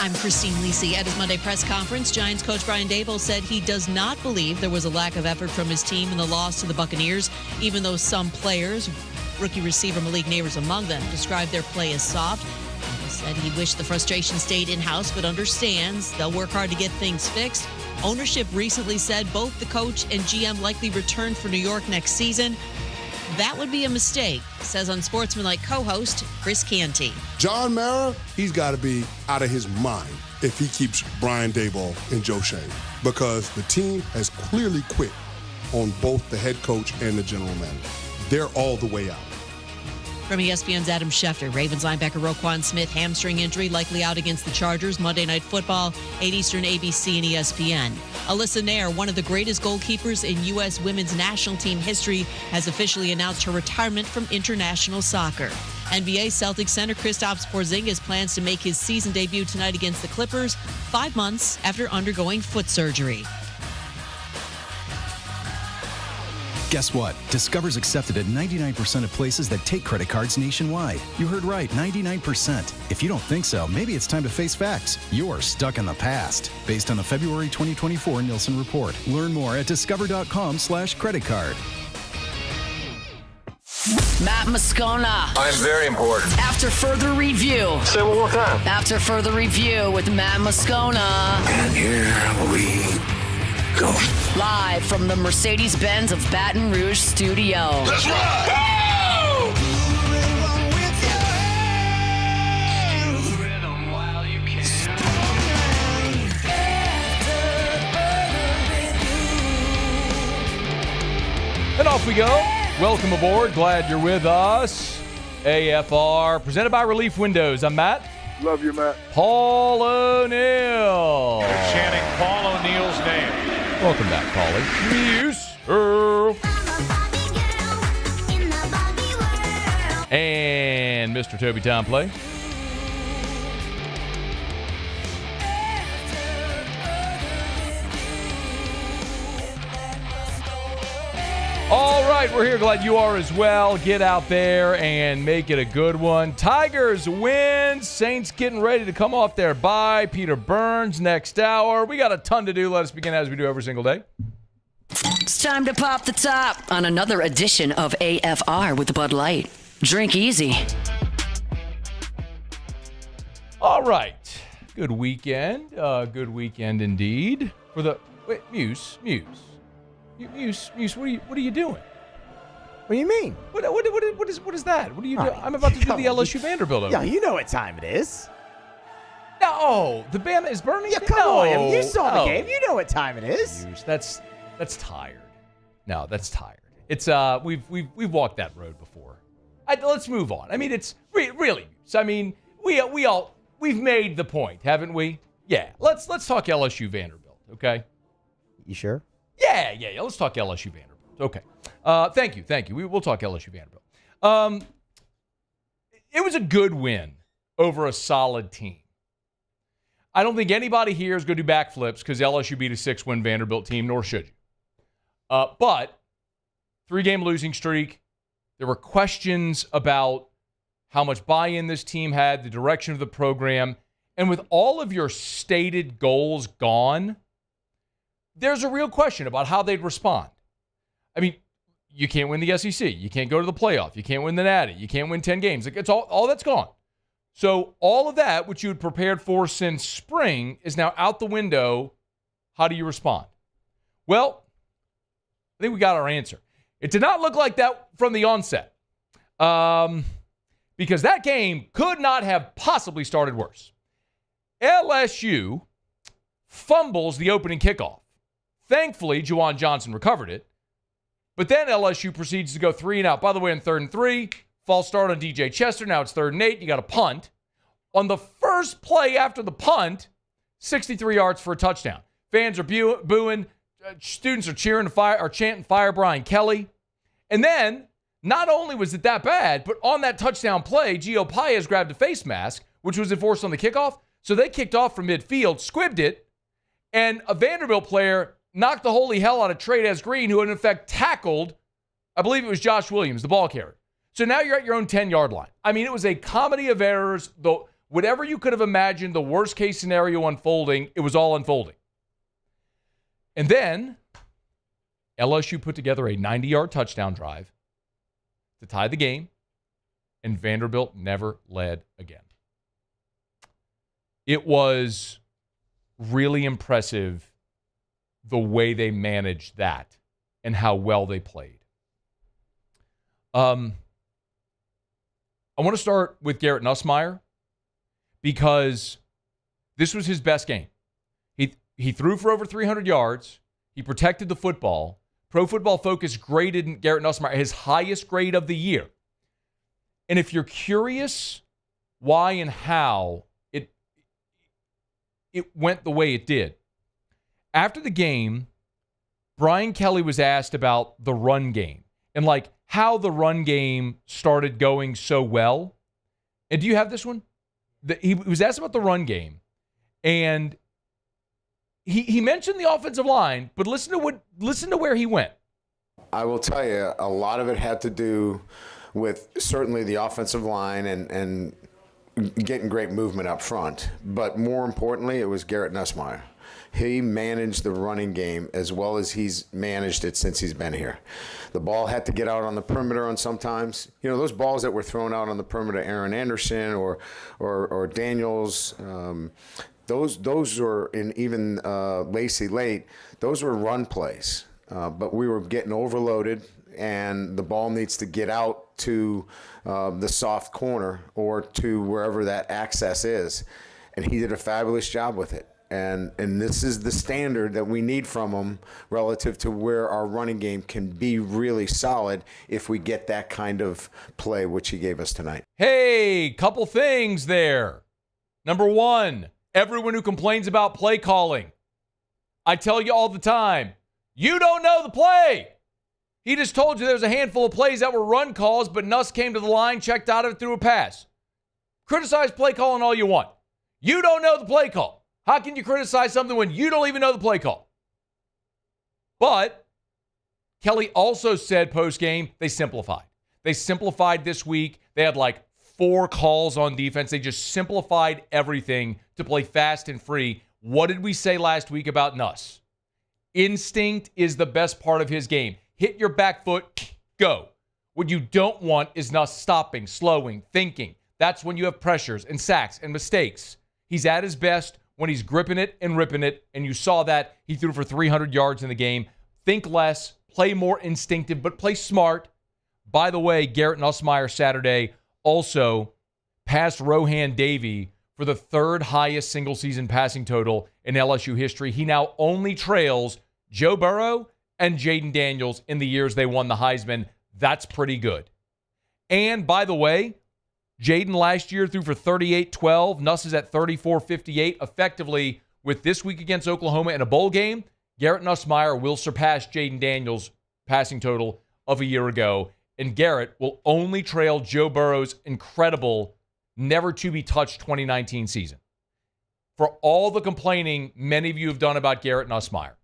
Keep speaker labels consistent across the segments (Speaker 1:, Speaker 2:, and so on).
Speaker 1: I'm Christine Lisi. At his Monday press conference, Giants coach Brian Daboll said he does not believe there was a lack of effort from his team in the loss to the Buccaneers, even though some players, rookie receiver Malik Neighbors among them, described their play as soft. He said he wished the frustration stayed in-house, but understands they'll work hard to get things fixed. Ownership recently said both the coach and GM likely return for New York next season. That would be a mistake, says Unsportsmanlike co-host Chris Canty.
Speaker 2: John Mara, he's got to be out of his mind if he keeps Brian Daboll and Joe Schoen, because the team has clearly quit on both the head coach and the general manager. They're all the way out.
Speaker 1: From ESPN's Adam Schefter, Ravens linebacker Roquan Smith, hamstring injury, likely out against the Chargers. Monday Night Football, 8 Eastern, ABC and ESPN. Alyssa Nair, one of the greatest goalkeepers in U.S. women's national team history, has officially announced her retirement from international soccer. NBA Celtics center Kristaps Porzingis plans to make his season debut tonight against the Clippers, 5 months after undergoing foot surgery.
Speaker 3: Guess what? Discover's accepted at 99% of places that take credit cards nationwide. You heard right, 99%. If you don't think so, maybe it's time to face facts. You're stuck in the past. Based on the February 2024 Nielsen report. Learn more at discover.com/credit card.
Speaker 4: Matt Moscona.
Speaker 5: I'm very important.
Speaker 4: After further review.
Speaker 5: Say it one more time.
Speaker 4: After further review with Matt Moscona.
Speaker 5: And here we go.
Speaker 4: Live from the Mercedes-Benz of Baton Rouge studio.
Speaker 5: Let's ride!
Speaker 6: And off we go. Welcome aboard. Glad you're with us. AFR, presented by Relief Windows. I'm Matt.
Speaker 7: Love you, Matt.
Speaker 6: Paul O'Neill.
Speaker 8: They're chanting Paul O'Neill's name.
Speaker 6: Welcome back, Paulie. Muse Earl. And Mr. Toby Tomplay. All right, we're here. Glad you are as well. Get out there and make it a good one. Tigers win. Saints getting ready to come off their bye. Peter Burns next hour. We got a ton to do. Let us begin as we do every single day.
Speaker 4: It's time to pop the top on another edition of AFR with Bud Light. Drink easy.
Speaker 6: All right. Good weekend. Good weekend indeed. For the Muse. Muse, what are you doing?
Speaker 9: What do you mean?
Speaker 6: What is that? What are you doing? I'm about to do the LSU Vanderbilt over.
Speaker 9: Yeah, you know what time it is.
Speaker 6: No, the Bama is burning.
Speaker 9: Yeah, come on. I mean, you saw the game. You know what time it is.
Speaker 6: Muse, that's tired. No, that's tired. It's we've walked that road before. Let's move on. I mean, it's really Muse. I mean, we've made the point, haven't we? Yeah. Let's talk LSU Vanderbilt, okay?
Speaker 9: You sure?
Speaker 6: Yeah. Let's talk LSU Vanderbilt. Okay. Thank you. We'll talk LSU Vanderbilt. It was a good win over a solid team. I don't think anybody here is going to do backflips because LSU beat a 6-win Vanderbilt team, nor should you. But 3-game losing streak. There were questions about how much buy-in this team had, the direction of the program, and with all of your stated goals gone, there's a real question about how they'd respond. I mean, you can't win the SEC. You can't go to the playoff. You can't win the Natty. You can't win 10 games. It's all that's gone. So all of that, which you had prepared for since spring, is now out the window. How do you respond? Well, I think we got our answer. It did not look like that from the onset, because that game could not have possibly started worse. LSU fumbles the opening kickoff. Thankfully, Juwan Johnson recovered it. But then LSU proceeds to go 3 and out. By the way, on 3rd and 3, false start on DJ Chester. Now it's 3rd and 8. You got a punt. On the first play after the punt, 63 yards for a touchdown. Fans are booing. Students are chanting fire Brian Kelly. And then, not only was it that bad, but on that touchdown play, Gio Paez grabbed a face mask, which was enforced on the kickoff. So they kicked off from midfield, squibbed it, and a Vanderbilt player knocked the holy hell out of Trey Green, who in effect tackled, I believe it was Josh Williams, the ball carrier. So now you're at your own 10-yard line. I mean, it was a comedy of errors. Whatever you could have imagined, the worst case scenario unfolding, it was all unfolding. And then LSU put together a 90-yard touchdown drive to tie the game, and Vanderbilt never led again. It was really impressive the way they managed that and how well they played. I want to start with Garrett Nussmeier because this was his best game. He threw for over 300 yards. He protected the football. Pro Football Focus graded Garrett Nussmeier his highest grade of the year. And if you're curious why and how it went the way it did, after the game, Brian Kelly was asked about the run game and like how the run game started going so well. And do you have this one? He was asked about the run game, and he mentioned the offensive line, but listen to where he went.
Speaker 7: I will tell you, a lot of it had to do with certainly the offensive line and getting great movement up front. But more importantly, it was Garrett Nussmeier. He managed the running game as well as he's managed it since he's been here. The ball had to get out on the perimeter on sometimes. You know, those balls that were thrown out on the perimeter, Aaron Anderson or Daniels, those were, in even Lacey Late, those were run plays. But we were getting overloaded, and the ball needs to get out to the soft corner or to wherever that access is. And he did a fabulous job with it. And this is the standard that we need from him relative to where our running game can be really solid if we get that kind of play, which he gave us tonight.
Speaker 6: Hey, couple things there. Number one, everyone who complains about play calling. I tell you all the time, you don't know the play. He just told you there's a handful of plays that were run calls, but Nuss came to the line, checked out of it, threw a pass. Criticize play calling all you want. You don't know the play call. How can you criticize something when you don't even know the play call? But Kelly also said post-game they simplified. They simplified this week. They had like 4 calls on defense. They just simplified everything to play fast and free. What did we say last week about Nuss? Instinct is the best part of his game. Hit your back foot, go. What you don't want is Nuss stopping, slowing, thinking. That's when you have pressures and sacks and mistakes. He's at his best when he's gripping it and ripping it, and you saw that. He threw for 300 yards in the game. Think less, play more instinctive, but play smart. By the way, Garrett Nussmeier Saturday also passed Rohan Davey for the 3rd highest single-season passing total in LSU history. He now only trails Joe Burrow and Jaden Daniels in the years they won the Heisman. That's pretty good. And by the way, Jaden last year threw for 38-12. Nuss is at 34-58. Effectively, with this week against Oklahoma in a bowl game, Garrett Nussmeier will surpass Jaden Daniels' passing total of a year ago. And Garrett will only trail Joe Burrow's incredible, never-to-be-touched 2019 season. For all the complaining many of you have done about Garrett Nussmeier,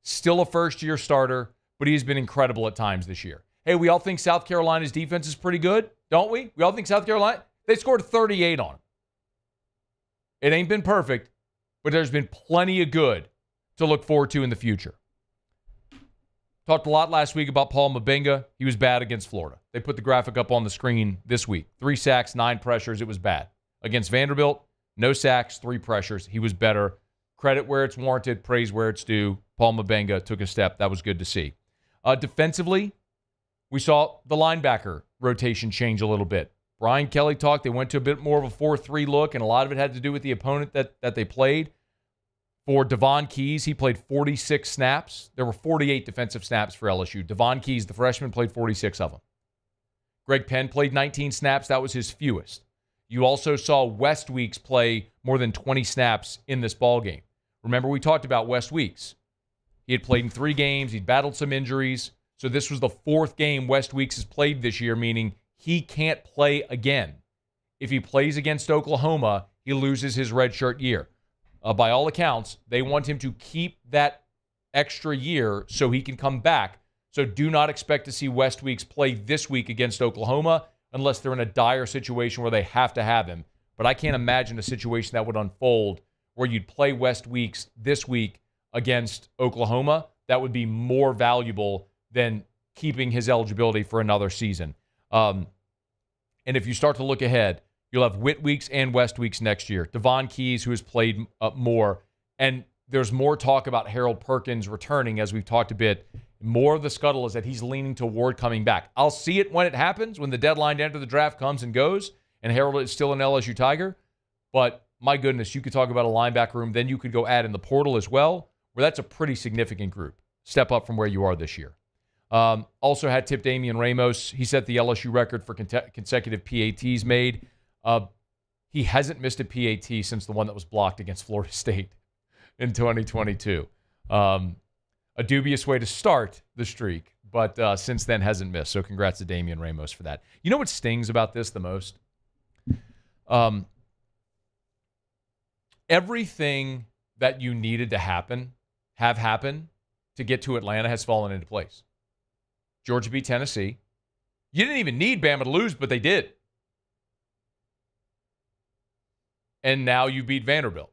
Speaker 6: still a first-year starter, but he's been incredible at times this year. Hey, we all think South Carolina's defense is pretty good, don't we? We all think South Carolina, they scored 38 on them. It ain't been perfect, but there's been plenty of good to look forward to in the future. Talked a lot last week about Paul Mabenga. He was bad against Florida. They put the graphic up on the screen this week. 3 sacks, 9 pressures. It was bad. Against Vanderbilt, no sacks, 3 pressures. He was better. Credit where it's warranted, praise where it's due. Paul Mabenga took a step. That was good to see. Defensively, we saw the linebacker rotation change a little bit. Brian Kelly talked. They went to a bit more of a 4-3 look, and a lot of it had to do with the opponent that they played. For Devon Keys, he played 46 snaps. There were 48 defensive snaps for LSU. Devon Keys, the freshman, played 46 of them. Greg Penn played 19 snaps. That was his fewest. You also saw West Weeks play more than 20 snaps in this ballgame. Remember, we talked about West Weeks. He had played in 3 games. He'd battled some injuries. So this was the 4th game West Weeks has played this year, meaning he can't play again. If he plays against Oklahoma, he loses his redshirt year. By all accounts, they want him to keep that extra year so he can come back. So do not expect to see West Weeks play this week against Oklahoma unless they're in a dire situation where they have to have him. But I can't imagine a situation that would unfold where you'd play West Weeks this week against Oklahoma that would be more valuable than keeping his eligibility for another season. And if you start to look ahead, you'll have Whit Weeks and West Weeks next year. Devon Keys, who has played more, and there's more talk about Harold Perkins returning, as we've talked a bit. More of the scuttle is that he's leaning toward coming back. I'll see it when it happens, when the deadline to enter the draft comes and goes, and Harold is still an LSU Tiger. But my goodness, you could talk about a linebacker room. Then you could go add in the portal as well, where that's a pretty significant group. Step up from where you are this year. Also had tipped Damian Ramos. He set the LSU record for consecutive PATs made. He hasn't missed a PAT since the one that was blocked against Florida State in 2022. A dubious way to start the streak, but since then hasn't missed. So congrats to Damian Ramos for that. You know what stings about this the most? Everything that you needed to have happen to get to Atlanta has fallen into place. Georgia beat Tennessee. You didn't even need Bama to lose, but they did. And now you beat Vanderbilt.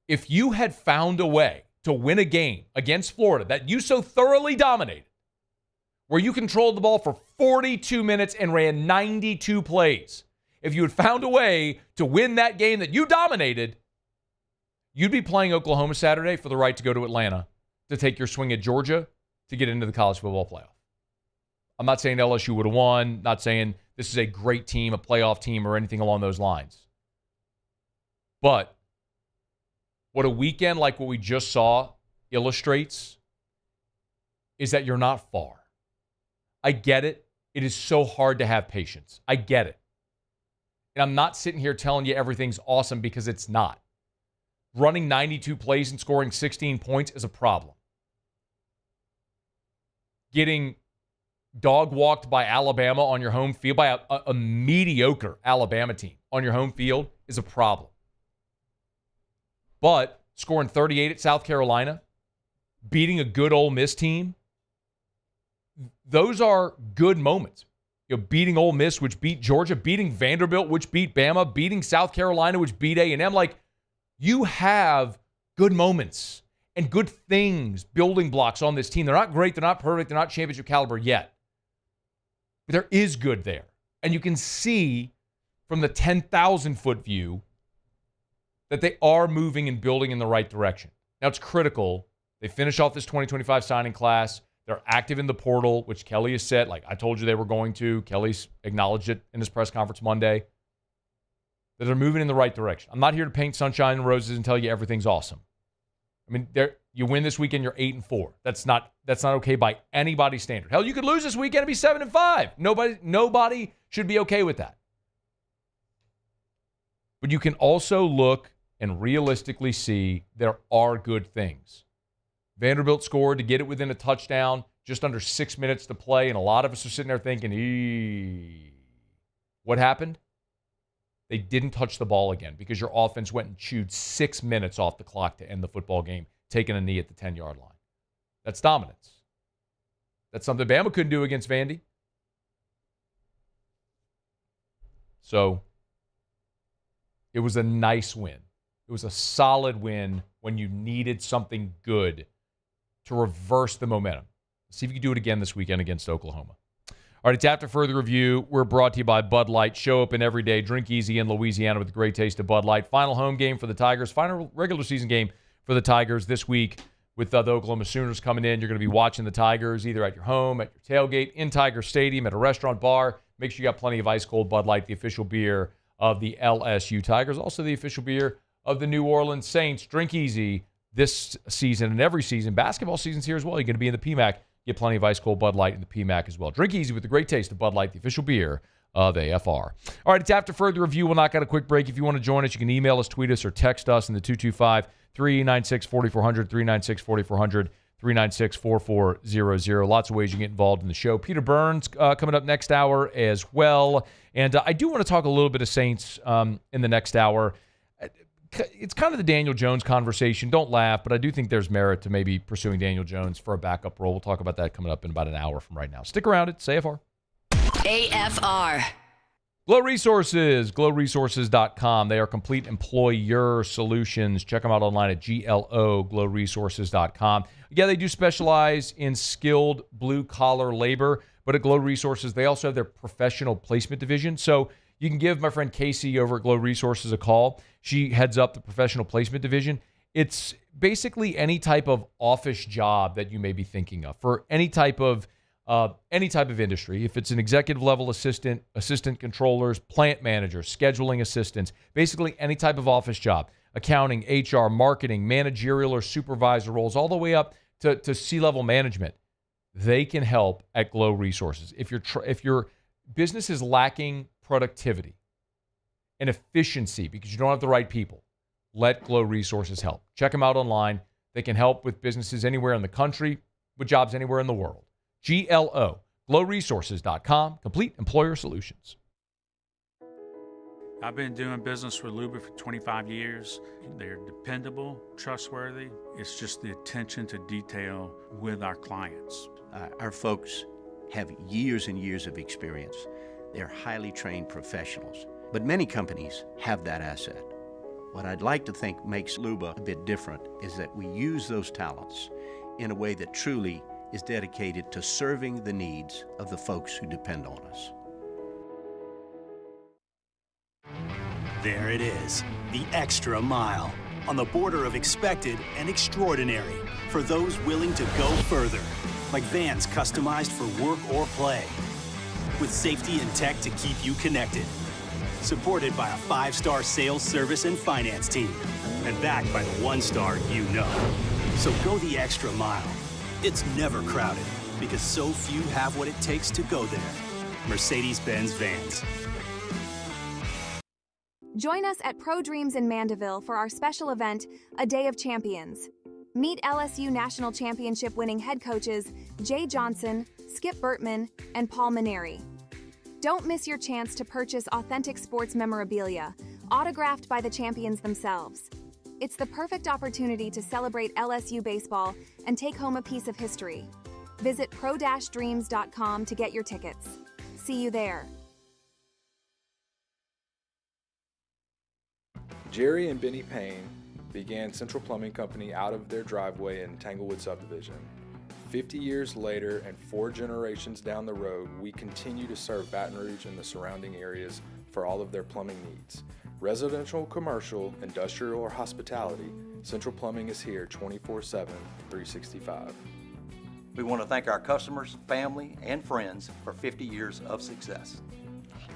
Speaker 6: If you had found a way to win a game against Florida that you so thoroughly dominated, where you controlled the ball for 42 minutes and ran 92 plays, if you had found a way to win that game that you dominated, you'd be playing Oklahoma Saturday for the right to go to Atlanta to take your swing at Georgia to get into the college football playoff. I'm not saying LSU would have won, not saying this is a great team, a playoff team, or anything along those lines. But what a weekend like what we just saw illustrates is that you're not far. I get it. It is so hard to have patience. I get it. And I'm not sitting here telling you everything's awesome, because it's not. Running 92 plays and scoring 16 points is a problem. Getting dog walked by Alabama on your home field, by a mediocre Alabama team on your home field, is a problem. But scoring 38 at South Carolina, beating a good Ole Miss team, those are good moments. Beating Ole Miss, which beat Georgia, beating Vanderbilt, which beat Bama, beating South Carolina, which beat A&M. Like, you have good moments and good things, building blocks on this team. They're not great, they're not perfect, they're not championship caliber yet. But there is good there. And you can see from the 10,000-foot view that they are moving and building in the right direction. Now, it's critical. They finish off this 2025 signing class. They're active in the portal, which Kelly has said, like I told you they were going to. Kelly's acknowledged it in his press conference Monday, that they're moving in the right direction. I'm not here to paint sunshine and roses and tell you everything's awesome. I mean, you win this weekend, you're 8-4. That's not okay by anybody's standard. Hell, you could lose this weekend and be 7-5. Nobody should be okay with that. But you can also look and realistically see there are good things. Vanderbilt scored to get it within a touchdown, just under 6 minutes to play, and a lot of us are sitting there thinking, what happened? They didn't touch the ball again because your offense went and chewed 6 minutes off the clock to end the football game, taking a knee at the 10-yard line. That's dominance. That's something Bama couldn't do against Vandy. So it was a nice win. It was a solid win when you needed something good to reverse the momentum. See if you can do it again this weekend against Oklahoma. All right, it's After Further Review. We're brought to you by Bud Light. Show open every day. Drink easy in Louisiana with a great taste of Bud Light. Final home game for the Tigers. Final regular season game for the Tigers this week with the Oklahoma Sooners coming in. You're going to be watching the Tigers either at your home, at your tailgate, in Tiger Stadium, at a restaurant, bar. Make sure you got plenty of ice cold Bud Light, the official beer of the LSU Tigers. Also the official beer of the New Orleans Saints. Drink easy this season and every season. Basketball season's here as well. You're going to be in the PMAC. Get plenty of ice cold Bud Light in the PMAC as well. Drink easy with the great taste of Bud Light, the official beer of AFR. All right, it's After Further Review. We'll knock out a quick break. If you want to join us, you can email us, tweet us, or text us in the 225-396-4400, 396-4400, 396-4400. Lots of ways you can get involved in the show. Peter Burns coming up next hour as well. And I do want to talk a little bit of Saints in the next hour. It's kind of the Daniel Jones conversation. Don't laugh, but I do think there's merit to maybe pursuing Daniel Jones for a backup role. We'll talk about that coming up in about an hour from right now. Stick around. It's AFR.
Speaker 4: AFR.
Speaker 6: Glow Resources, glowresources.com. They are complete employer solutions. Check them out online at glowresources.com. Yeah, they do specialize in skilled blue-collar labor, but at Glow Resources, they also have their professional placement division. So you can give my friend Casey over at Glow Resources a call. She heads up the professional placement division. It's basically any type of office job that you may be thinking of for any type of industry. If it's an executive level assistant, assistant controllers, plant managers, scheduling assistants, basically any type of office job, accounting, HR, marketing, managerial or supervisor roles, all the way up to C-level management, they can help at Glow Resources. If your business is lacking productivity and efficiency because you don't have the right people, let Glow Resources help. Check them out online. They can help with businesses anywhere in the country, with jobs anywhere in the world. GLO, glowresources.com, complete employer solutions.
Speaker 10: I've been doing business with Luba for 25 years. They're dependable, trustworthy. It's just the attention to detail with our clients.
Speaker 11: Our folks have years and years of experience. They're highly trained professionals, but many companies have that asset. What I'd like to think makes Luba a bit different is that we use those talents in a way that truly is dedicated to serving the needs of the folks who depend on us.
Speaker 12: There it is, the extra mile, on the border of expected and extraordinary for those willing to go further, like vans customized for work or play, with safety and tech to keep you connected, supported by a 5-star sales, service, and finance team, and backed by the 1-star you know. So go the extra mile. It's never crowded because so few have what it takes to go there. Mercedes-Benz Vans.
Speaker 13: Join us at Pro Dreams in Mandeville for our special event, A Day of Champions. Meet LSU National Championship winning head coaches Jay Johnson, Skip Bertman, and Paul Maneri. Don't miss your chance to purchase authentic sports memorabilia, autographed by the champions themselves. It's the perfect opportunity to celebrate LSU baseball and take home a piece of history. Visit pro-dreams.com to get your tickets. See you there.
Speaker 14: Jerry and Benny Payne began Central Plumbing Company out of their driveway in Tanglewood subdivision. 50 years later and 4 generations down the road, we continue to serve Baton Rouge and the surrounding areas for all of their plumbing needs. Residential, commercial, industrial, or hospitality, Central Plumbing is here 24/7, 365.
Speaker 15: We want to thank our customers, family, and friends for 50 years of success.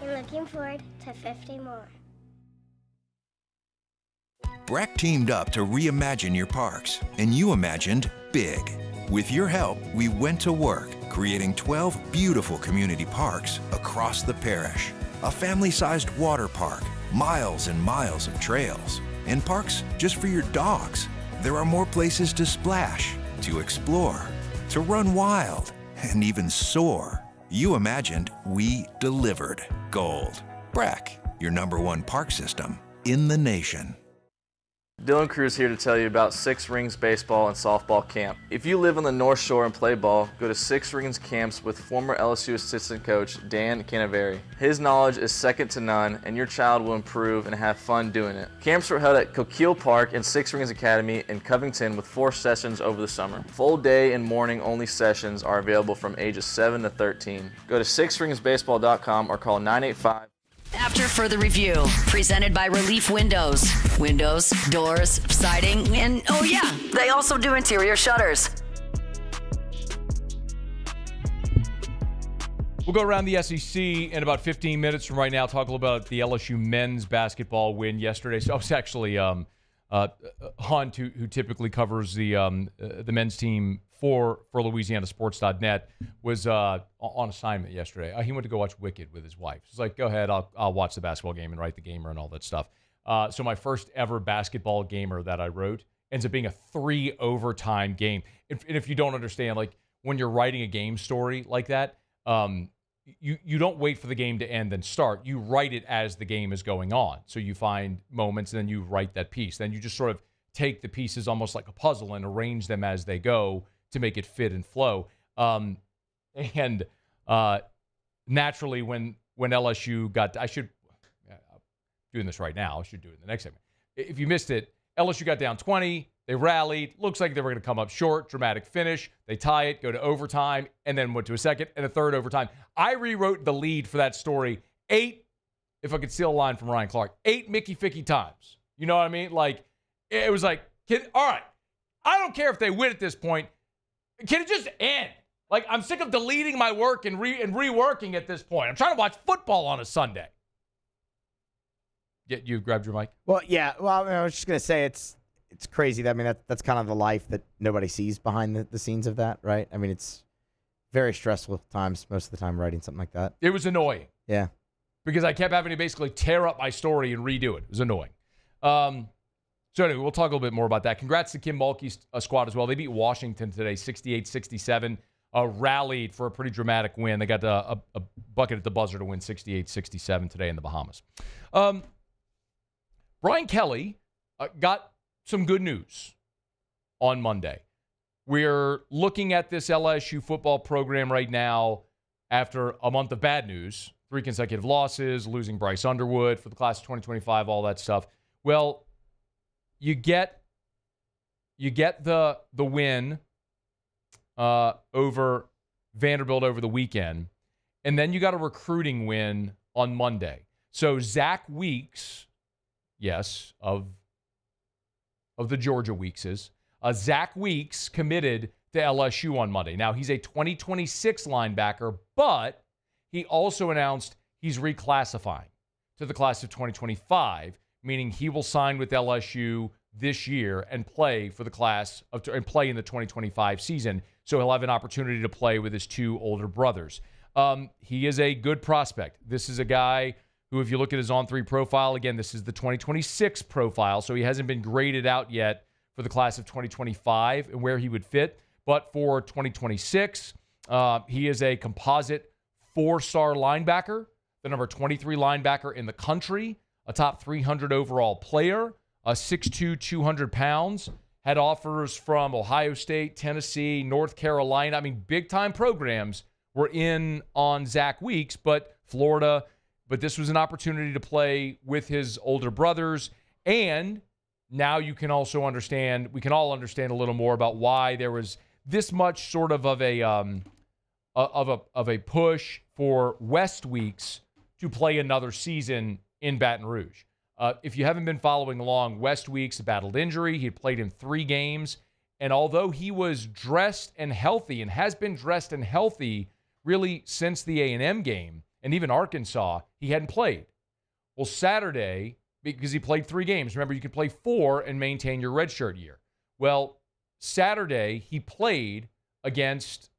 Speaker 16: And looking forward to 50 more.
Speaker 17: Breck teamed up to reimagine your parks, and you imagined big. With your help, we went to work, creating 12 beautiful community parks across the parish. A family-sized water park, miles and miles of trails, and parks just for your dogs. There are more places to splash, to explore, to run wild, and even soar. You imagined, we delivered. Gold. Breck, your #1 park system in the nation.
Speaker 18: Dylan Cruz here to tell you about Six Rings Baseball and Softball Camp. If you live on the North Shore and play ball, go to Six Rings Camps with former LSU assistant coach Dan Canaveri. His knowledge is second to none, and your child will improve and have fun doing it. Camps were held at Coquille Park and Six Rings Academy in Covington with 4 sessions over the summer. Full day and morning only sessions are available from ages 7 to 13. Go to sixringsbaseball.com or call 985.
Speaker 4: After further review, presented by Relief Windows. Windows, doors, siding, and oh yeah, they also do interior shutters.
Speaker 6: We'll go around the SEC in about 15 minutes from right now, talk a little about the LSU men's basketball win yesterday. So I was actually Hunt, who typically covers the men's team for LouisianaSports.net, was on assignment yesterday. He went to go watch Wicked with his wife. He's like, go ahead, I'll watch the basketball game and write the gamer and all that stuff. So my first ever basketball gamer that I wrote ends up being a 3 overtime game. And if you don't understand, like when you're writing a game story like that, you don't wait for the game to end then start. You write it as the game is going on. So you find moments and then you write that piece. Then you just sort of take the pieces almost like a puzzle and arrange them as they go to make it fit and flow. Naturally, when when LSU got, doing this right now. I should do it in the next segment. If you missed it, LSU got down 20. They rallied. Looks like they were going to come up short. Dramatic finish. They tie it, go to overtime, and then went to a second and a third overtime. I rewrote the lead for that story 8, if I could steal a line from Ryan Clark, 8 Mickey Ficky times. You know what I mean? Like, it was like, all right, I don't care if they win at this point. Can it just end? Like, I'm sick of deleting my work and reworking at this point. I'm trying to watch football on a Sunday. You grabbed your mic?
Speaker 9: Well, yeah. Well, I was just going to say it's crazy. I mean, that's kind of the life that nobody sees behind the scenes of that, right? I mean, it's very stressful times most of the time writing something like that.
Speaker 6: It was annoying.
Speaker 9: Yeah.
Speaker 6: Because I kept having to basically tear up my story and redo it. It was annoying. So anyway, we'll talk a little bit more about that. Congrats to Kim Mulkey's squad as well. They beat Washington today, 68-67. Rallied for a pretty dramatic win. They got a bucket at the buzzer to win 68-67 today in the Bahamas. Brian Kelly got some good news on Monday. We're looking at this LSU football program right now after a month of bad news, 3 consecutive losses, losing Bryce Underwood for the class of 2025, all that stuff. Well, you get the win over Vanderbilt over the weekend, and then you got a recruiting win on Monday. So Zach Weeks, yes, of the Georgia Weekses, Zach Weeks committed to LSU on Monday. Now, he's a 2026 linebacker, but he also announced he's reclassifying to the class of 2025, meaning he will sign with LSU this year and play for the class of, and play in the 2025 season. So he'll have an opportunity to play with his 2 older brothers. He is a good prospect. This is a guy who, if you look at his On3 profile, again, this is the 2026 profile, so he hasn't been graded out yet for the class of 2025 and where he would fit. But for 2026, he is a composite 4-star linebacker, the number 23 linebacker in the country, a top 300 overall player, 6'2", 200 pounds, had offers from Ohio State, Tennessee, North Carolina. I mean, big-time programs were in on Zach Weeks, but Florida. But this was an opportunity to play with his older brothers. And now you can also understand, we can all understand a little more about why there was this much sort of a push for West Weeks to play another season in Baton Rouge. If you haven't been following along, West Weeks battled injury. He had played in 3 games. And although he was dressed and healthy and has been dressed and healthy really since the A&M game and even Arkansas, he hadn't played. Well, Saturday, because he played 3 games. Remember, you could play 4 and maintain your redshirt year. Well, Saturday, he played against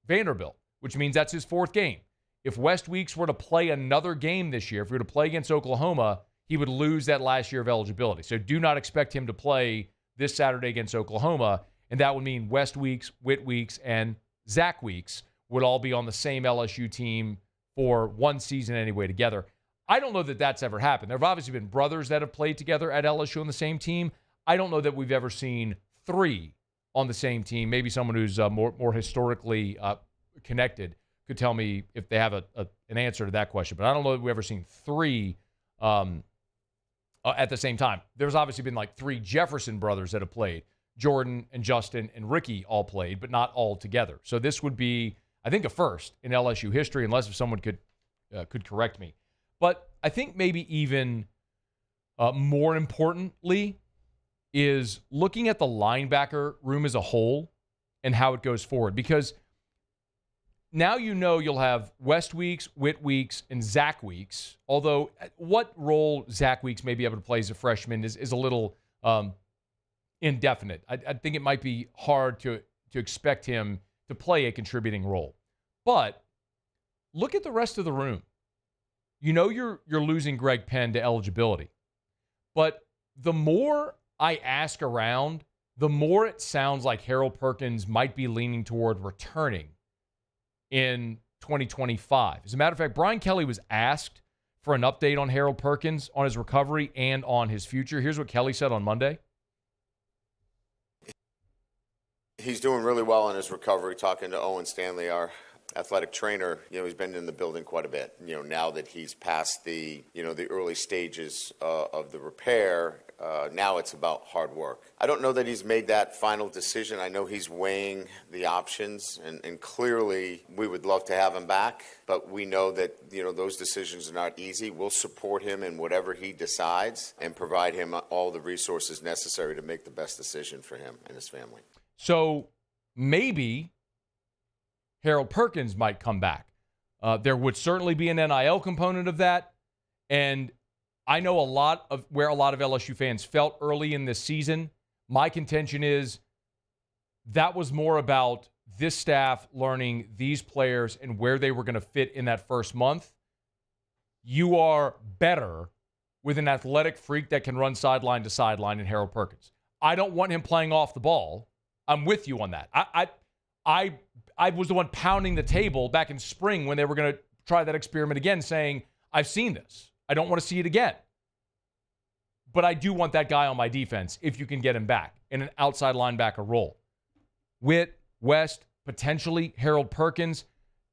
Speaker 6: Vanderbilt, which means that's his 4th game. If West Weeks were to play another game this year, if he were to play against Oklahoma, he would lose that last year of eligibility. So do not expect him to play this Saturday against Oklahoma, and that would mean West Weeks, Whit Weeks, and Zach Weeks would all be on the same LSU team for 1 season anyway together. I don't know that that's ever happened. There have obviously been brothers that have played together at LSU on the same team. I don't know that we've ever seen 3 on the same team. Maybe someone who's more historically connected could tell me if they have an answer to that question. But I don't know that we've ever seen 3 at the same time. There's obviously been like 3 Jefferson brothers that have played. Jordan and Justin and Ricky all played, but not all together. So this would be, I think, a first in LSU history, unless if someone could correct me. But I think maybe even more importantly is looking at the linebacker room as a whole and how it goes forward. Because now you know you'll have West Weeks, Whit Weeks, and Zach Weeks. Although what role Zach Weeks may be able to play as a freshman is a little indefinite. I think it might be hard to expect him to play a contributing role. But look at the rest of the room. You know you're losing Greg Penn to eligibility. But the more I ask around, the more it sounds like Harold Perkins might be leaning toward returning in 2025. As a matter of fact, Brian Kelly was asked for an update on Harold Perkins, on his recovery, and on his future. Here's what Kelly said on Monday.
Speaker 7: He's doing really well in his recovery, talking to Owen Stanley, our athletic trainer, he's been in the building quite a bit. Now that he's past the early stages of the repair, now it's about hard work. I don't know that he's made that final decision. I know he's weighing the options, and clearly we would love to have him back, but we know that, those decisions are not easy. We'll support him in whatever he decides and provide him all the resources necessary to make the best decision for him and his family.
Speaker 6: So maybe Harold Perkins might come back. There would certainly be an NIL component of that. And I know where a lot of LSU fans felt early in this season. My contention is that was more about this staff learning these players and where they were going to fit in that first month. You are better with an athletic freak that can run sideline to sideline in Harold Perkins. I don't want him playing off the ball. I'm with you on that. I was the one pounding the table back in spring when they were going to try that experiment again, saying, I've seen this. I don't want to see it again. But I do want that guy on my defense if you can get him back in an outside linebacker role. Witt, West, potentially Harold Perkins,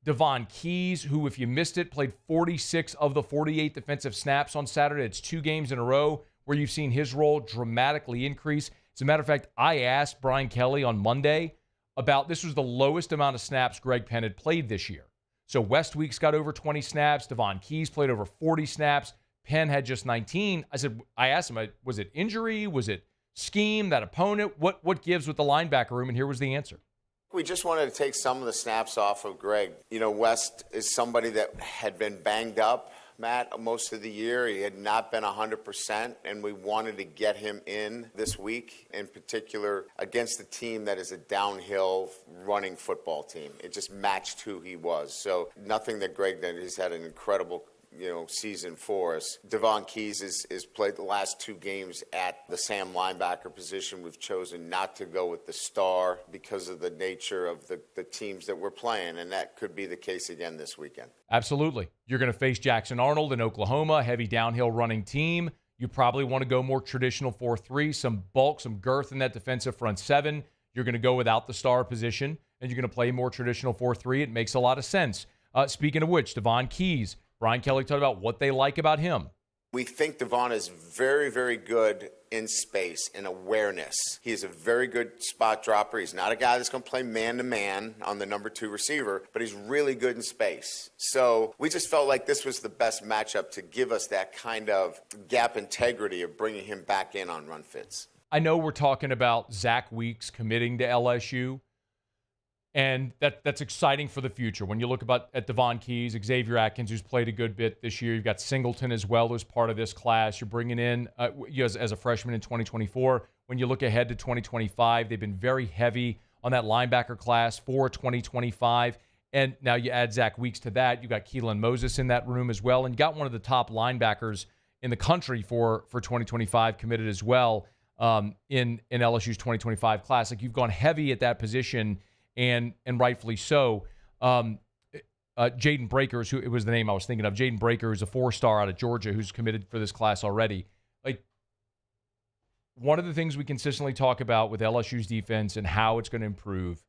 Speaker 6: Devon Keys, who, if you missed it, played 46 of the 48 defensive snaps on Saturday. It's 2 games in a row where you've seen his role dramatically increase. As a matter of fact, I asked Brian Kelly on Monday about this was the lowest amount of snaps Greg Penn had played this year. So Westweek's got over 20 snaps. Devon Keys played over 40 snaps. Penn had just 19. I asked him, was it injury? Was it scheme, that opponent? What gives with the linebacker room? And here was the answer.
Speaker 7: We just wanted to take some of the snaps off of Greg. West is somebody that had been banged up, Matt, most of the year. He had not been 100%, and we wanted to get him in this week, in particular against a team that is a downhill running football team. It just matched who he was. So nothing that Greg did. He's had an incredible season for us. Devon Keys is played the last 2 games at the Sam linebacker position. We've chosen not to go with the star because of the nature of the teams that we're playing, and that could be the case again this weekend.
Speaker 6: Absolutely. You're going to face Jackson Arnold in Oklahoma, heavy downhill running team. You probably want to go more traditional 4-3, some bulk, some girth in that defensive front 7. You're going to go without the star position, and you're going to play more traditional 4-3. It makes a lot of sense. Speaking of which, Devon Keys, Brian Kelly talked about what they like about him.
Speaker 7: We think Devon is very, very good in space and awareness. He is a very good spot dropper. He's not a guy that's going to play man-to-man on the number 2 receiver, but he's really good in space. So we just felt like this was the best matchup to give us that kind of gap integrity of bringing him back in on run fits.
Speaker 6: I know we're talking about Zach Weeks committing to LSU, and that's exciting for the future. When you look at Devon Keys, Xavier Atkins, who's played a good bit this year. You've got Singleton as well as part of this class. You're bringing in as a freshman in 2024. When you look ahead to 2025, they've been very heavy on that linebacker class for 2025. And now you add Zach Weeks to that. You got Keelan Moses in that room as well. And you got one of the top linebackers in the country for 2025 committed as well in LSU's 2025 class. Like, you've gone heavy at that position, and rightfully so. Jaden Breaker, it was the name I was thinking of. Jaden Breaker, who's a 4-star out of Georgia, who's committed for this class already. Like, one of the things we consistently talk about with LSU's defense and how it's going to improve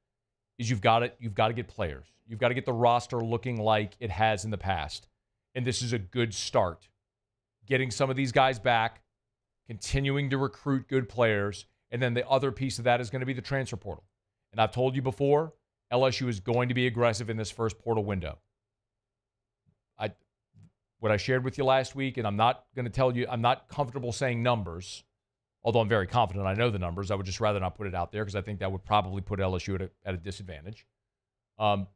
Speaker 6: is you've got to get players. You've got to get the roster looking like it has in the past. And this is a good start. Getting some of these guys back, continuing to recruit good players, and then the other piece of that is going to be the transfer portal. And I've told you before, LSU is going to be aggressive in this first portal window. What I shared with you last week, and I'm not going to tell you, I'm not comfortable saying numbers, although I'm very confident I know the numbers. I would just rather not put it out there because I think that would probably put LSU at a disadvantage. But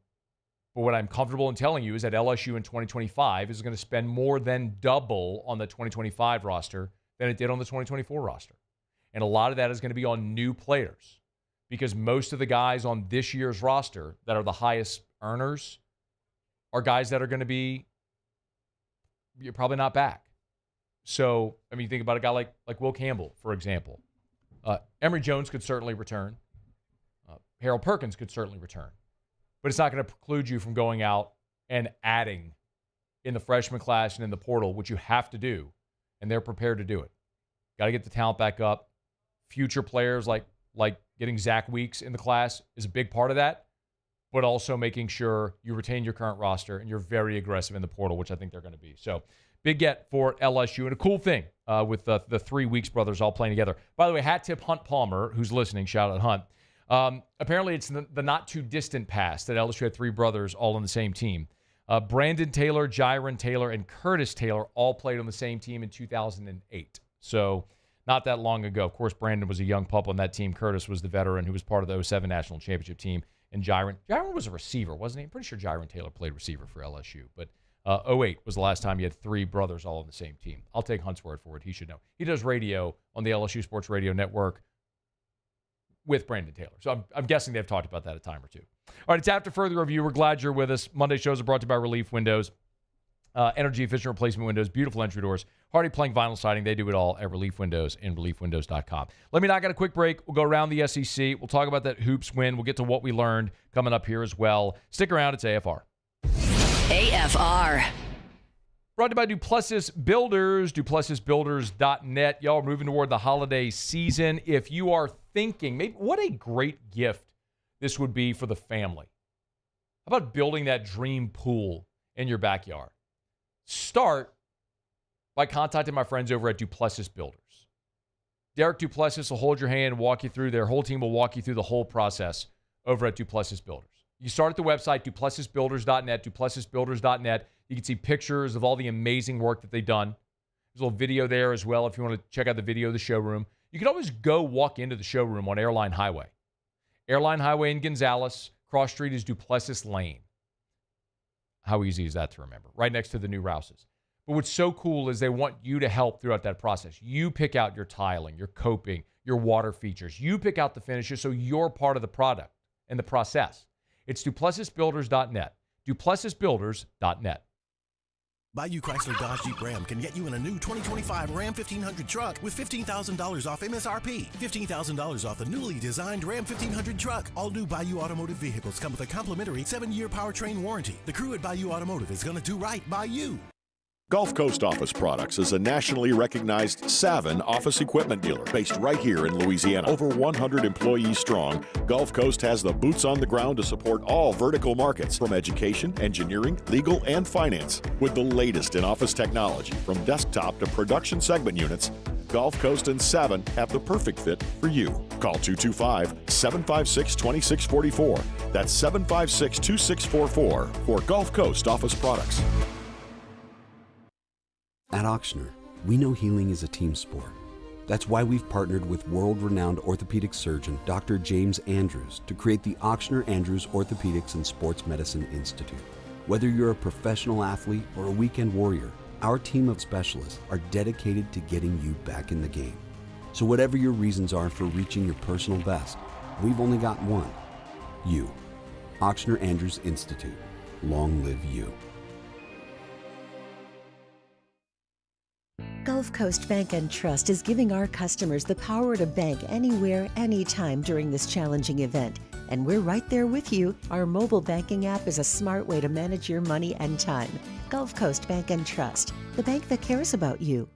Speaker 6: what I'm comfortable in telling you is that LSU in 2025 is going to spend more than double on the 2025 roster than it did on the 2024 roster. And a lot of that is going to be on new players, because most of the guys on this year's roster that are the highest earners are guys that are going to be, you're probably not back. So, I mean, you think about a guy like Will Campbell, for example. Emory Jones could certainly return. Harold Perkins could certainly return. But it's not going to preclude you from going out and adding in the freshman class and in the portal, which you have to do, and they're prepared to do it. Got to get the talent back up. Future players like getting Zach Weeks in the class is a big part of that. but also making sure you retain your current roster and you're very aggressive in the portal, which I think they're going to be. So big get for LSU. And a cool thing with the 3 Weeks brothers all playing together. By the way, hat tip Hunt Palmer, who's listening. Shout out Hunt. Apparently, it's the not-too-distant past that LSU had 3 brothers all on the same team. Brandon Taylor, Jyron Taylor, and Curtis Taylor all played on the same team in 2008. So not that long ago. Of course, Brandon was a young pup on that team. Curtis was the veteran who was part of the 2007 National Championship team. And Jyron was a receiver, wasn't he? I'm pretty sure Jyron Taylor played receiver for LSU. But 2008 was the last time you had 3 brothers all on the same team. I'll take Hunt's word for it. He should know. He does radio on the LSU Sports Radio Network with Brandon Taylor. So I'm guessing they've talked about that a time or two. All right, it's After Further Review. We're glad you're with us. Monday shows are brought to you by Relief Windows. Energy efficient replacement windows, beautiful entry doors, hardy plank vinyl siding. They do it all at Relief Windows and reliefwindows.com. Let me knock out a quick break. We'll go around the SEC. We'll talk about that hoops win. We'll get to what we learned coming up here as well. Stick around. It's AFR.
Speaker 4: AFR.
Speaker 6: Brought to you by Duplessis Builders, duplessisbuilders.net. Y'all are moving toward the holiday season. If you are thinking, maybe what a great gift this would be for the family. How about building that dream pool in your backyard? Start by contacting my friends over at Duplessis Builders. Derek Duplessis will hold your hand and walk you through. Their whole team will walk you through the whole process over at Duplessis Builders. You start at the website, duplessisbuilders.net, duplessisbuilders.net. You can see pictures of all the amazing work that they've done. There's a little video there as well if you want to check out the video of the showroom. You can always go walk into the showroom on Airline Highway. Airline Highway in Gonzales. Cross Street is Duplessis Lane. How easy is that to remember? Right next to the new Rouses. But what's so cool is they want you to help throughout that process. You pick out your tiling, your coping, your water features. You pick out the finishes so you're part of the product and the process. It's duplessisbuilders.net. duplessisbuilders.net.
Speaker 19: Bayou Chrysler Dodge Jeep Ram can get you in a new 2025 Ram 1500 truck with $15,000 off MSRP. $15,000 off the newly designed Ram 1500 truck. All new Bayou Automotive vehicles come with a complimentary 7-year powertrain warranty. The crew at Bayou Automotive is going to do right by you.
Speaker 20: Gulf Coast Office Products is a nationally recognized Savin office equipment dealer based right here in Louisiana. Over 100 employees strong, Gulf Coast has the boots on the ground to support all vertical markets from education, engineering, legal, and finance. With the latest in office technology from desktop to production segment units, Gulf Coast and Savin have the perfect fit for you. Call 225-756-2644. That's 756-2644 for Gulf Coast Office Products.
Speaker 21: At Ochsner, we know healing is a team sport. That's why we've partnered with world-renowned orthopedic surgeon Dr. James Andrews to create the Ochsner Andrews Orthopedics and Sports Medicine Institute. Whether you're a professional athlete or a weekend warrior, our team of specialists are dedicated to getting you back in the game. So whatever your reasons are for reaching your personal best, we've only got one: you. Ochsner Andrews Institute. Long live you.
Speaker 22: Gulf Coast Bank & Trust is giving our customers the power to bank anywhere, anytime during this challenging event. And we're right there with you. Our mobile banking app is a smart way to manage your money and time. Gulf Coast Bank & Trust, the bank that cares about you.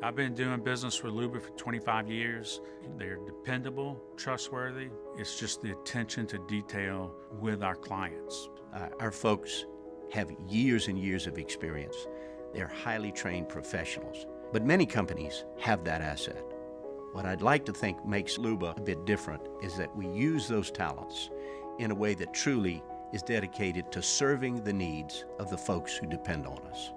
Speaker 10: I've been doing business with Luba for 25 years. They're dependable, trustworthy. It's just the attention to detail with our clients.
Speaker 11: Our folks have years and years of experience. They're highly trained professionals, but many companies have that asset. What I'd like to think makes Luba a bit different is that we use those talents in a way that truly is dedicated to serving the needs of the folks who depend on us.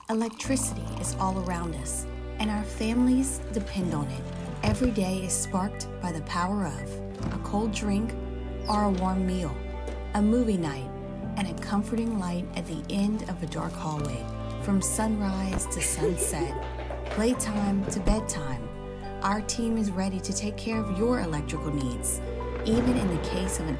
Speaker 23: Electricity is all around us, and our families depend on it. Every day is sparked by the power of a cold drink or a warm meal, a movie night, and a comforting light at the end of a dark hallway. From sunrise to sunset, playtime to bedtime, our team is ready to take care of your electrical needs, even in the case of an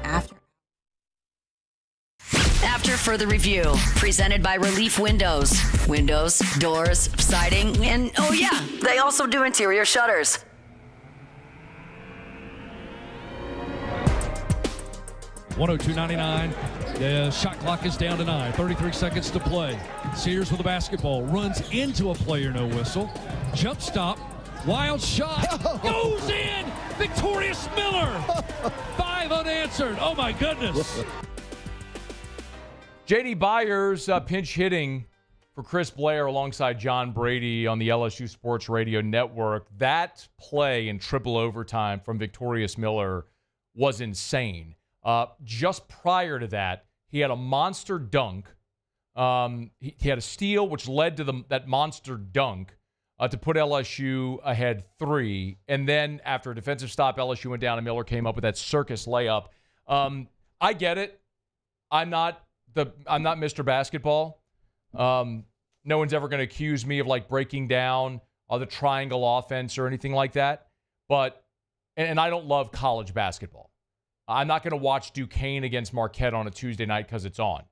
Speaker 4: After further review, presented by Relief Windows. Windows, doors, siding, and oh yeah, they also do interior shutters.
Speaker 1: $102.99. The shot clock is down to 9. 33 seconds to play. Sears with the basketball. Runs into a player, no whistle. Jump stop. Wild shot. Goes in. Victorious Miller. 5 unanswered. Oh, my goodness.
Speaker 6: J.D. Byers pinch hitting for Chris Blair alongside John Brady on the LSU Sports Radio Network. That play in triple overtime from Victorious Miller was insane. Just prior to that, he had a monster dunk. He had a steal, which led to that monster dunk to put LSU ahead 3. And then after a defensive stop, LSU went down and Miller came up with that circus layup. I get it. I'm not Mr. Basketball. No one's ever going to accuse me of like breaking down the triangle offense or anything like that. But and I don't love college basketball. I'm not going to watch Duquesne against Marquette on a Tuesday night because it's on.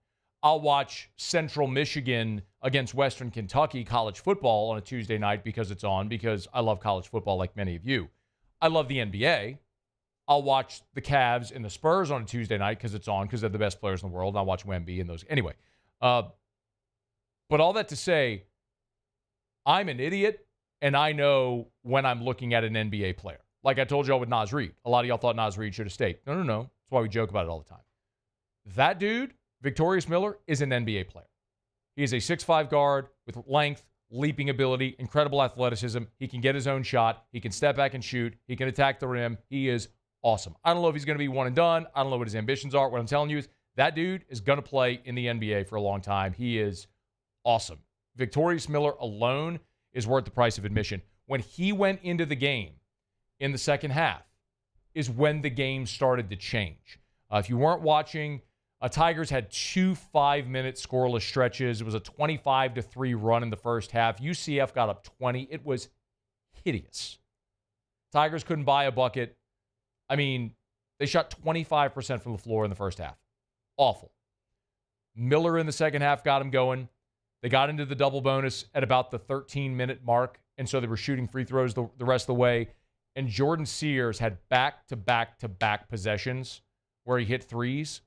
Speaker 6: I'll watch Central Michigan against Western Kentucky college football on a Tuesday night because it's on, because I love college football like many of you. I love the NBA. I'll watch the Cavs and the Spurs on a Tuesday night because it's on, because they're the best players in the world. And I'll watch Wemby and those. Anyway, but all that to say, I'm an idiot, and I know when I'm looking at an NBA player. Like I told y'all with Naz Reid. A lot of y'all thought Naz Reid should have stayed. No. That's why we joke about it all the time. That dude, Victorious Miller, is an NBA player. He is a 6'5" guard with length, leaping ability, incredible athleticism. He can get his own shot. He can step back and shoot. He can attack the rim. He is awesome. I don't know if he's going to be one and done. I don't know what his ambitions are. What I'm telling you is that dude is going to play in the NBA for a long time. He is awesome. Victorious Miller alone is worth the price of admission. When he went into the game in the second half is when the game started to change. If you weren't watching, Tigers had 2 5-minute scoreless stretches. It was a 25-3 run in the first half. UCF got up 20. It was hideous. Tigers couldn't buy a bucket. I mean, they shot 25% from the floor in the first half. Awful. Miller in the second half got them going. They got into the double bonus at about the 13-minute mark, and so they were shooting free throws the rest of the way. And Jordan Sears had back-to-back-to-back possessions where he hit threes,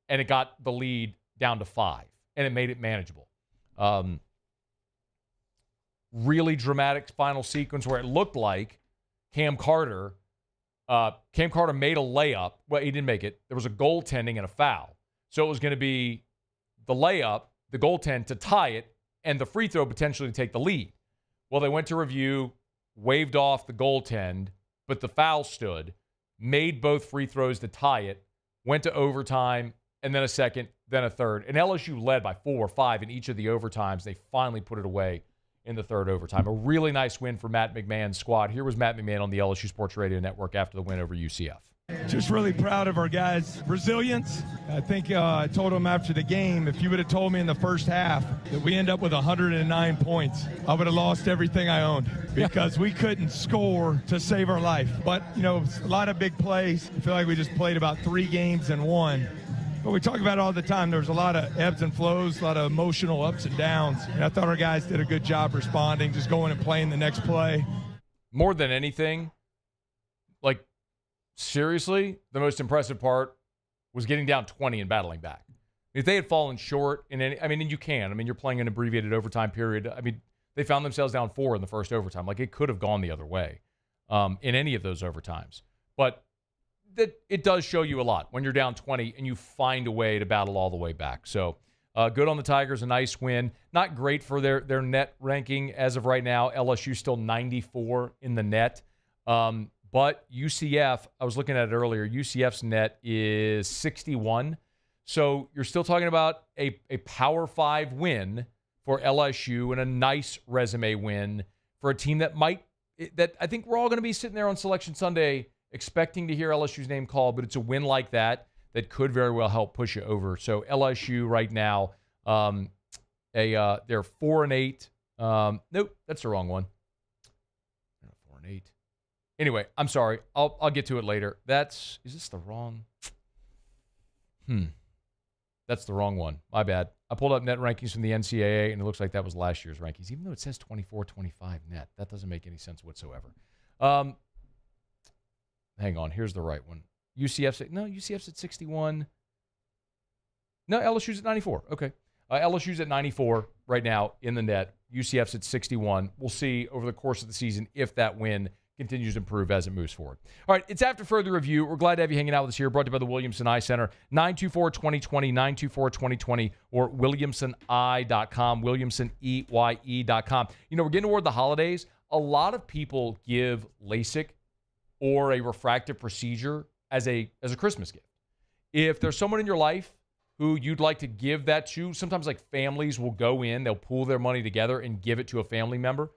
Speaker 6: and it got the lead down to 5, and it made it manageable. Really dramatic final sequence where it looked like Cam Carter made a layup. Well, he didn't make it. There was a goaltending and a foul. So it was going to be the layup, the goaltend to tie it, and the free throw potentially to take the lead. Well, they went to review, waved off the goaltend, but the foul stood, made both free throws to tie it, went to overtime, and then a second, then a third. And LSU led by 4 or 5 in each of the overtimes. They finally put it away in the third overtime. A really nice win for Matt McMahon's squad. Here was Matt McMahon on the LSU Sports Radio Network after the win over UCF.
Speaker 2: Just really proud of our guys' resilience. I think I told them after the game, if you would have told me in the first half that we end up with 109 points, I would have lost everything I owned because we couldn't score to save our life. But, you know, a lot of big plays. I feel like we just played about 3 games in 1. But we talk about it all the time. There was a lot of ebbs and flows, a lot of emotional ups and downs. And I thought our guys did a good job responding, just going and playing the next play.
Speaker 6: More than anything, like, seriously, the most impressive part was getting down 20 and battling back. If they had fallen short in any, and you can. You're playing an abbreviated overtime period. They found themselves down 4 in the first overtime. Like, it could have gone the other way in any of those overtimes. But that it does show you a lot when you're down 20 and you find a way to battle all the way back. So good on the Tigers, a nice win. Not great for their net ranking as of right now. LSU still 94 in the net. But UCF, I was looking at it earlier, UCF's net is 61. So you're still talking about a Power 5 win for LSU and a nice resume win for a team that I think we're all going to be sitting there on Selection Sunday expecting to hear LSU's name called, but it's a win like that could very well help push you over. So LSU right now, they're 4-8. Nope, that's the wrong one. 4-8. Anyway, I'm sorry. I'll get to it later. Is this the wrong? That's the wrong one. My bad. I pulled up net rankings from the NCAA, and it looks like that was last year's rankings, even though it says 24-25 net. That doesn't make any sense whatsoever. Hang on. Here's the right one. UCF's at 61. No, LSU's at 94. Okay. LSU's at 94 right now in the net. UCF's at 61. We'll see over the course of the season if that win continues to improve as it moves forward. All right, it's After Further Review. We're glad to have you hanging out with us here. Brought to you by the Williamson Eye Center. 924-2020, 924-2020, or WilliamsonEye.com, WilliamsonEye.com. You know, we're getting toward the holidays. A lot of people give LASIK or a refractive procedure as a Christmas gift. If there's someone in your life who you'd like to give that to, sometimes like families will go in, they'll pool their money together and give it to a family member.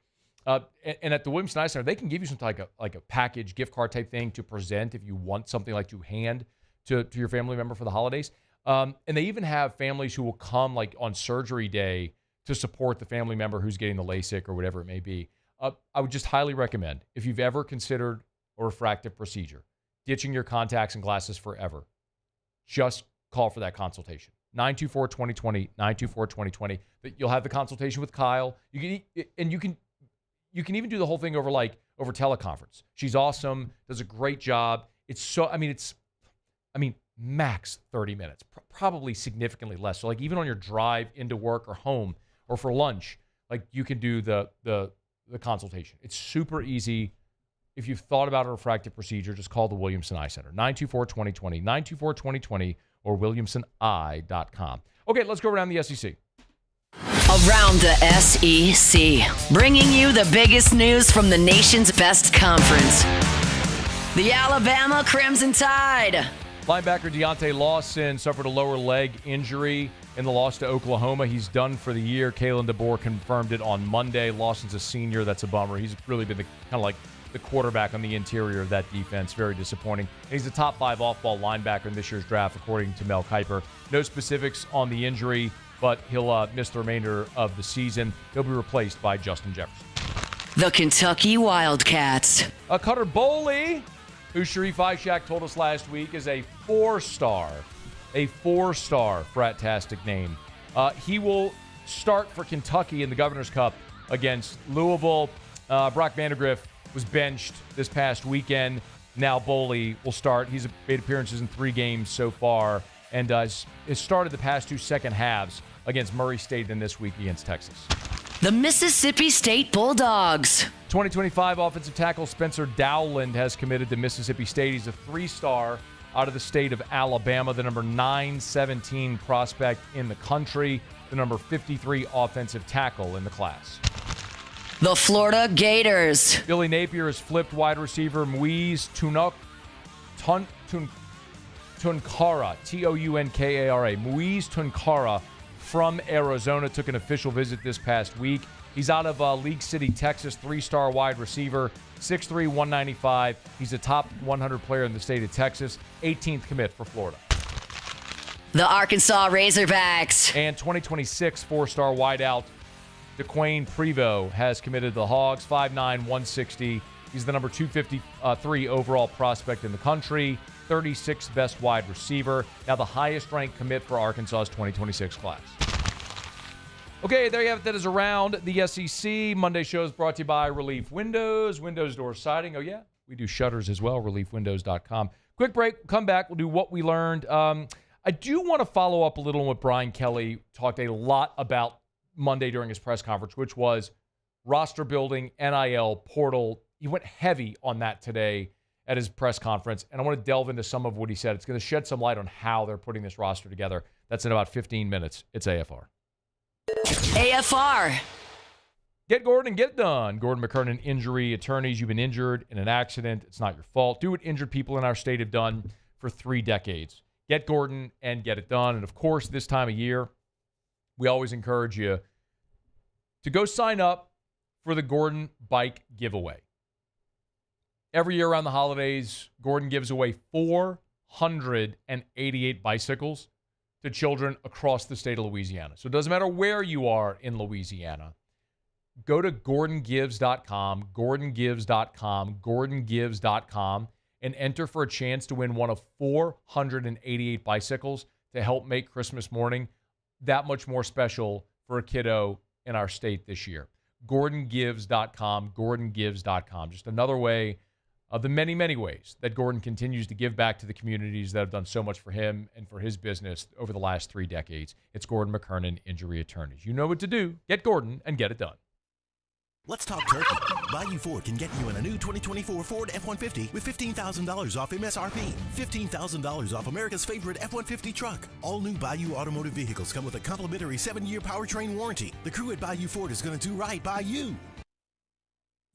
Speaker 6: And at the Williamson Eye Center, they can give you something like a package gift card type thing to present if you want something like to hand to your family member for the holidays. And they even have families who will come like on surgery day to support the family member who's getting the LASIK or whatever it may be. I would just highly recommend, if you've ever considered a refractive procedure, ditching your contacts and glasses forever, just call for that consultation. 924-2020, 924-2020. You'll have the consultation with Kyle. You can even do the whole thing over teleconference. She's awesome, does a great job. Max 30 minutes, probably significantly less. So like even on your drive into work or home or for lunch, like you can do the consultation. It's super easy. If you've thought about a refractive procedure, just call the Williamson Eye Center. 924-2020, 924-2020, or WilliamsonEye.com. Okay, let's go around the SEC.
Speaker 4: Around the SEC, bringing you the biggest news from the nation's best conference. The Alabama Crimson Tide.
Speaker 6: Linebacker Deontay Lawson suffered a lower leg injury in the loss to Oklahoma. He's done for the year. Kalen DeBoer confirmed it on Monday. Lawson's a senior. That's a bummer. He's really been the quarterback on the interior of that defense. Very disappointing. And he's a top 5 off-ball linebacker in this year's draft, according to Mel Kiper. No specifics on the injury, but he'll miss the remainder of the season. He'll be replaced by Justin Jefferson.
Speaker 4: The Kentucky Wildcats.
Speaker 6: Cutter Boley, who Sharif Ishak told us last week is a 4-star frat-tastic name. He will start for Kentucky in the Governor's Cup against Louisville. Brock Vandagriff was benched this past weekend. Now Boley will start. He's made appearances in 3 games so far and has started the past 2 second halves against Murray State and this week against Texas.
Speaker 4: The Mississippi State Bulldogs.
Speaker 6: 2025 offensive tackle Spencer Dowland has committed to Mississippi State. He's a 3-star out of the state of Alabama, the number 917 prospect in the country, the number 53 offensive tackle in the class.
Speaker 4: The Florida Gators.
Speaker 6: Billy Napier has flipped wide receiver Moise Tunkara, Tounkara. Moise Tunkara from Arizona took an official visit this past week. He's out of League City, Texas, 3-star wide receiver, 6'3", 195. He's a top 100 player in the state of Texas, 18th commit for Florida.
Speaker 4: The Arkansas Razorbacks.
Speaker 6: And 2026 4-star wideout DeQuain Prevost has committed to the Hogs, 5'9", 160. He's the number 253 overall prospect in the country, 36th best wide receiver. Now the highest ranked commit for Arkansas's 2026 class. Okay, there you have it. That is Around the SEC. Monday show is brought to you by Relief Windows, Windows Door Siding. Oh, yeah, we do shutters as well, reliefwindows.com. Quick break. We'll come back. We'll do what we learned. I do want to follow up a little on what Brian Kelly talked a lot about Monday during his press conference, which was roster building, NIL, portal. He went heavy on that today at his press conference, and I want to delve into some of what he said. It's going to shed some light on how they're putting this roster together. That's in about 15 minutes. It's AFR.
Speaker 4: AFR.
Speaker 6: Get Gordon and get it done. Gordon McKernan Injury Attorneys. You've been injured in an accident. It's not your fault. Do what injured people in our state have done for 3 decades. Get Gordon and get it done. And, of course, this time of year, we always encourage you to go sign up for the Gordon Bike Giveaway. Every year around the holidays, Gordon gives away 488 bicycles to children across the state of Louisiana. So it doesn't matter where you are in Louisiana. go to GordonGives.com, GordonGives.com, and enter for a chance to win one of 488 bicycles to help make Christmas morning that much more special for a kiddo in our state this year. GordonGives.com, GordonGives.com. Just another way of the many, many ways that Gordon continues to give back to the communities that have done so much for him and for his business over the last 3 decades. It's Gordon McKernan Injury Attorneys. You know what to do. Get Gordon and get it done.
Speaker 19: Let's talk turkey. Bayou Ford can get you in a new 2024 Ford F-150 with $15,000 off MSRP. $15,000 off America's favorite F-150 truck. All new Bayou automotive vehicles come with a complimentary 7-year powertrain warranty. The crew at Bayou Ford is going to do right by you.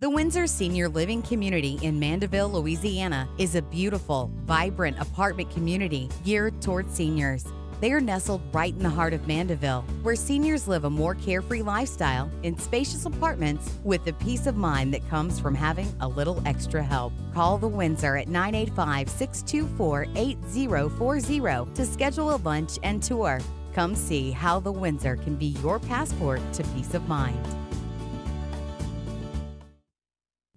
Speaker 3: The Windsor Senior Living Community in Mandeville, Louisiana is a beautiful, vibrant apartment community geared toward seniors. They are nestled right in the heart of Mandeville, where seniors live a more carefree lifestyle in spacious apartments with the peace of mind that comes from having a little extra help. Call the Windsor at 985-624-8040 to schedule a lunch and tour. Come see how the Windsor can be your passport to peace of mind.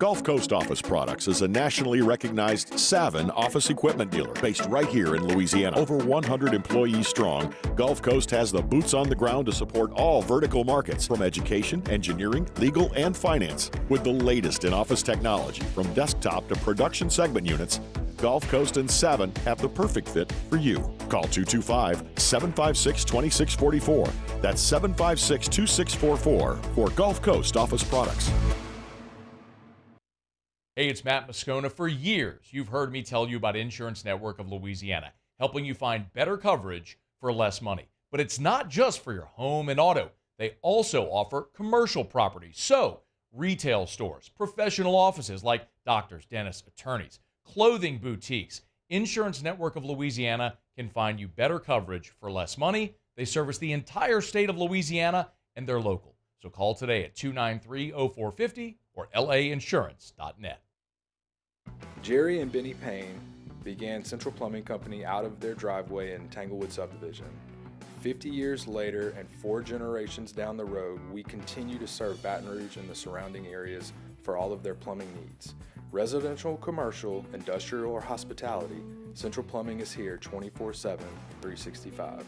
Speaker 20: Gulf Coast Office Products is a nationally recognized Savin office equipment dealer based right here in Louisiana. Over 100 employees strong, Gulf Coast has the boots on the ground to support all vertical markets from education, engineering, legal, and finance. With the latest in office technology from desktop to production segment units, Gulf Coast and Savin have the perfect fit for you. Call 225-756-2644. That's 756-2644 for Gulf Coast Office Products.
Speaker 6: Hey, it's Matt Moscona. For years, you've heard me tell you about Insurance Network of Louisiana, helping you find better coverage for less money. But it's not just for your home and auto. They also offer commercial properties. So, retail stores, professional offices like doctors, dentists, attorneys, clothing boutiques. Insurance Network of Louisiana can find you better coverage for less money. They service the entire state of Louisiana, and they're local. So call today at 293-0450 or lainsurance.net.
Speaker 14: Jerry and Benny Payne began Central Plumbing Company out of their driveway in Tanglewood subdivision. 50 years later and 4 generations down the road, we continue to serve Baton Rouge and the surrounding areas for all of their plumbing needs. Residential, commercial, industrial, or hospitality, Central Plumbing is here 24/7, 365.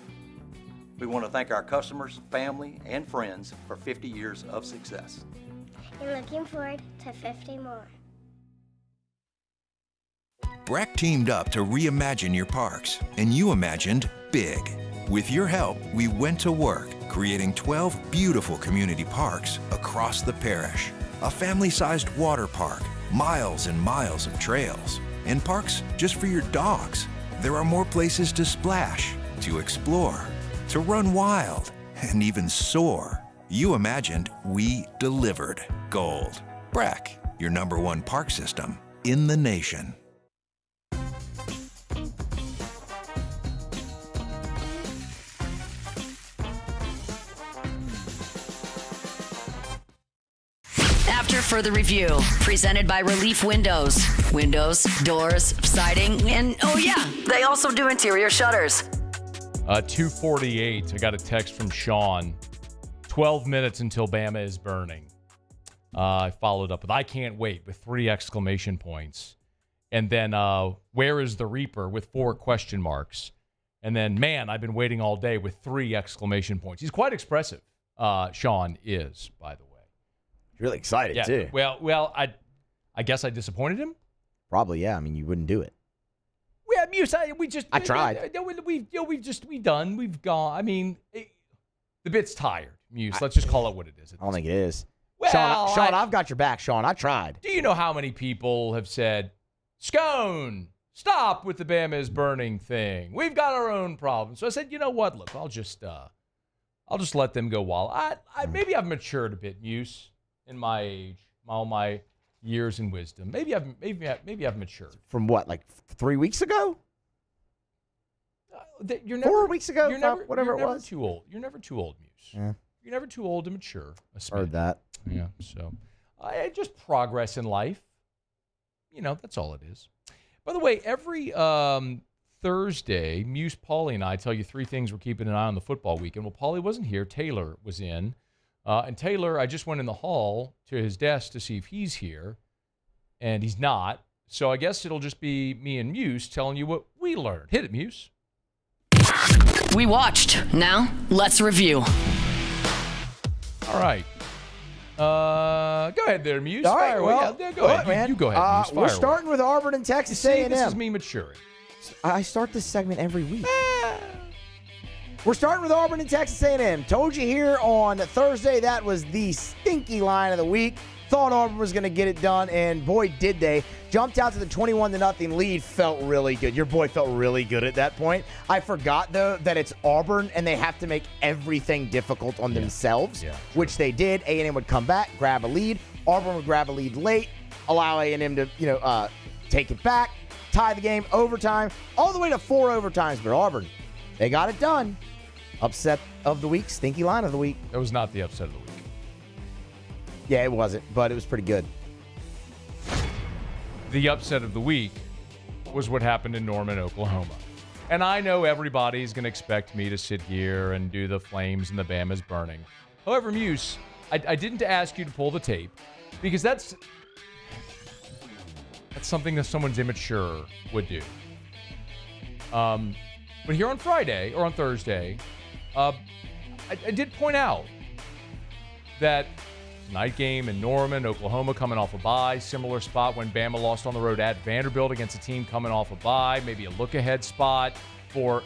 Speaker 15: We want to thank our customers, family, and friends for 50 years of success.
Speaker 16: And looking forward to 50 more.
Speaker 17: Breck teamed up to reimagine your parks, and you imagined big. With your help, we went to work, creating 12 beautiful community parks across the parish. A family-sized water park, miles and miles of trails, and parks just for your dogs. There are more places to splash, to explore, to run wild, and even soar. You imagined, we delivered gold. Breck, your #1 park system in the nation.
Speaker 4: After further review, presented by Relief Windows. Windows, doors, siding, and oh yeah, they also do interior shutters.
Speaker 6: 2:48, I got a text from Sean. 12 minutes until Bama is burning. I followed up with, I can't wait, with 3 exclamation points. And then, where is the Reaper, with 4 question marks. And then, man, I've been waiting all day, with 3 exclamation points. He's quite expressive, Sean is, by the way.
Speaker 9: Really excited, too.
Speaker 6: Well, I guess I disappointed him?
Speaker 9: Probably, yeah. I mean, you wouldn't do it.
Speaker 6: Yeah, Muse, I
Speaker 9: tried.
Speaker 6: We've done. We've gone. I mean, the bit's tired, Muse. Let's just call it what it is.
Speaker 9: I don't think it is.
Speaker 6: Well,
Speaker 9: Sean, I've got your back, Sean. I tried.
Speaker 6: Do you know how many people have said, Scone, stop with the Bama is burning thing. We've got our own problems. So I said, you know what? Look, I'll just let them go wild. Maybe I've matured a bit, Muse, in my age, all my years in wisdom. Maybe I've matured.
Speaker 9: From what, like 3 weeks ago?
Speaker 6: You're
Speaker 9: 4 weeks ago?
Speaker 6: Whatever
Speaker 9: it was.
Speaker 6: Too old. You're never too old, Muse.
Speaker 9: Yeah.
Speaker 6: You're never too old to mature.
Speaker 9: Heard that.
Speaker 6: Yeah. So, just progress in life. You know, that's all it is. By the way, every Thursday, Muse, Paulie, and I tell you 3 things we're keeping an eye on the football weekend. Well, Paulie wasn't here. Taylor was in. And Taylor, I just went in the hall to his desk to see if he's here, and he's not. So I guess it'll just be me and Muse telling you what we learned. Hit it, Muse.
Speaker 4: We watched. Now, let's review.
Speaker 6: All right. Go ahead there, Muse.
Speaker 9: All right,
Speaker 6: Fire
Speaker 9: well,
Speaker 6: away. Yeah, go ahead.
Speaker 9: man.
Speaker 6: You go ahead, Muse. Fire
Speaker 9: we're
Speaker 6: away.
Speaker 9: starting with Auburn and Texas A&M.
Speaker 6: This is me maturing.
Speaker 9: I start this segment every week. We're starting with Auburn and Texas A&M. Told you here on Thursday that was the stinky line of the week. Thought Auburn was going to get it done, and boy, did they. Jumped out to the 21-0 lead. Felt really good. Your boy felt really good at that point. I forgot, though, that it's Auburn, and they have to make everything difficult on themselves, which they did. A&M would come back, grab a lead. Auburn would grab a lead late, allow A&M to, take it back, tie the game, overtime, all the way to 4 overtimes. But Auburn, they got it done. Upset of the week, stinky line of the week.
Speaker 6: That was not the upset of the week.
Speaker 9: Yeah, it wasn't, but it was pretty good.
Speaker 6: The upset of the week was what happened in Norman, Oklahoma. And I know everybody's going to expect me to sit here and do the flames and the Bama's burning. However, Muse, I didn't ask you to pull the tape because that's something that someone's immature would do. But here on Friday or on Thursday, I did point out that night game in Norman, Oklahoma, coming off a bye. Similar spot when Bama lost on the road at Vanderbilt against a team coming off a bye. Maybe a look-ahead spot for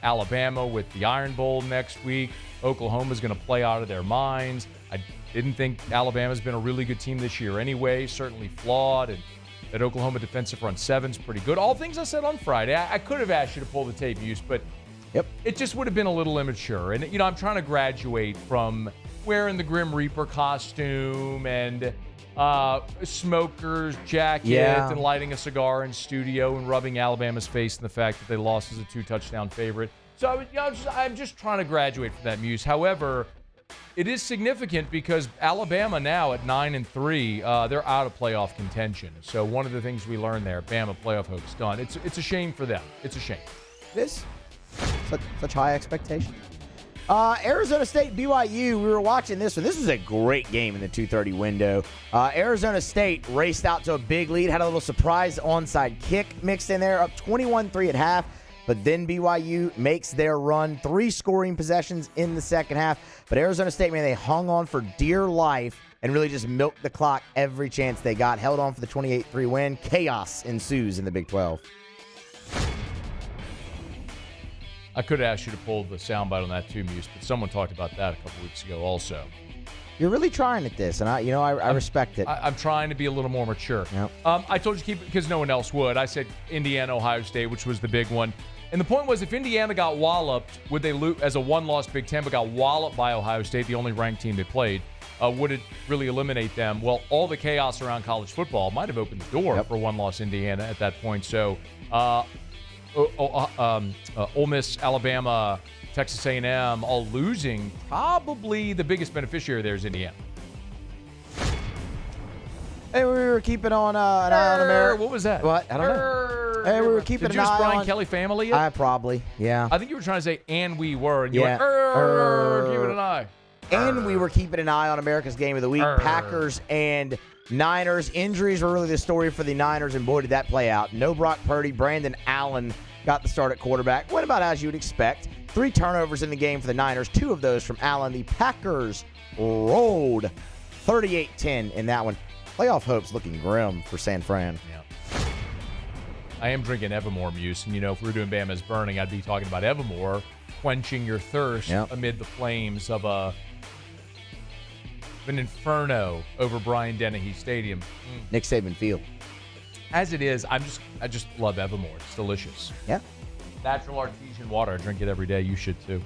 Speaker 6: Alabama with the Iron Bowl next week. Oklahoma's going to play out of their minds. I didn't think Alabama's been a really good team this year anyway. Certainly flawed, and that Oklahoma defensive front seven's pretty good. All things I said on Friday. I could have asked you to pull the tape, Use, but it just would have been a little immature. And, I'm trying to graduate from wearing the Grim Reaper costume and smoker's jacket and lighting a cigar in studio and rubbing Alabama's face in the fact that they lost as a 2-touchdown favorite. So I'm just trying to graduate from that, Muse. However, it is significant because Alabama now at 9-3, they're out of playoff contention. So one of the things we learned there, Bama playoff hope's done. It's a shame for them. It's a shame.
Speaker 9: It is. Such high expectations. Arizona State, BYU, we were watching this one. This was a great game in the 2:30 window. Arizona State raced out to a big lead, had a little surprise onside kick mixed in there, up 21-3 at half. But then BYU makes their run, 3 scoring possessions in the second half. But Arizona State, man, they hung on for dear life and really just milked the clock every chance they got. Held on for the 28-3 win. Chaos ensues in the Big 12.
Speaker 6: I could have asked you to pull the soundbite on that too, Muse, but someone talked about that a couple weeks ago also.
Speaker 9: You're really trying at this, and I respect it.
Speaker 6: I'm trying to be a little more mature.
Speaker 9: Yep.
Speaker 6: I told you to keep it because no one else would. I said Indiana, Ohio State, which was the big one. And the point was, if Indiana got walloped, would they lose as a one-loss Big Ten, but got walloped by Ohio State, the only ranked team they played? Would it really eliminate them? Well, all the chaos around college football might have opened the door for one-loss Indiana at that point. So, Ole Miss, Alabama, Texas A&M, all losing. Probably the biggest beneficiary there is Indiana.
Speaker 9: Hey, we were keeping on an eye on America.
Speaker 6: What was that?
Speaker 9: What? I don't know. Hey, we were keeping
Speaker 6: Did
Speaker 9: an
Speaker 6: you
Speaker 9: eye
Speaker 6: use Brian
Speaker 9: on.
Speaker 6: Kelly family yet?
Speaker 9: Probably, yeah.
Speaker 6: I think you were trying to say, and we were. And you
Speaker 9: Yeah.
Speaker 6: went, keeping an eye.
Speaker 9: And we were keeping an eye on America's Game of the Week. Packers and Niners. Injuries were really the story for the Niners, and boy, did that play out. No Brock Purdy. Brandon Allen got the start at quarterback. Went about as you would expect. 3 turnovers in the game for the Niners. 2 of those from Allen. The Packers rolled 38-10 in that one. Playoff hopes looking grim for San Fran.
Speaker 6: Yeah. I am drinking Evermore, Muse. And, if we were doing Bama's Burning, I'd be talking about Evermore quenching your thirst amid the flames of an inferno over Brian Dennehy Stadium.
Speaker 9: Nick Saban Field.
Speaker 6: As it is, I just love Evermore. It's delicious.
Speaker 9: Yeah.
Speaker 6: Natural artesian water. I drink it every day. You should too.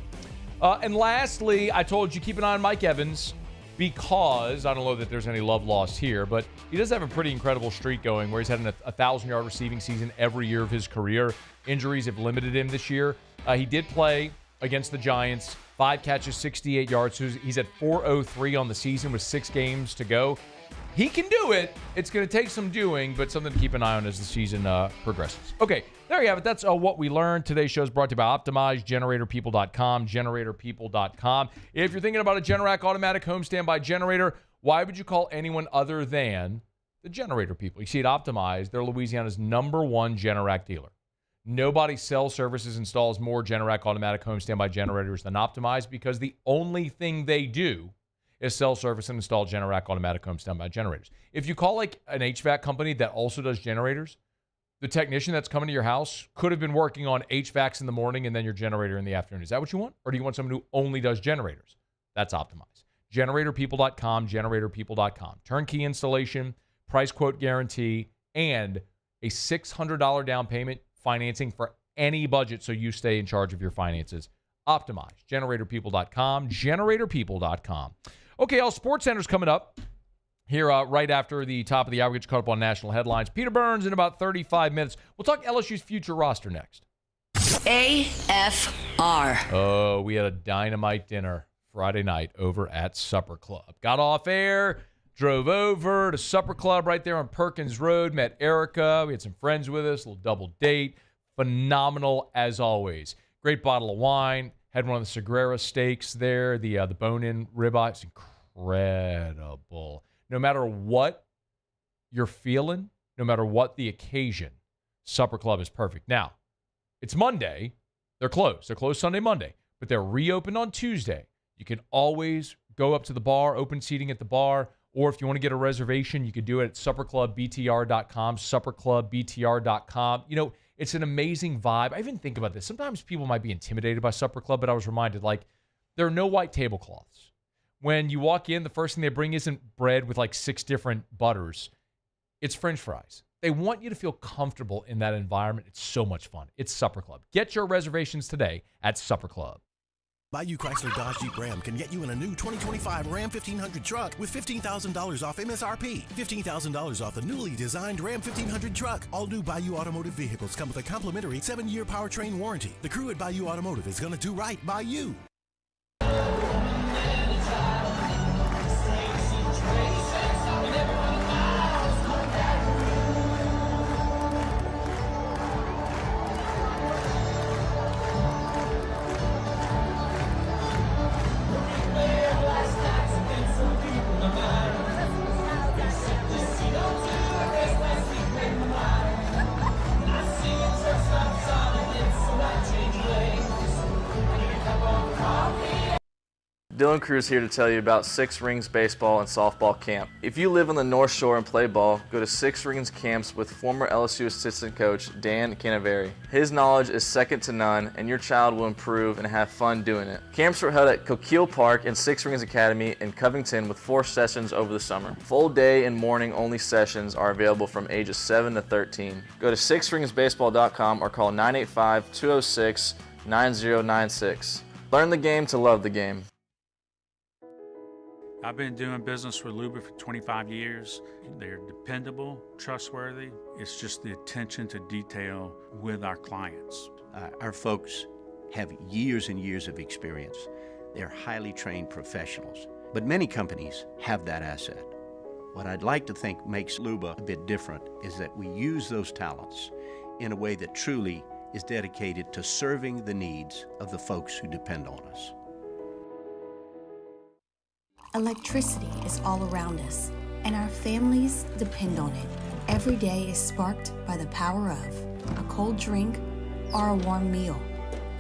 Speaker 6: And lastly, I told you keep an eye on Mike Evans because I don't know that there's any love lost here, but he does have a pretty incredible streak going where he's had a 1,000-yard receiving season every year of his career. Injuries have limited him this year. He did play against the Giants, 5 catches, 68 yards. So he's at 403 on the season with 6 games to go. He can do it. It's going to take some doing, but something to keep an eye on as the season progresses. Okay, there you have it. That's what we learned. Today's show is brought to you by Optimize, GeneratorPeople.com, GeneratorPeople.com. If you're thinking about a Generac automatic home standby generator, why would you call anyone other than the Generator People? You see, at Optimize, they're Louisiana's #1 Generac dealer. Nobody sells, services, installs more Generac automatic home standby generators than Optimize because the only thing they do is sell, service, and install Generac automatic home standby generators. If you call like an HVAC company that also does generators, the technician that's coming to your house could have been working on HVACs in the morning and then your generator in the afternoon. Is that what you want? Or do you want someone who only does generators? That's Optimize. GeneratorPeople.com, GeneratorPeople.com. Turnkey installation, price quote guarantee, and a $600 down payment financing for any budget so you stay in charge of your finances. Optimize. GeneratorPeople.com, GeneratorPeople.com. Okay, all Sports Center's coming up here right after the top of the hour. Get you caught up on national headlines. Peter Burns in about 35 minutes. We'll talk LSU's future roster next.
Speaker 4: AFR.
Speaker 6: Oh, we had a dynamite dinner Friday night over at Supper Club. Got off air, drove over to Supper Club right there on Perkins Road, met Erica. We had some friends with us, a little double date. Phenomenal as always. Great bottle of wine. Had one of the Sagrera steaks there, the bone-in ribeye. It's incredible. No matter what you're feeling, no matter what the occasion, Supper Club is perfect. Now, it's Monday. They're closed. They're closed Sunday, Monday, but they're reopened on Tuesday. You can always go up to the bar, open seating at the bar, or if you want to get a reservation, you could do it at supperclubbtr.com, supperclubbtr.com. You know, it's an amazing vibe. I even think about this. Sometimes people might be intimidated by Supper Club, but I was reminded, like, there are no white tablecloths. When you walk in, the first thing they bring isn't bread with like 6 different butters. It's French fries. They want you to feel comfortable in that environment. It's so much fun. It's Supper Club. Get your reservations today at Supper Club.
Speaker 19: Bayou Chrysler Dodge Jeep Ram can get you in a new 2025 Ram 1500 truck with $15,000 off MSRP. $15,000 off the newly designed Ram 1500 truck. All new Bayou Automotive vehicles come with a complimentary 7-year powertrain warranty. The crew at Bayou Automotive is going to do right by you.
Speaker 18: Dylan Cruz here to tell you about Six Rings Baseball and Softball Camp. If you live on the North Shore and play ball, go to Six Rings Camps with former LSU assistant coach Dan Canaveri. His knowledge is second to none, and your child will improve and have fun doing it. Camps were held at Coquille Park and Six Rings Academy in Covington with 4 sessions over the summer. Full day and morning only sessions are available from ages 7 to 13. Go to sixringsbaseball.com or call 985-206-9096. Learn the game to love the game.
Speaker 10: I've been doing business with Luba for 25 years. They're dependable, trustworthy. It's just the attention to detail with our clients.
Speaker 11: Our folks have years and years of experience. They're highly trained professionals, but many companies have that asset. What I'd like to think makes Luba a bit different is that we use those talents in a way that truly is dedicated to serving the needs of the folks who depend on us.
Speaker 23: Electricity is all around us, and our families depend on it. Every day is sparked by the power of a cold drink or a warm meal,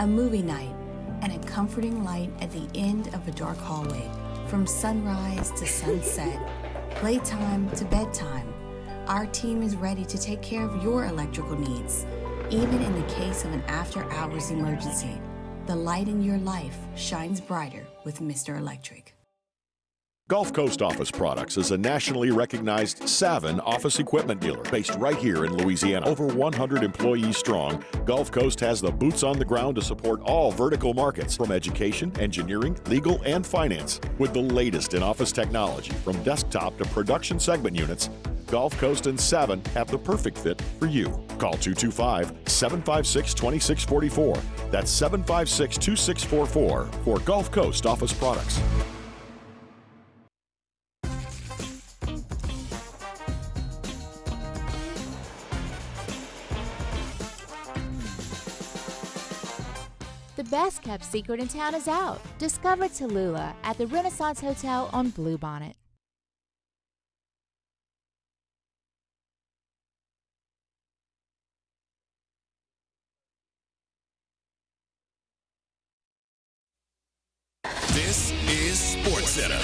Speaker 23: a movie night, and a comforting light at the end of a dark hallway. From sunrise to sunset, playtime to bedtime, our team is ready to take care of your electrical needs. Even in the case of an after-hours emergency, the light in your life shines brighter with Mr. Electric.
Speaker 20: Gulf Coast Office Products is a nationally recognized Savin office equipment dealer based right here in Louisiana. Over 100 employees strong, Gulf Coast has the boots on the ground to support all vertical markets from education, engineering, legal, and finance. With the latest in office technology from desktop to production segment units, Gulf Coast and Savin have the perfect fit for you. Call 225-756-2644. That's 756-2644 for Gulf Coast Office Products.
Speaker 5: best kept secret in town is out. Discover Tallulah at the Renaissance Hotel on Bluebonnet.
Speaker 8: This is SportsCenter.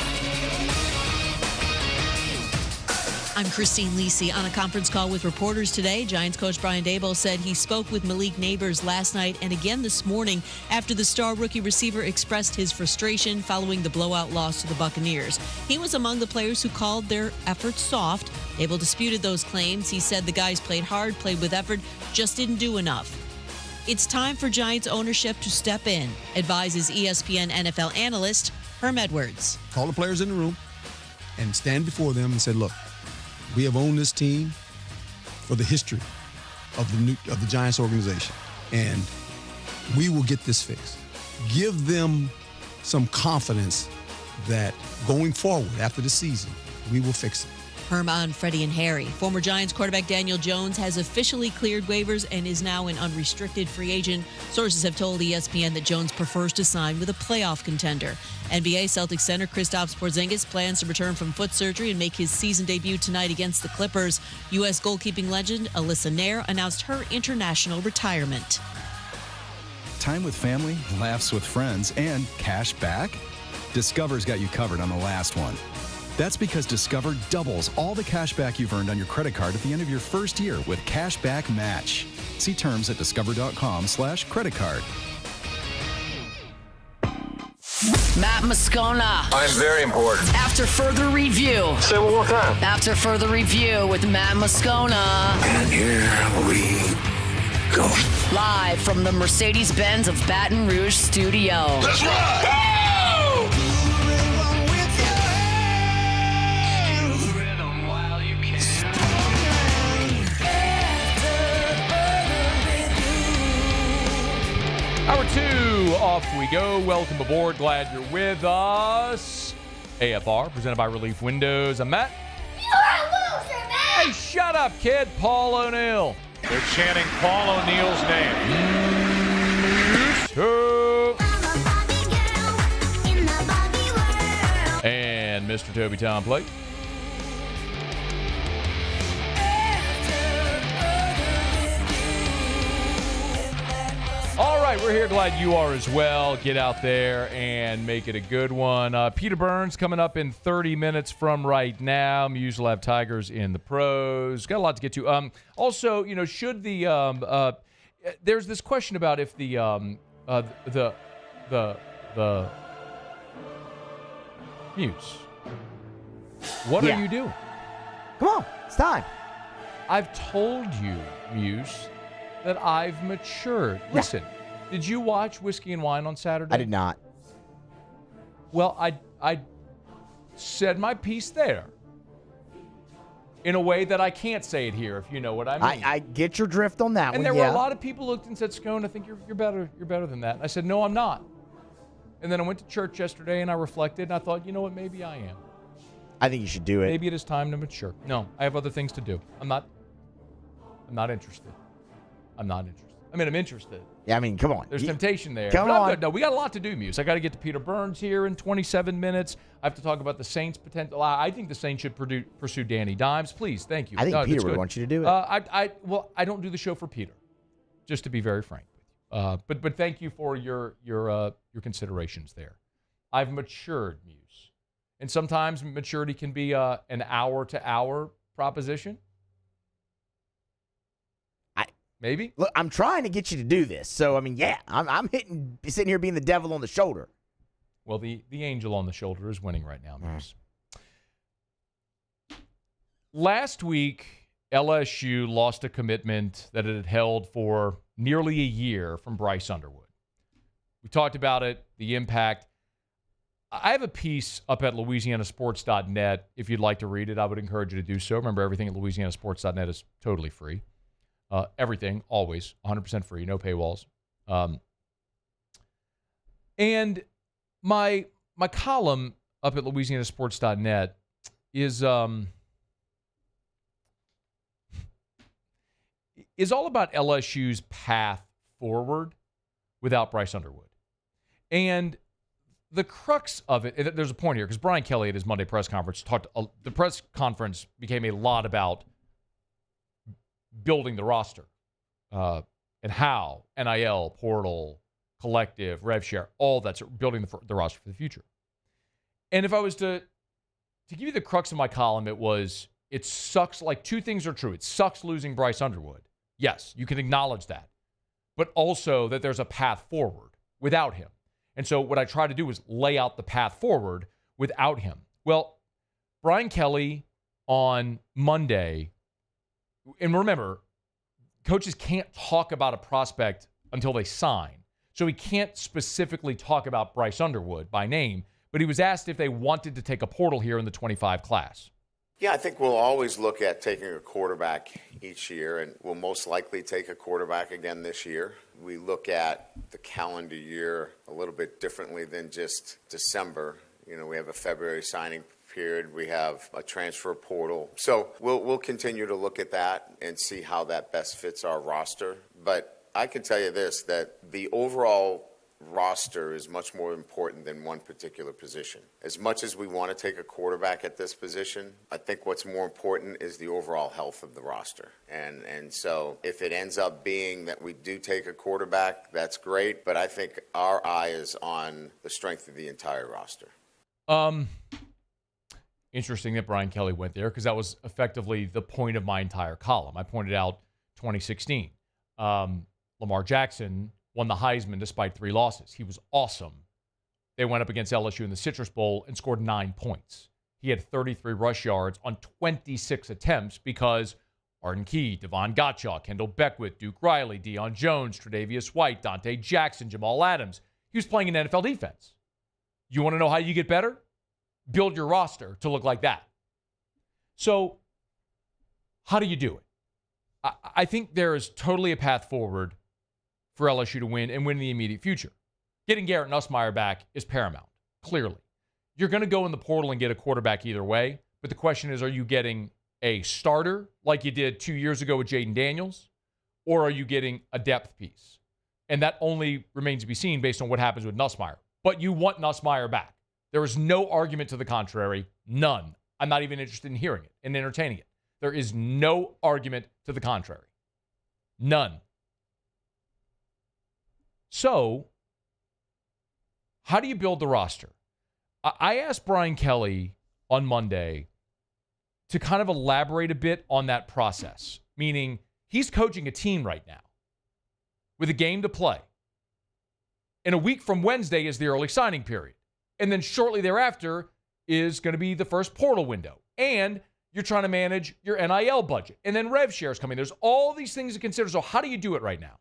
Speaker 12: I'm Christine Lisi. On a conference call with reporters today, Giants coach Brian Daboll said he spoke with Malik Neighbors last night and again this morning after the star rookie receiver expressed his frustration following the blowout loss to the Buccaneers. He was among the players who called their efforts soft. Daboll disputed those claims. He said the guys played hard, played with effort, just didn't do enough. It's time for Giants ownership to step in, advises ESPN NFL analyst Herm Edwards.
Speaker 24: Call the players in the room and stand before them and say, look, we have owned this team for the history of the Giants organization, and we will get this fixed. Give them some confidence that going forward after the season, we will fix it.
Speaker 12: Herm on Freddie and Harry. Former Giants quarterback Daniel Jones has officially cleared waivers and is now an unrestricted free agent. Sources have told ESPN that Jones prefers to sign with a playoff contender. NBA Celtics center Kristaps Porzingis plans to return from foot surgery and make his season debut tonight against the Clippers. U.S. goalkeeping legend Alyssa Nair announced her international retirement.
Speaker 25: Time with family, laughs with friends, and cash back? Discover's got you covered on the last one. That's because Discover doubles all the cash back you've earned on your credit card at the end of your first year with Cash Back Match. See terms at discover.com/creditcard.
Speaker 4: Matt Moscona.
Speaker 26: I'm very important.
Speaker 4: After further review.
Speaker 26: Say it one more time.
Speaker 4: After further review with Matt Moscona.
Speaker 26: And here we go.
Speaker 4: Live from the Mercedes-Benz of Baton Rouge studio.
Speaker 26: Let's ride! Go!
Speaker 6: Hour 2, off we go. Welcome aboard. Glad you're with us. AFR, presented by Relief Windows. I'm Matt.
Speaker 16: You're a loser, man!
Speaker 6: Hey, shut up, kid. Paul O'Neill.
Speaker 27: They're chanting Paul O'Neill's name.
Speaker 6: And Mr. Toby Tom Plate. All right, we're here. Glad you are as well. Get out there and make it a good one. Peter Burns coming up in 30 minutes from right now. Muse will have Tigers in the pros. Got a lot to get to. Also, you know, should the there's this question about if the Muse. What are you doing?
Speaker 9: Come on, it's time.
Speaker 6: I've told you, Muse, that I've matured. Listen, did you watch Whiskey and Wine on Saturday?
Speaker 9: I did not.
Speaker 6: Well, I said my piece there in a way that I can't say it here, if you know what I mean.
Speaker 9: I get your drift on that one.
Speaker 6: And there were a lot of people who looked and said, Scone, I think you're better than that. And I said, no, I'm not. And then I went to church yesterday and I reflected and I thought, you know what, maybe I am.
Speaker 9: I think you should do it.
Speaker 6: Maybe it is time to mature. No, I have other things to do. I'm not interested. I'm not interested. I mean, I'm interested.
Speaker 9: Yeah, I mean, come on.
Speaker 6: There's temptation there.
Speaker 9: Come
Speaker 6: but I'm
Speaker 9: on.
Speaker 6: good. No, we got a lot to do, Muse. I got to get to Peter Burns here in 27 minutes. I have to talk about the Saints' potential. I think the Saints should pursue Danny Dimes. Please, thank you.
Speaker 9: I think
Speaker 6: No,
Speaker 9: Peter
Speaker 6: that's
Speaker 9: would
Speaker 6: good.
Speaker 9: want you to do it.
Speaker 6: Well, I don't do the show for Peter, just to be very frank with you. But thank you for your considerations there. I've matured, Muse. And sometimes maturity can be an hour-to-hour proposition. Maybe.
Speaker 9: Look, I'm trying to get you to do this. So, I mean, yeah, I'm sitting here being the devil on the shoulder.
Speaker 6: Well, the angel on the shoulder is winning right now, Muse. Last week, LSU lost a commitment that it had held for nearly a year from Bryce Underwood. We talked about it, the impact. I have a piece up at louisianasports.net. If you'd like to read it, I would encourage you to do so. Remember, everything at louisianasports.net is totally free. Everything, always, 100% free, no paywalls. And my column up at louisianasports.net is all about LSU's path forward without Bryce Underwood. And the crux of it, there's a point here, because Brian Kelly at his Monday press conference the press conference became a lot about building the roster and how, NIL, portal, collective, rev share, all that's building the roster for the future. And if I was to give you the crux of my column, it sucks. Like, two things are true. It sucks losing Bryce Underwood. Yes, you can acknowledge that. But also that there's a path forward without him. And so what I try to do is lay out the path forward without him. Well, Brian Kelly on Monday, and remember, coaches can't talk about a prospect until they sign. So he can't specifically talk about Bryce Underwood by name, but he was asked if they wanted to take a portal here in the 25 class.
Speaker 1: Yeah, I think we'll always look at taking a quarterback each year, and we'll most likely take a quarterback again this year. We look at the calendar year a little bit differently than just December. You know, we have a February signing period. We have a transfer portal. So we'll continue to look at that and see how that best fits our roster. But I can tell you this, that the overall roster is much more important than one particular position. As much as we want to take a quarterback at this position, I think what's more important is the overall health of the roster. And so if it ends up being that we do take a quarterback, that's great, but I think our eye is on the strength of the entire roster.
Speaker 6: Interesting that Brian Kelly went there, because that was effectively the point of my entire column. I pointed out 2016. Lamar Jackson won the Heisman despite 3 losses. He was awesome. They went up against LSU in the Citrus Bowl and scored 9 points. He had 33 rush yards on 26 attempts because Arden Key, Devon Gottschalk, Kendall Beckwith, Duke Riley, Deion Jones, Tre'Davious White, Dante Jackson, Jamal Adams. He was playing an NFL defense. You want to know how you get better? Build your roster to look like that. So how do you do it? I think there is totally a path forward for LSU to win and win in the immediate future. Getting Garrett Nussmeier back is paramount, clearly. You're going to go in the portal and get a quarterback either way, but the question is, are you getting a starter like you did 2 years ago with Jaden Daniels, or are you getting a depth piece? And that only remains to be seen based on what happens with Nussmeier. But you want Nussmeier back. There is no argument to the contrary, none. I'm not even interested in hearing it and entertaining it. There is no argument to the contrary. None. So, how do you build the roster? I asked Brian Kelly on Monday to kind of elaborate a bit on that process, meaning he's coaching a team right now with a game to play. And a week from Wednesday is the early signing period. And then shortly thereafter is going to be the first portal window. And you're trying to manage your NIL budget. And then rev shares coming. There's all these things to consider. So how do you do it right now?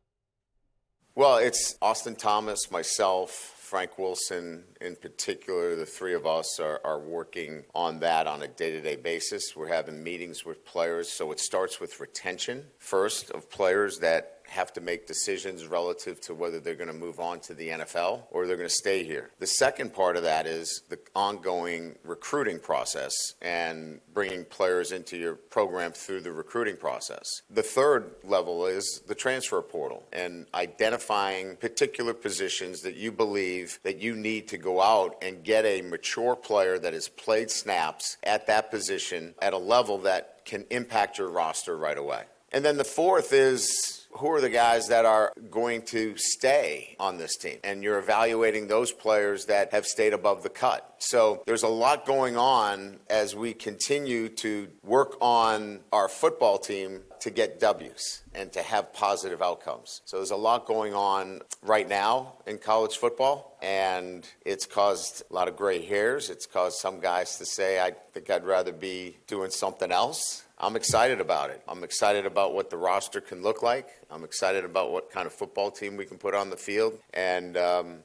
Speaker 1: Well, it's Austin Thomas, myself, Frank Wilson in particular. The three of us are working on that on a day-to-day basis. We're having meetings with players. So it starts with retention first of players that have to make decisions relative to whether they're going to move on to the NFL or they're going to stay here. The second part of that is the ongoing recruiting process and bringing players into your program through the recruiting process. The third level is the transfer portal and identifying particular positions that you believe that you need to go out and get a mature player that has played snaps at that position at a level that can impact your roster right away. And then the fourth is, who are the guys that are going to stay on this team? And you're evaluating those players that have stayed above the cut. So there's a lot going on as we continue to work on our football team to get W's and to have positive outcomes. So there's a lot going on right now in college football, and it's caused a lot of gray hairs. It's caused some guys to say, I think I'd rather be doing something else. I'm excited about it. I'm excited about what the roster can look like. I'm excited about what kind of football team we can put on the field. And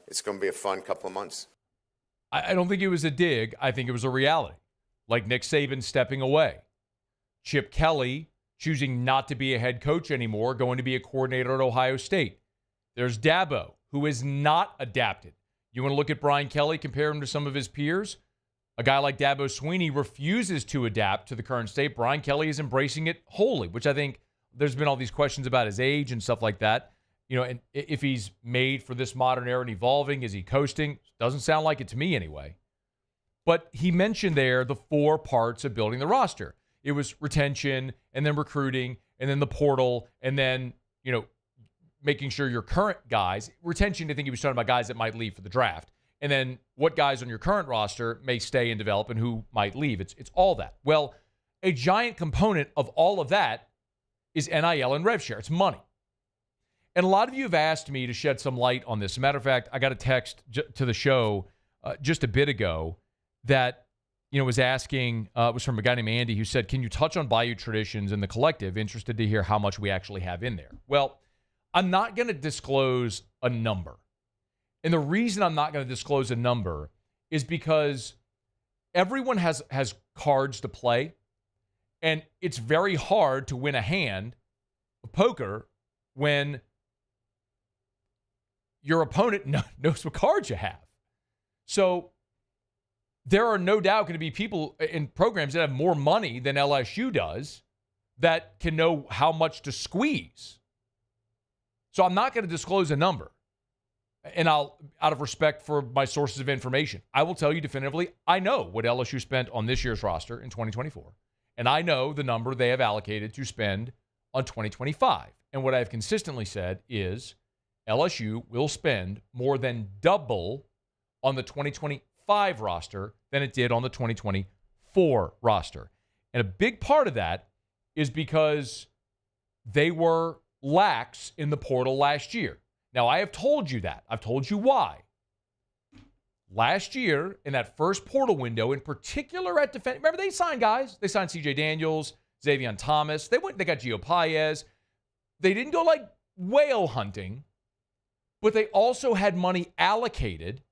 Speaker 1: it's going to be a fun couple of months.
Speaker 6: I don't think it was a dig. I think it was a reality. Like Nick Saban stepping away. Chip Kelly choosing not to be a head coach anymore, going to be a coordinator at Ohio State. There's Dabo, who is not adapted. You want to look at Brian Kelly, compare him to some of his peers? A guy like Dabo Swinney refuses to adapt to the current state. Brian Kelly is embracing it wholly, which I think there's been all these questions about his age and stuff like that. And if he's made for this modern era and evolving, is he coasting? Doesn't sound like it to me anyway. But he mentioned there the 4 parts of building the roster. It was retention, and then recruiting, and then the portal, and then, making sure your current guys, retention, I think he was talking about guys that might leave for the draft, and then what guys on your current roster may stay and develop and who might leave. It's all that. Well, a giant component of all of that is NIL and rev share. It's money. And a lot of you have asked me to shed some light on this. As a matter of fact, I got a text to the show just a bit ago that was asking, it was from a guy named Andy who said, can you touch on Bayou Traditions and the collective? Interested to hear how much we actually have in there. Well, I'm not going to disclose a number. And the reason I'm not going to disclose a number is because everyone has cards to play, and it's very hard to win a hand of poker when your opponent knows what cards you have. So there are no doubt going to be people in programs that have more money than LSU does that can know how much to squeeze. So I'm not going to disclose a number. And I'll, out of respect for my sources of information, I will tell you definitively, I know what LSU spent on this year's roster in 2024. And I know the number they have allocated to spend on 2025. And what I've consistently said is LSU will spend more than double on the 2025 roster than it did on the 2024 roster. And a big part of that is because they were lax in the portal last year. Now, I have told you that. I've told you why. Last year, in that first portal window, in particular at defense, remember they signed guys. They signed C.J. Daniels, Xavier Thomas. They got Gio Paez. They didn't go like whale hunting, but they also had money allocated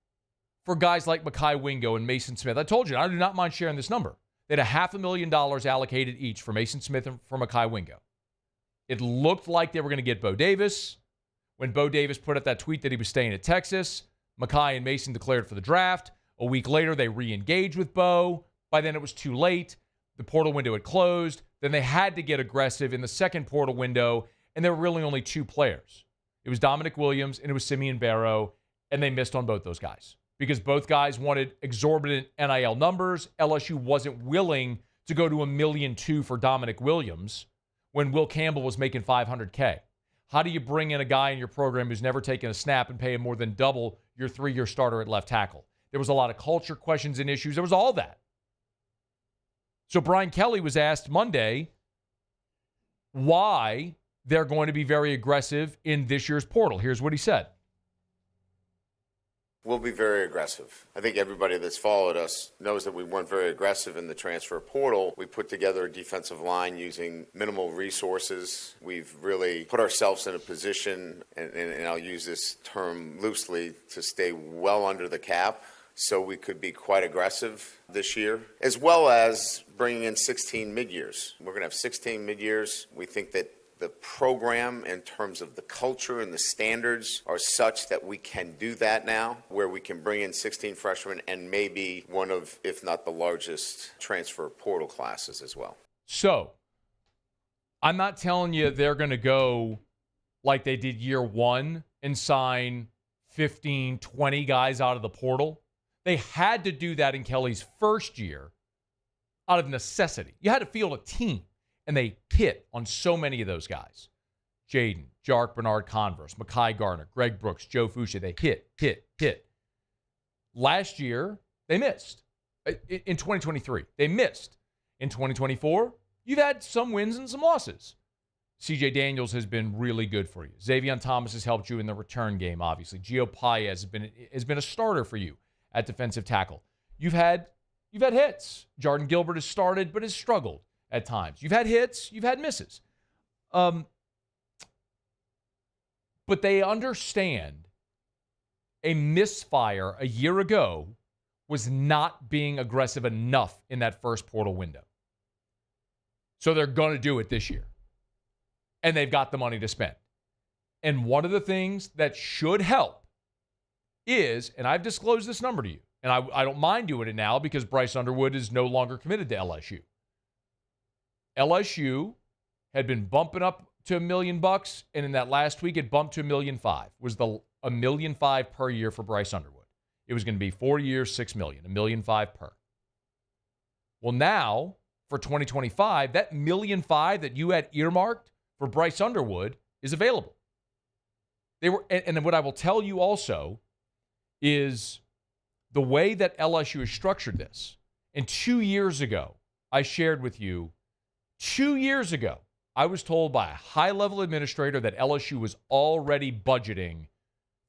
Speaker 6: for guys like Mekhi Wingo and Mason Smith. I told you, I do not mind sharing this number. They had $500,000 allocated each for Mason Smith and for Mekhi Wingo. It looked like they were going to get Bo Davis. When Bo Davis put up that tweet that he was staying at Texas, Mekhi and Mason declared for the draft. A week later, they re-engaged with Bo. By then, it was too late. The portal window had closed. Then they had to get aggressive in the second portal window, and there were really only 2 players. It was Dominic Williams and it was Simeon Barrow, and they missed on both those guys because both guys wanted exorbitant NIL numbers. LSU wasn't willing to go to $1.2 million for Dominic Williams when Will Campbell was making $500K. How do you bring in a guy in your program who's never taken a snap and pay him more than double your 3-year starter at left tackle? There was a lot of culture questions and issues. There was all that. So Brian Kelly was asked Monday why they're going to be very aggressive in this year's portal. Here's what he said.
Speaker 1: We'll be very aggressive. I think everybody that's followed us knows that we weren't very aggressive in the transfer portal. We put together a defensive line using minimal resources. We've really put ourselves in a position, and I'll use this term loosely, to stay well under the cap so we could be quite aggressive this year, as well as bringing in 16 mid-years. We're going to have 16 mid-years. We think that the program in terms of the culture and the standards are such that we can do that now, where we can bring in 16 freshmen and maybe one of, if not the largest, transfer portal classes as well.
Speaker 6: So, I'm not telling you they're going to go like they did year one and sign 15, 20 guys out of the portal. They had to do that in Kelly's first year out of necessity. You had to field a team. And they hit on so many of those guys. Jaden, Jark, Bernard Converse, Mekhi Garner, Greg Brooks, Joe Fuchsia. They hit. Last year, they missed. In 2023, they missed. In 2024, you've had some wins and some losses. C.J. Daniels has been really good for you. Xavier Thomas has helped you in the return game, obviously. Gio Paez has been a starter for you at defensive tackle. You've had hits. Jordan Gilbert has started but has struggled at times. You've had hits, you've had misses. But they understand a misfire a year ago was not being aggressive enough in that first portal window. So they're going to do it this year. And they've got the money to spend. And one of the things that should help is, and I've disclosed this number to you, and I don't mind doing it now because Bryce Underwood is no longer committed to LSU. LSU had been bumping up to $1 million, and in that last week it bumped to $1.5 million. Was the $1.5 million per year for Bryce Underwood? It was going to be 4 years, $6 million, $1.5 million per. Well, now for 2025, that $1.5 million that you had earmarked for Bryce Underwood is available. They were, and what I will tell you also is the way that LSU has structured this. And 2 years ago, I shared with you, 2 years ago, I was told by a high-level administrator that LSU was already budgeting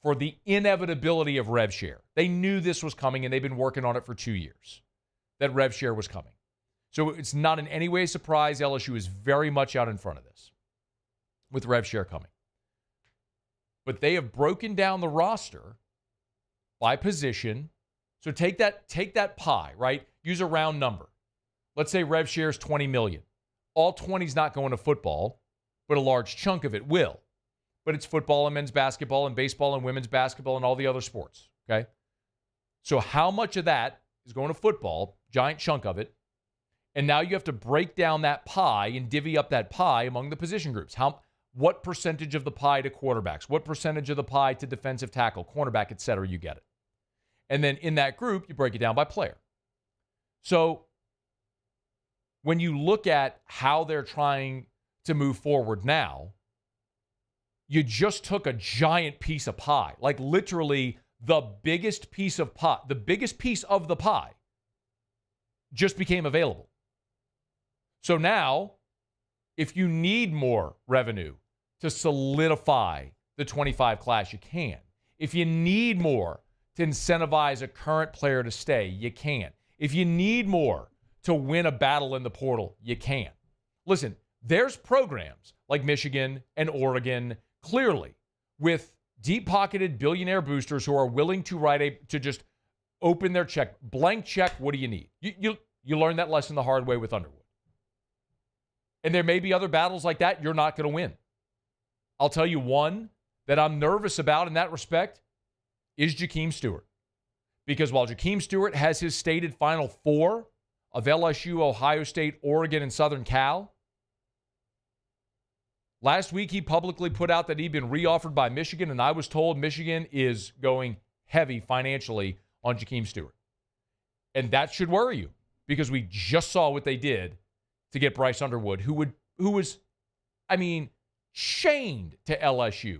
Speaker 6: for the inevitability of rev share. They knew this was coming, and they've been working on it for 2 years, that rev share was coming. So it's not in any way a surprise. LSU is very much out in front of this with rev share coming. But they have broken down the roster by position. So take that pie, right? Use a round number. Let's say rev share is $20 million. All 20 is not going to football, but a large chunk of it will. But it's football and men's basketball and baseball and women's basketball and all the other sports, okay? So how much of that is going to football, giant chunk of it, and now you have to break down that pie and divvy up that pie among the position groups. What percentage of the pie to quarterbacks? What percentage of the pie to defensive tackle, cornerback, et cetera, you get it. And then in that group, you break it down by player. So when you look at how they're trying to move forward now, you just took a giant piece of pie, like literally the biggest piece of pie, the biggest piece of the pie just became available. So now, if you need more revenue to solidify the 25 class, you can. If you need more to incentivize a current player to stay, you can. If you need more to win a battle in the portal, you can. Listen, there's programs like Michigan and Oregon, clearly, with deep-pocketed billionaire boosters who are willing to to just open their check, blank check, what do you need? You learned that lesson the hard way with Underwood. And there may be other battles like that you're not going to win. I'll tell you one that I'm nervous about in that respect is Jakeem Stewart. Because while Jakeem Stewart has his stated Final Four of LSU, Ohio State, Oregon, and Southern Cal, last week he publicly put out that he'd been reoffered by Michigan, and I was told Michigan is going heavy financially on Jakeem Stewart. And that should worry you, because we just saw what they did to get Bryce Underwood, who was, chained to LSU.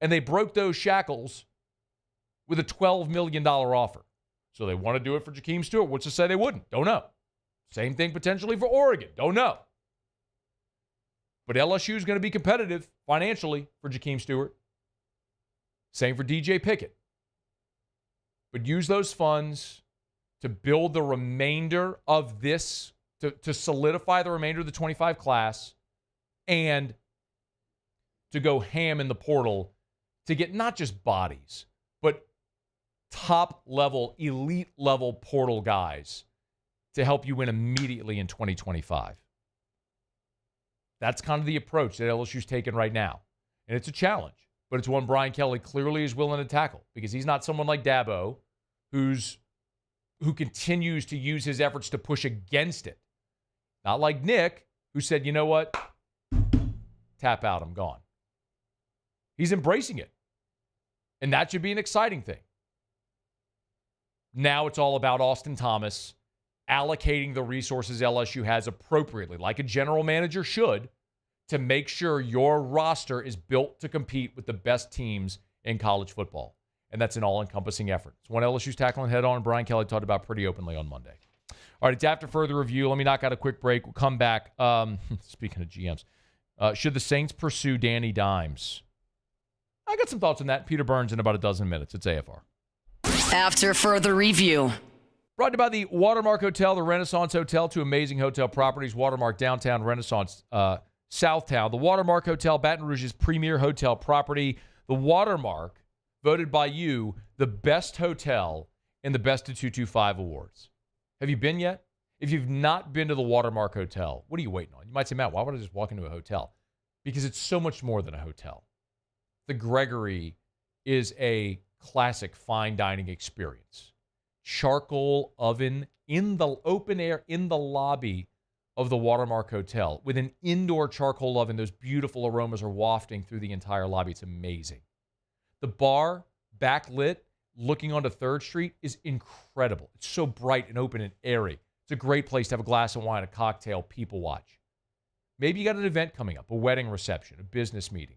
Speaker 6: And they broke those shackles with a $12 million offer. So they want to do it for Jakeem Stewart. What's to say they wouldn't? Don't know. Same thing potentially for Oregon. Don't know. But LSU is going to be competitive financially for Jakeem Stewart. Same for DJ Pickett. But use those funds to build the remainder of this, to solidify the remainder of the 25 class, and to go ham in the portal to get not just bodies, but top-level, elite-level portal guys to help you win immediately in 2025. That's kind of the approach that LSU's taken right now. And it's a challenge, but it's one Brian Kelly clearly is willing to tackle, because he's not someone like Dabo who continues to use his efforts to push against it. Not like Nick, who said, you know what? Tap out, I'm gone. He's embracing it. And that should be an exciting thing. Now it's all about Austin Thomas allocating the resources LSU has appropriately, like a general manager should, to make sure your roster is built to compete with the best teams in college football. And that's an all-encompassing effort. It's one LSU's tackling head-on, and Brian Kelly talked about pretty openly on Monday. All right, it's after further review. Let me knock out a quick break. We'll come back. Speaking of GMs, should the Saints pursue Danny Dimes? I got some thoughts on that. Peter Burns in about a dozen minutes. It's AFR.
Speaker 4: After further review.
Speaker 6: Brought to you by the Watermark Hotel, the Renaissance Hotel, two amazing hotel properties, Watermark Downtown, Renaissance Southtown. The Watermark Hotel, Baton Rouge's premier hotel property. The Watermark, voted by you the best hotel in the Best of 225 awards. Have you been yet? If you've not been to the Watermark Hotel, what are you waiting on? You might say, Matt, why would I just walk into a hotel? Because it's so much more than a hotel. The Gregory is a classic fine dining experience. Charcoal oven in the open air in the lobby of the Watermark Hotel with an indoor charcoal oven. Those beautiful aromas are wafting through the entire lobby. It's amazing. The bar, backlit, looking onto 3rd Street, is incredible. It's so bright and open and airy. It's a great place to have a glass of wine, a cocktail, people watch. Maybe you got an event coming up, a wedding reception, a business meeting.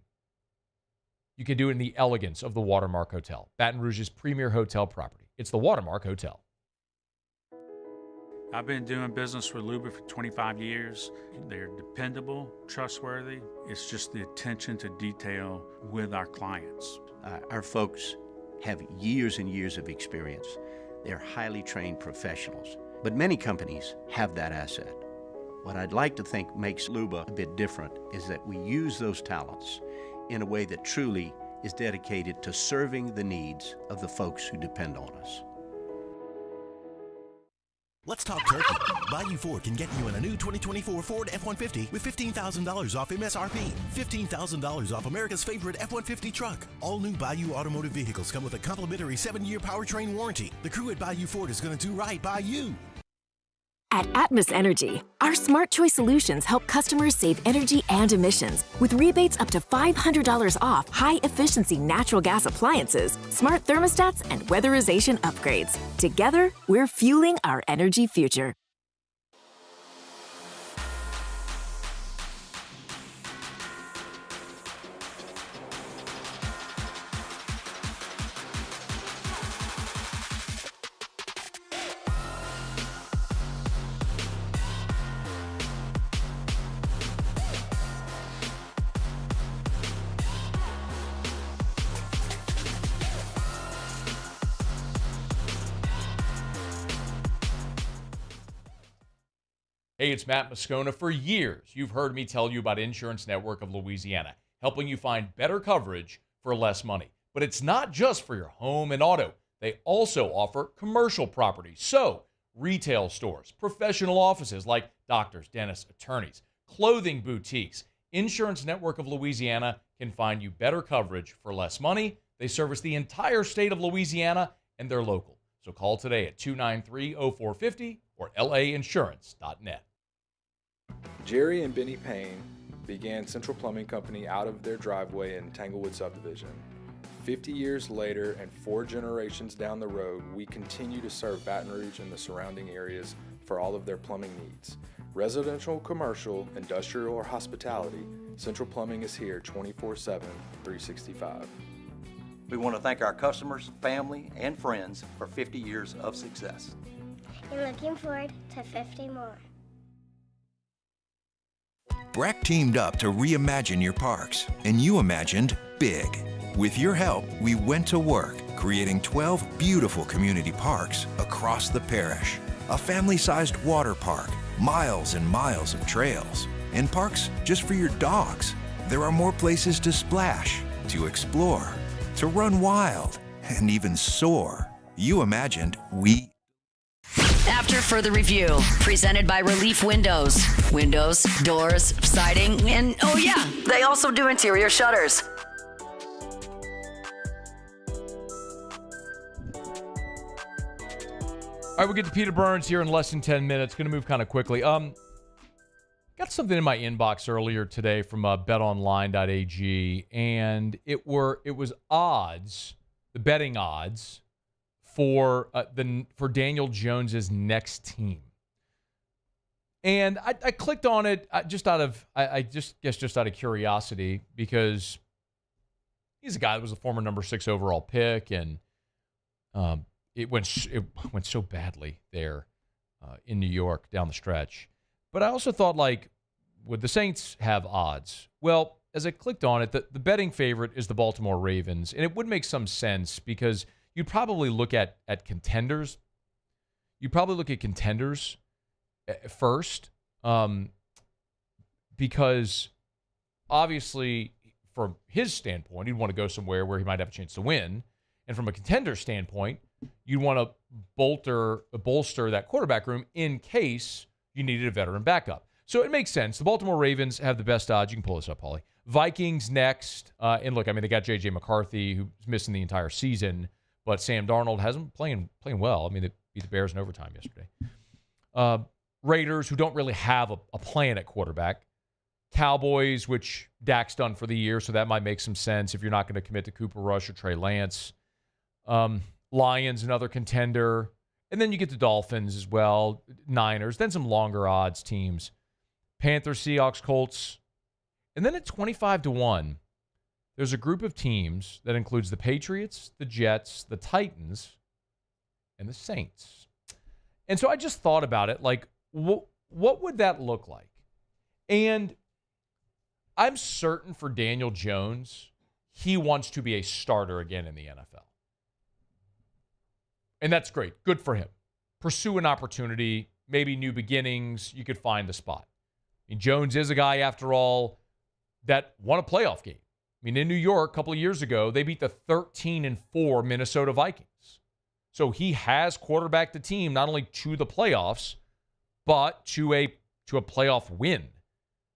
Speaker 6: You can do it in the elegance of the Watermark Hotel, Baton Rouge's premier hotel property. It's the Watermark Hotel.
Speaker 10: I've been doing business with Luba for 25 years. They're dependable, trustworthy. It's just the attention to detail with our clients.
Speaker 11: Our folks have years and years of experience. They're highly trained professionals, but many companies have that asset. What I'd like to think makes Luba a bit different is that we use those talents in a way that truly is dedicated to serving the needs of the folks who depend on us.
Speaker 19: Let's talk turkey. Bayou Ford can get you in a new 2024 Ford F-150 with $15,000 off MSRP. $15,000 off America's favorite F-150 truck. All new Bayou automotive vehicles come with a complimentary 7-year powertrain warranty. The crew at Bayou Ford is going to do right by you.
Speaker 2: At Atmos Energy, our Smart Choice solutions help customers save energy and emissions with rebates up to $500 off high-efficiency natural gas appliances, smart thermostats, and weatherization upgrades. Together, we're fueling our energy future.
Speaker 6: Hey, it's Matt Moscona. For years, you've heard me tell you about Insurance Network of Louisiana, helping you find better coverage for less money. But it's not just for your home and auto. They also offer commercial property. So, retail stores, professional offices like doctors, dentists, attorneys, clothing boutiques. Insurance Network of Louisiana can find you better coverage for less money. They service the entire state of Louisiana, and they're local. So call today at 293-0450 or lainsurance.net.
Speaker 3: Jerry and Benny Payne began Central Plumbing Company out of their driveway in Tanglewood Subdivision. 50 years later and 4 generations down the road, we continue to serve Baton Rouge and the surrounding areas for all of their plumbing needs. Residential, commercial, industrial, or hospitality, Central Plumbing is here 24/7, 365.
Speaker 15: We want to thank our customers, family, and friends for 50 years of success.
Speaker 16: And looking forward to 50 more.
Speaker 17: Breck teamed up to reimagine your parks, and you imagined big. With your help, we went to work, creating 12 beautiful community parks across the parish. A family-sized water park, miles and miles of trails, and parks just for your dogs. There are more places to splash, to explore, to run wild, and even soar. You imagined we...
Speaker 4: After further review, presented by Relief Windows. Windows, doors, siding, and oh yeah, they also do interior shutters.
Speaker 6: All right, we'll get to Peter Burns here in less than 10 minutes. Going to move kind of quickly. Got something in my inbox earlier today from betonline.ag, and it was odds, the betting odds for Daniel Jones's next team. And I clicked on it just out of curiosity, because he's a guy that was a former number 6 overall pick, and it went so badly there in New York down the stretch. But I also thought, like, would the Saints have odds? Well, as I clicked on it, the betting favorite is the Baltimore Ravens, and it would make some sense because you'd probably look at contenders. You'd probably look at contenders first, because obviously from his standpoint, he'd want to go somewhere where he might have a chance to win. And from a contender standpoint, you'd want to bolster that quarterback room in case you needed a veteran backup. So it makes sense. The Baltimore Ravens have the best odds. You can pull this up, Paulie. Vikings next. And look, I mean, they got J.J. McCarthy, who's missing the entire season, but Sam Darnold hasn't playing well. I mean, they beat the Bears in overtime yesterday. Raiders, who don't really have a plan at quarterback. Cowboys, which Dak's done for the year, so that might make some sense if you're not going to commit to Cooper Rush or Trey Lance. Lions, another contender. And then you get the Dolphins as well, Niners, then some longer odds teams. Panthers, Seahawks, Colts. And then at 25-1, there's a group of teams that includes the Patriots, the Jets, the Titans, and the Saints. And so I just thought about it, like, what would that look like? And I'm certain for Daniel Jones, he wants to be a starter again in the NFL. And that's great. Good for him. Pursue an opportunity, maybe new beginnings. You could find the spot. I mean, Jones is a guy, after all, that won a playoff game. I mean, in New York a couple of years ago, they beat the 13-4 Minnesota Vikings. So he has quarterbacked the team not only to the playoffs, but to a playoff win.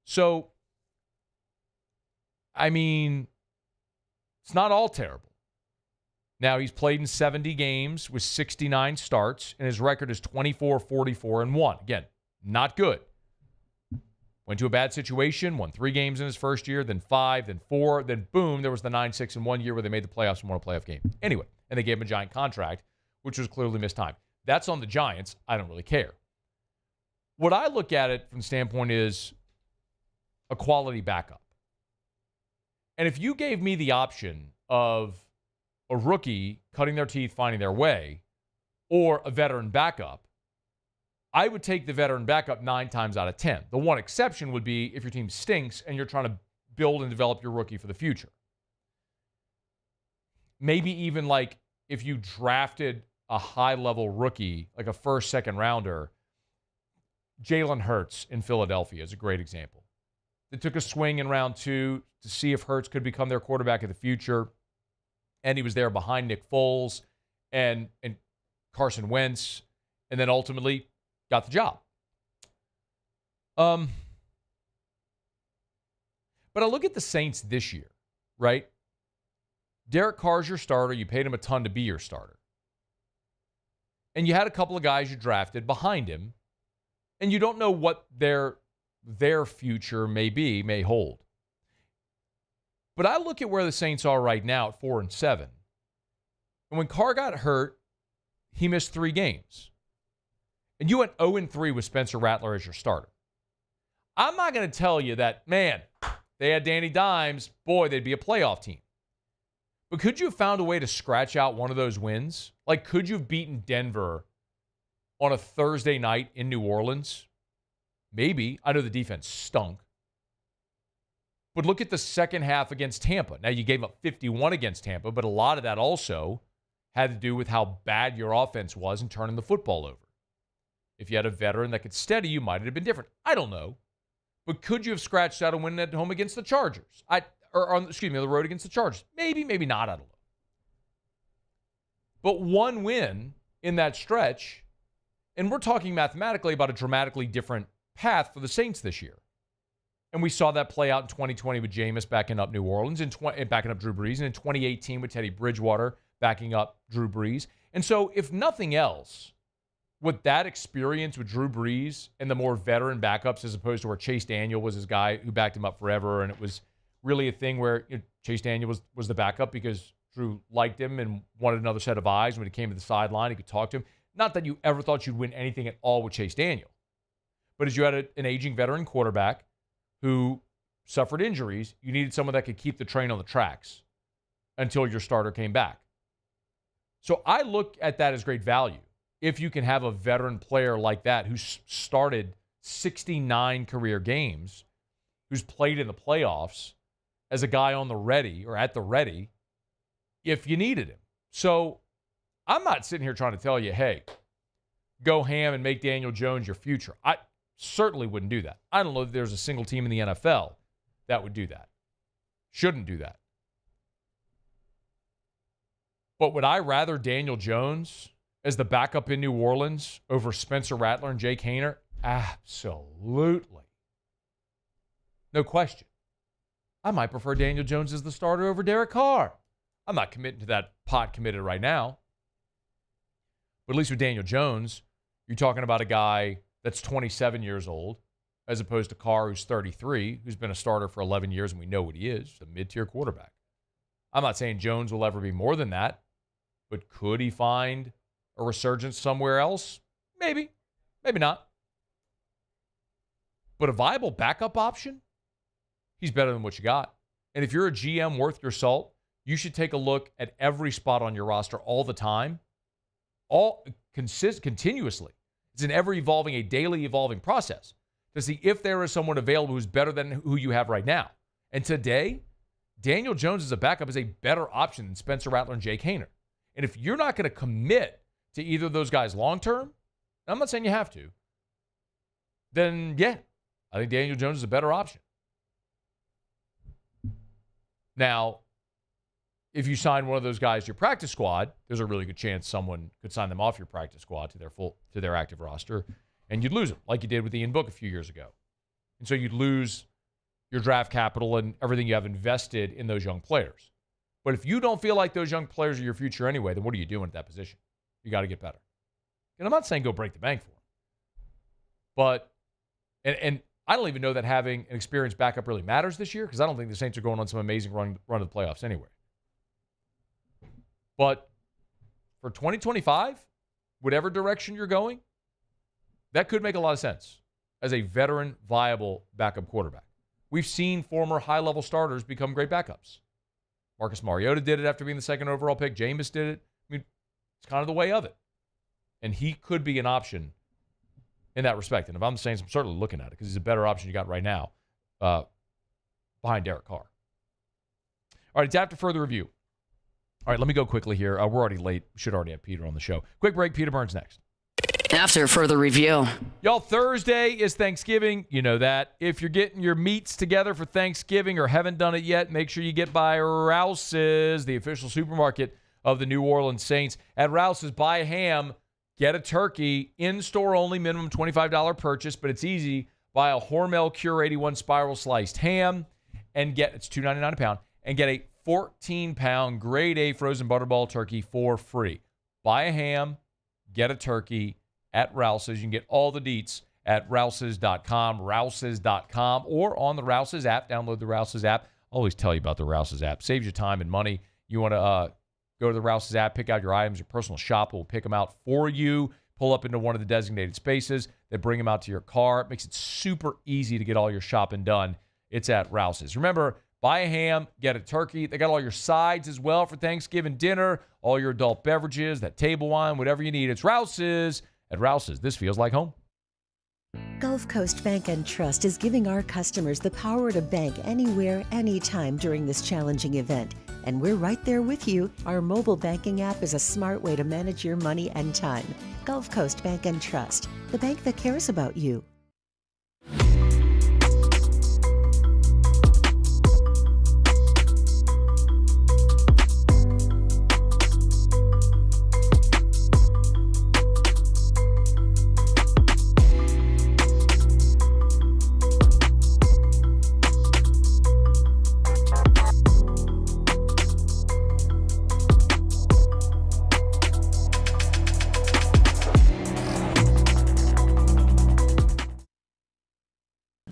Speaker 6: So, I mean, it's not all terrible. Now, he's played in 70 games with 69 starts, and his record is 24-44-1. Again, not good. Went to a bad situation, won 3 games in his first year, then 5, then 4, then boom, there was the 9-6-1 year where they made the playoffs and won a playoff game. Anyway, and they gave him a giant contract, which was clearly mistimed. That's on the Giants. I don't really care. What I look at it from the standpoint is a quality backup. And if you gave me the option of a rookie cutting their teeth, finding their way, or a veteran backup, I would take the veteran backup 9 times out of 10. The one exception would be if your team stinks and you're trying to build and develop your rookie for the future. Maybe even like if you drafted a high-level rookie, like a first, second rounder, Jalen Hurts in Philadelphia is a great example. They took a swing in round 2 to see if Hurts could become their quarterback of the future. And he was there behind Nick Foles and Carson Wentz, and then ultimately got the job. But I look at the Saints this year, right? Derek Carr's your starter. You paid him a ton to be your starter. And you had a couple of guys you drafted behind him, and you don't know what their future may hold. But I look at where the Saints are right now at 4-7. And when Carr got hurt, he missed 3 games. And you went 0-3 with Spencer Rattler as your starter. I'm not going to tell you that, man, they had Danny Dimes, boy, they'd be a playoff team. But could you have found a way to scratch out one of those wins? Like, could you have beaten Denver on a Thursday night in New Orleans? Maybe. I know the defense stunk. But look at the second half against Tampa. Now, you gave up 51 against Tampa, but a lot of that also had to do with how bad your offense was in turning the football over. If you had a veteran that could steady you, might it have been different. I don't know. But could you have scratched out a win at home against the Chargers? On the road against the Chargers. Maybe, maybe not. I don't know. But one win in that stretch, and we're talking mathematically about a dramatically different path for the Saints this year. And we saw that play out in 2020 with Jameis backing up New Orleans and backing up Drew Brees, and in 2018 with Teddy Bridgewater backing up Drew Brees. And so, if nothing else, with that experience with Drew Brees and the more veteran backups, as opposed to where Chase Daniel was his guy who backed him up forever, and it was really a thing where Chase Daniel was the backup because Drew liked him and wanted another set of eyes. When he came to the sideline, he could talk to him. Not that you ever thought you'd win anything at all with Chase Daniel, but as you had an aging veteran quarterback who suffered injuries, you needed someone that could keep the train on the tracks until your starter came back. So I look at that as great value. If you can have a veteran player like that who started 69 career games, who's played in the playoffs as a guy on the ready or at the ready if you needed him. So I'm not sitting here trying to tell you, hey, go ham and make Daniel Jones your future. I certainly wouldn't do that. I don't know that there's a single team in the NFL that would do that. Shouldn't do that. But would I rather Daniel Jones as the backup in New Orleans over Spencer Rattler and Jake Haener? Absolutely. No question. I might prefer Daniel Jones as the starter over Derek Carr. I'm not committing to that pot committed right now. But at least with Daniel Jones, you're talking about a guy that's 27 years old, as opposed to Carr, who's 33, who's been a starter for 11 years, and we know what he is, a mid-tier quarterback. I'm not saying Jones will ever be more than that, but could he find a resurgence somewhere else? Maybe. Maybe not. But a viable backup option? He's better than what you got. And if you're a GM worth your salt, you should take a look at every spot on your roster all the time, continuously. It's an ever-evolving, a daily evolving process to see if there is someone available who's better than who you have right now. And today, Daniel Jones as a backup is a better option than Spencer Rattler and Jake Haener. And if you're not going to commit to either of those guys long-term, I'm not saying you have to, then yeah, I think Daniel Jones is a better option. Now, if you sign one of those guys to your practice squad, there's a really good chance someone could sign them off your practice squad to their active roster, and you'd lose them, like you did with Ian Book a few years ago. And so you'd lose your draft capital and everything you have invested in those young players. But if you don't feel like those young players are your future anyway, then what are you doing at that position? You got to get better. And I'm not saying go break the bank for them. But, and I don't even know that having an experienced backup really matters this year, because I don't think the Saints are going on some amazing run of the playoffs anyway. But for 2025, whatever direction you're going, that could make a lot of sense as a veteran, viable backup quarterback. We've seen former high-level starters become great backups. Marcus Mariota did it after being the second overall pick. Jameis did it. I mean, it's kind of the way of it. And he could be an option in that respect. And if I'm the Saints, I'm certainly looking at it because he's a better option you got right now behind Derek Carr. All right, it's after further review. All right, let me go quickly here. We're already late. We should already have Peter on the show. Quick break. Peter Burns next.
Speaker 4: After further review.
Speaker 6: Y'all, Thursday is Thanksgiving. You know that. If you're getting your meats together for Thanksgiving or haven't done it yet, make sure you get by Rouse's, the official supermarket of the New Orleans Saints. At Rouse's, buy a ham, get a turkey, in-store only, minimum $25 purchase, but it's easy. Buy a Hormel Cure 81 spiral sliced ham and it's $2.99 a pound, and get a 14-pound grade A frozen butterball turkey for free. Buy a ham, get a turkey at Rouse's. You can get all the deets at rouses.com, rouses.com, or on the Rouse's app. Download the Rouse's app. I always tell you about the Rouse's app. Saves you time and money. You want to go to the Rouse's app, pick out your items. Your personal shopper will pick them out for you. Pull up into one of the designated spaces. They bring them out to your car. It makes it super easy to get all your shopping done. It's at Rouse's. Remember, buy a ham, get a turkey. They got all your sides as well for Thanksgiving dinner, all your adult beverages, that table wine, whatever you need. It's Rouse's. At Rouse's, this feels like home.
Speaker 7: Gulf Coast Bank and Trust is giving our customers the power to bank anywhere, anytime during this challenging event. And we're right there with you. Our mobile banking app is a smart way to manage your money and time. Gulf Coast Bank and Trust, the bank that cares about you.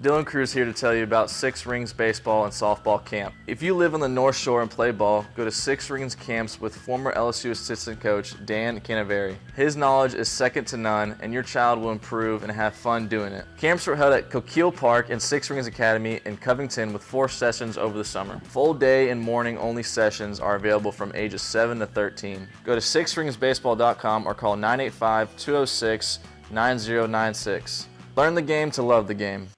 Speaker 13: Dylan Cruz here to tell you about Six Rings Baseball and Softball Camp. If you live on the North Shore and play ball, go to Six Rings Camps with former LSU assistant coach Dan Canaveri. His knowledge is second to none, and your child will improve and have fun doing it. Camps were held at Coquille Park and Six Rings Academy in Covington with 4 sessions over the summer. Full day and morning only sessions are available from ages 7 to 13. Go to sixringsbaseball.com or call 985-206-9096. Learn the game to love the game.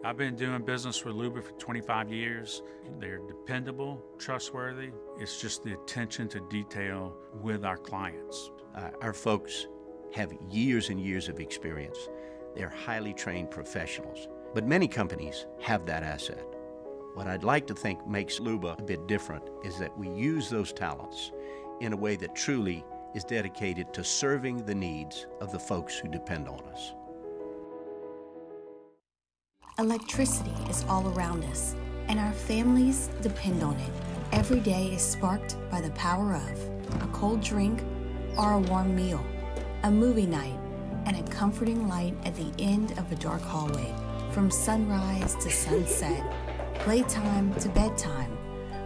Speaker 10: I've been doing business with Luba for 25 years. They're dependable, trustworthy. It's just the attention to detail with our clients.
Speaker 11: Our folks have years and years of experience. They're highly trained professionals. But many companies have that asset. What I'd like to think makes Luba a bit different is that we use those talents in a way that truly is dedicated to serving the needs of the folks who depend on us.
Speaker 14: Electricity is all around us, and our families depend on it. Every day is sparked by the power of a cold drink or a warm meal, a movie night, and a comforting light at the end of a dark hallway. From sunrise to sunset, playtime to bedtime,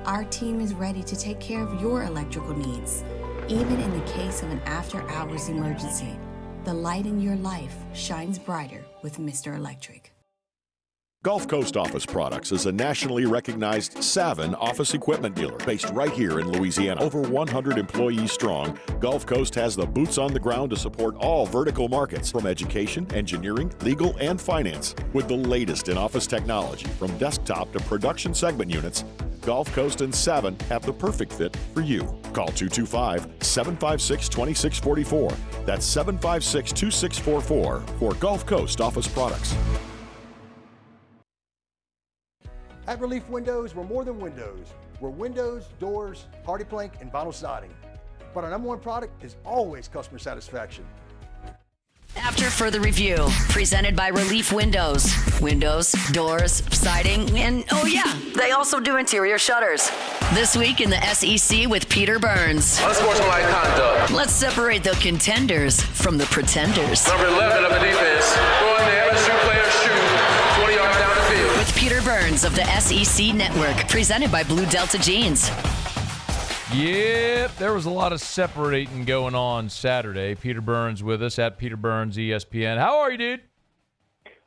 Speaker 14: our team is ready to take care of your electrical needs. Even in the case of an after-hours emergency, the light in your life shines brighter with Mr. Electric.
Speaker 5: Gulf Coast Office Products is a nationally recognized Savin office equipment dealer based right here in Louisiana. Over 100 employees strong, Gulf Coast has the boots on the ground to support all vertical markets, from education, engineering, legal, and finance. With the latest in office technology, from desktop to production segment units, Gulf Coast and Savin have the perfect fit for you. Call 225-756-2644. That's 756-2644 for Gulf Coast Office Products.
Speaker 8: At Relief Windows, we're more than windows. We're windows, doors, hardy plank, and vinyl siding. But our number one product is always customer satisfaction.
Speaker 4: After further review, presented by Relief Windows. Windows, doors, siding, and oh yeah, they also do interior shutters. This week in the SEC with Peter Burns.
Speaker 18: Unsportsmanlike conduct.
Speaker 4: Let's separate the contenders from the pretenders.
Speaker 18: Number 11 of the defense, throwing the LSU player's shoe 20 yards down the field.
Speaker 4: With Peter Burns of the SEC Network, presented by Blue Delta Jeans.
Speaker 6: Yep, there was a lot of separating going on Saturday. Peter Burns with us at Peter Burns ESPN. How are you, dude?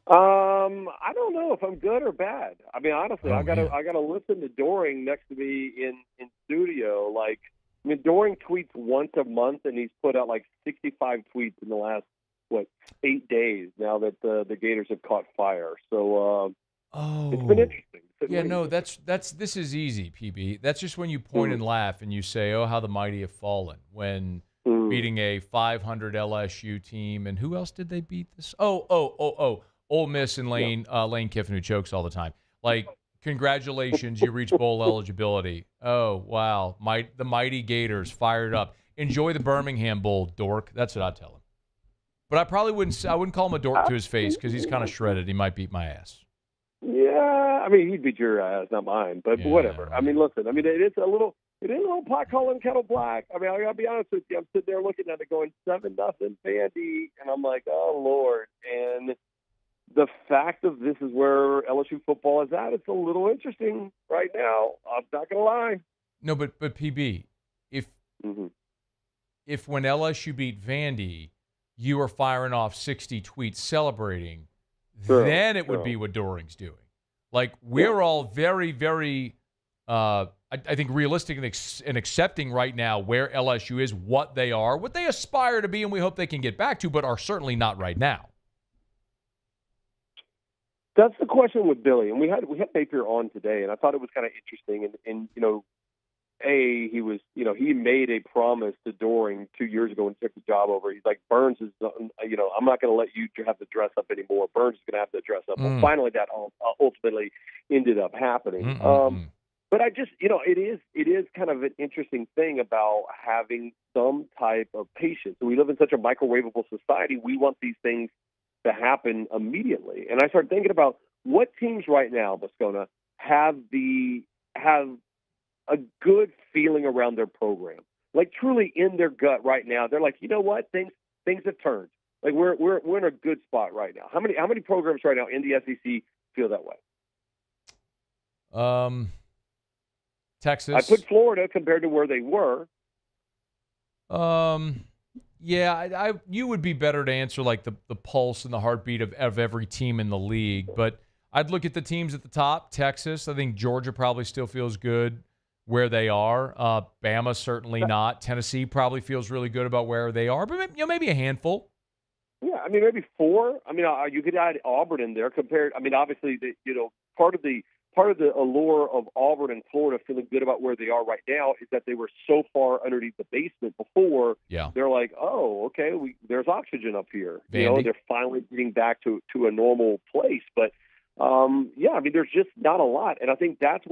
Speaker 20: I don't know if I'm good or bad. I mean, honestly, I gotta listen to Doring next to me in studio. Like, I mean, Doring tweets once a month, and he's put out like 65 tweets in the last 8 days. Now that the Gators have caught fire, so it's been interesting.
Speaker 6: Yeah, no, this is easy, PB. That's just when you point and laugh and you say, "Oh, how the mighty have fallen." When beating a 500 LSU team, and who else did they beat this? Oh, Ole Miss and Lane Kiffin, who chokes all the time. Like, congratulations, you reached bowl eligibility. Oh, wow, the mighty Gators fired up. Enjoy the Birmingham Bowl, dork. That's what I'd tell him. But I probably wouldn't call him a dork to his face because he's kind of shredded. He might beat my ass.
Speaker 20: Yeah, I mean, he'd beat your ass, not mine. But whatever. I mean, listen. I mean, it is a little pot calling kettle black. I mean, I gotta be honest with you. I'm sitting there looking at it, going 7-0 Vandy, and I'm like, oh Lord. And the fact of this is where LSU football is at. It's a little interesting right now. I'm not gonna lie.
Speaker 6: No, but PB, if when LSU beat Vandy, you were firing off 60 tweets celebrating. Then it would be what Doring's doing. Like, we're all very, very, I think, realistic and accepting right now where LSU is, what they are, what they aspire to be, and we hope they can get back to, but are certainly not right now.
Speaker 20: That's the question with Billy, and we had Napier on today, and I thought it was kind of interesting. And you know, he was, he made a promise to Doring 2 years ago and took the job over. He's like, Burns is, I'm not going to let you have to dress up anymore. Burns is going to have to dress up. Well, finally, that ultimately ended up happening. But I just, it is kind of an interesting thing about having some type of patience. We live in such a microwavable society. We want these things to happen immediately. And I started thinking about what teams right now, Moscona, have a good feeling around their program, like truly in their gut right now. They're like, you know what, things have turned. Like we're in a good spot right now. How many programs right now in the SEC feel that way?
Speaker 6: Texas.
Speaker 20: I put Florida compared to where they were.
Speaker 6: Yeah, you would be better to answer like the pulse and the heartbeat of every team in the league, but I'd look at the teams at the top. Texas, I think Georgia probably still feels good where they are. Bama certainly not. Tennessee probably feels really good about where they are, but maybe a handful.
Speaker 20: Yeah, I mean maybe 4. I mean you could add Auburn in there compared. I mean obviously part of the allure of Auburn and Florida feeling good about where they are right now is that they were so far underneath the basement before.
Speaker 6: Yeah.
Speaker 20: They're like, oh, okay, there's oxygen up here.
Speaker 6: Vandy.
Speaker 20: They're finally getting back to a normal place. But I mean there's just not a lot, and I think that's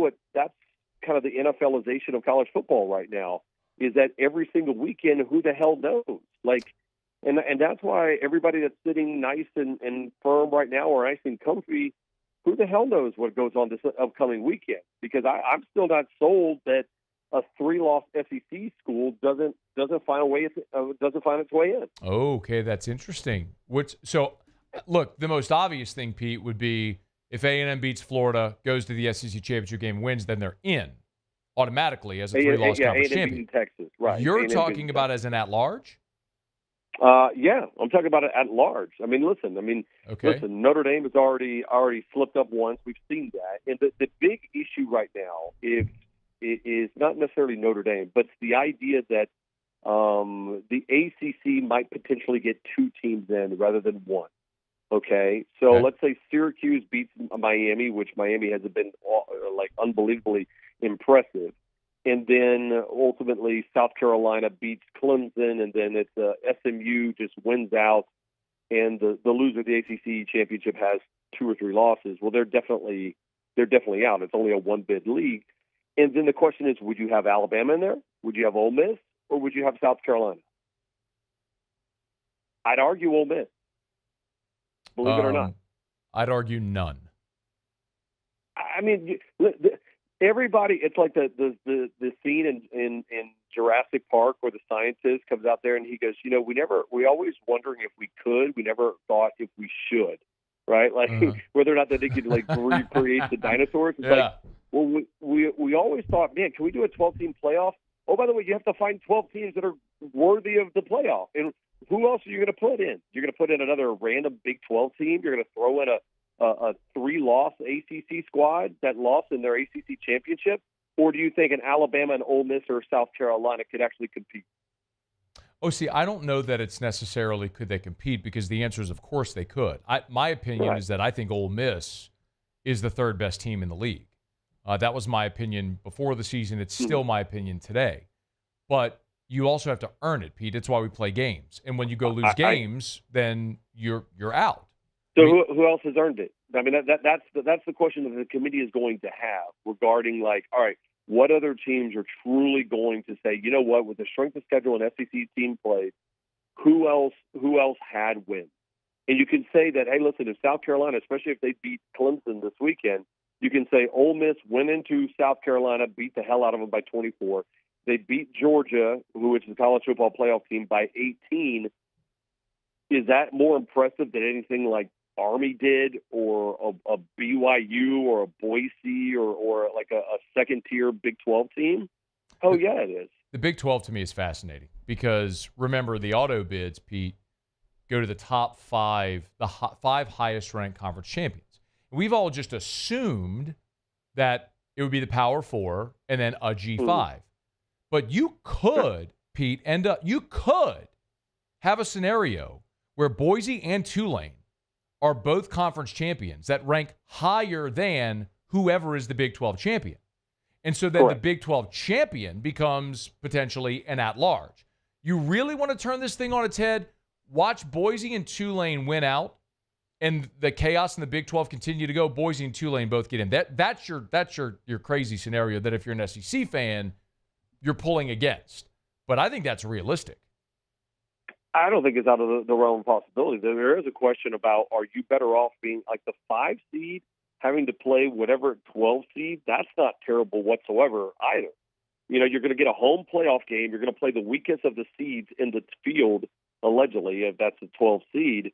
Speaker 20: kind of the NFLization of college football right now, is that every single weekend, who the hell knows? Like, and that's why everybody that's sitting nice and firm right now, or nice and comfy, who the hell knows what goes on this upcoming weekend? Because I'm still not sold that a 3-loss SEC school doesn't find its way in.
Speaker 6: Okay, that's interesting. Look, the most obvious thing, Pete, would be if A&M beats Florida, goes to the SEC championship game, wins, then they're in automatically as a 3-loss conference
Speaker 20: A&M
Speaker 6: champion.
Speaker 20: beating Texas, right?
Speaker 6: You're
Speaker 20: A&M
Speaker 6: talking about as an at-large?
Speaker 20: Yeah, I'm talking about it at large. I mean, listen. Notre Dame has already slipped up once. We've seen that, and the big issue right now is not necessarily Notre Dame, but it's the idea that the ACC might potentially get 2 teams in rather than 1. Okay, so let's say Syracuse beats Miami, which Miami has been unbelievably impressive. And then ultimately South Carolina beats Clemson, and then it's SMU just wins out, and the loser of the ACC championship has 2 or 3 losses. Well, they're definitely out. It's only a 1-bid league. And then the question is, would you have Alabama in there? Would you have Ole Miss, or would you have South Carolina? I'd argue Ole Miss. Believe it or not.
Speaker 6: I'd argue none.
Speaker 20: I mean, everybody, it's like the scene in Jurassic Park where the scientist comes out there and he goes, we always wondering if we could, we never thought if we should, right? Like whether or not that they could recreate the dinosaurs. It's like, well, we always thought, man, can we do a 12-team playoff? Oh, by the way, you have to find 12 teams that are worthy of the playoff. And who else are you going to put in? You're going to put in another random Big 12 team. You're going to throw in a 3-loss ACC squad that lost in their ACC championship? Or do you think an Alabama and Ole Miss or South Carolina could actually compete?
Speaker 6: Oh, see, I don't know that it's necessarily could they compete, because the answer is of course they could. My opinion is that I think Ole Miss is the 3rd best team in the league. That was my opinion before the season. It's still my opinion today. But you also have to earn it, Pete. It's why we play games. And when you go lose games, then you're out.
Speaker 20: So who else has earned it? I mean, that's the question that the committee is going to have regarding, all right, what other teams are truly going to say, you know what, with the strength of schedule and SEC team plays, who else had wins? And you can say that, hey, listen, if South Carolina, especially if they beat Clemson this weekend, you can say Ole Miss went into South Carolina, beat the hell out of them by 24. They beat Georgia, which is a college football playoff team, by 18. Is that more impressive than anything like Army did, or a BYU or a Boise or like a second-tier Big 12 team? Oh, yeah, it is.
Speaker 6: The Big 12 to me is fascinating because, remember, the auto bids, Pete, go to the top 5, the 5 highest-ranked conference champions. We've all just assumed that it would be the Power 4 and then a G5. But you could, Pete, you could have a scenario where Boise and Tulane are both conference champions that rank higher than whoever is the Big 12 champion. And so then the Big 12 champion becomes potentially an at-large. You really want to turn this thing on its head? Watch Boise and Tulane win out, and the chaos in the Big 12 continue to go. Boise and Tulane both get in. That's your crazy scenario that if you're an SEC fan, you're pulling against. But I think that's realistic.
Speaker 20: I don't think it's out of the realm of possibility. There is a question about, are you better off being like the 5 seed, having to play whatever 12 seed? That's not terrible whatsoever either. You're going to get a home playoff game. You're going to play the weakest of the seeds in the field, allegedly, if that's the 12 seed.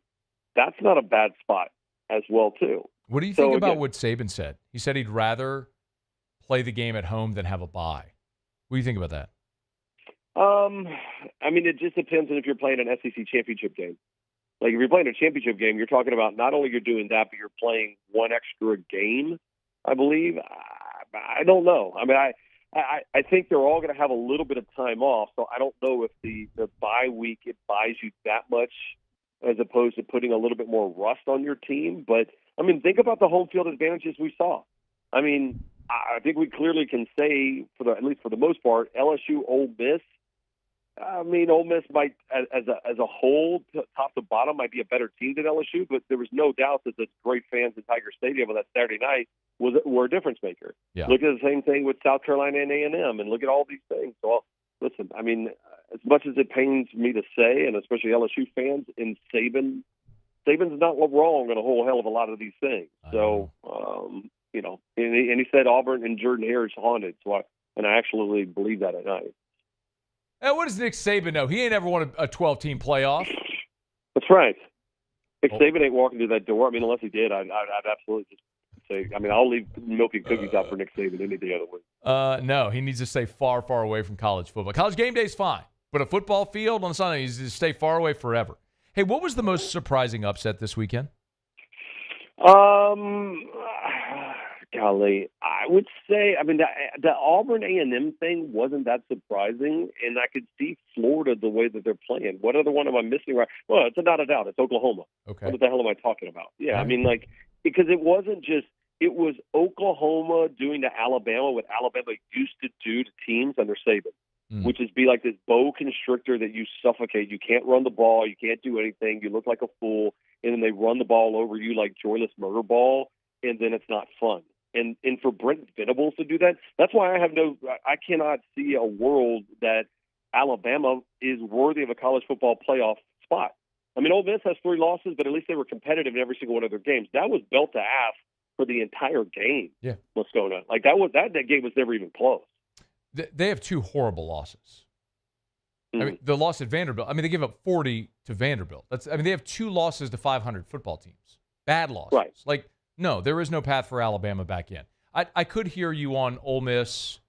Speaker 20: That's not a bad spot as well, too.
Speaker 6: What do you think about what Saban said? He said he'd rather play the game at home than have a bye. What do you think about that?
Speaker 20: I mean, it just depends on if you're playing an SEC championship game. Like, if you're playing a championship game, you're talking about not only you're doing that, but you're playing one extra game, I believe. I don't know. I mean, I think they're all going to have a little bit of time off, so I don't know if the bye week, it buys you that much as opposed to putting a little bit more rust on your team. But, I mean, think about the home field advantages we saw. I mean, I think we clearly can say, at least for the most part, LSU, Ole Miss. I mean, Ole Miss might, as a whole, top to bottom, might be a better team than LSU, but there was no doubt that the great fans in Tiger Stadium on that Saturday night were a difference maker.
Speaker 6: Yeah.
Speaker 20: Look at the same thing with South Carolina and A&M, and look at all these things. So, listen, I mean, as much as it pains me to say, and especially LSU fans, in Saban's not wrong on a whole hell of a lot of these things. So, and he said Auburn and Jordan Hare is haunted. So and I actually believe that at night.
Speaker 6: Hey, what does Nick Saban know? He ain't ever won a 12-team playoff.
Speaker 20: That's right. Nick Saban ain't walking through that door. I mean, unless he did, I'd absolutely just say, I mean, I'll leave milk and cookies out for Nick Saban any day of the week.
Speaker 6: No, he needs to stay far, far away from college football. College game day is fine, but a football field on Sunday, he needs to stay far away forever. Hey, what was the most surprising upset this weekend?
Speaker 20: Golly, I would say, I mean, the Auburn A&M thing wasn't that surprising, and I could see Florida the way that they're playing. What other one am I missing? Well, it's not a doubt. It's Oklahoma.
Speaker 6: Okay.
Speaker 20: What the hell am I talking about? Yeah, I mean, like, because it wasn't just, it was Oklahoma doing to Alabama what Alabama used to do to teams under Saban, which is be like this boa constrictor that you suffocate. You can't run the ball. You can't do anything. You look like a fool, and then they run the ball over you like joyless murder ball, and then it's not fun. And for Brent Venables to do that, that's why I cannot see a world that Alabama is worthy of a college football playoff spot. I mean, Ole Miss has 3 losses, but at least they were competitive in every single one of their games. That was belt to ass for the entire game.
Speaker 6: Yeah,
Speaker 20: Moscona, like that game was never even close.
Speaker 6: They have 2 horrible losses. I mean, the loss at Vanderbilt. I mean, they give up 40 to Vanderbilt. They have 2 losses to 500 football teams. Bad losses.
Speaker 20: Right.
Speaker 6: Like, no, there is no path for Alabama back in. I could hear you on Ole Miss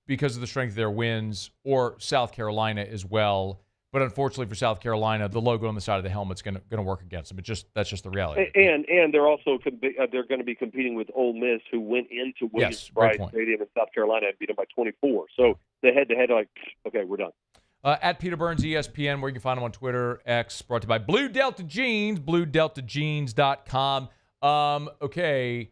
Speaker 6: because of the strength of their wins, or South Carolina as well. But unfortunately for South Carolina, the logo on the side of the helmet's going to work against them. That's just the reality.
Speaker 20: And they're also they're going to be competing with Ole Miss, who went into Williams-Brice Stadium in South Carolina and beat them by 24. So the head-to-head, like, okay, we're done.
Speaker 6: At Peter Burns ESPN, where you can find him on Twitter, X, brought to you by Blue Delta Jeans, BlueDeltaJeans.com. Okay,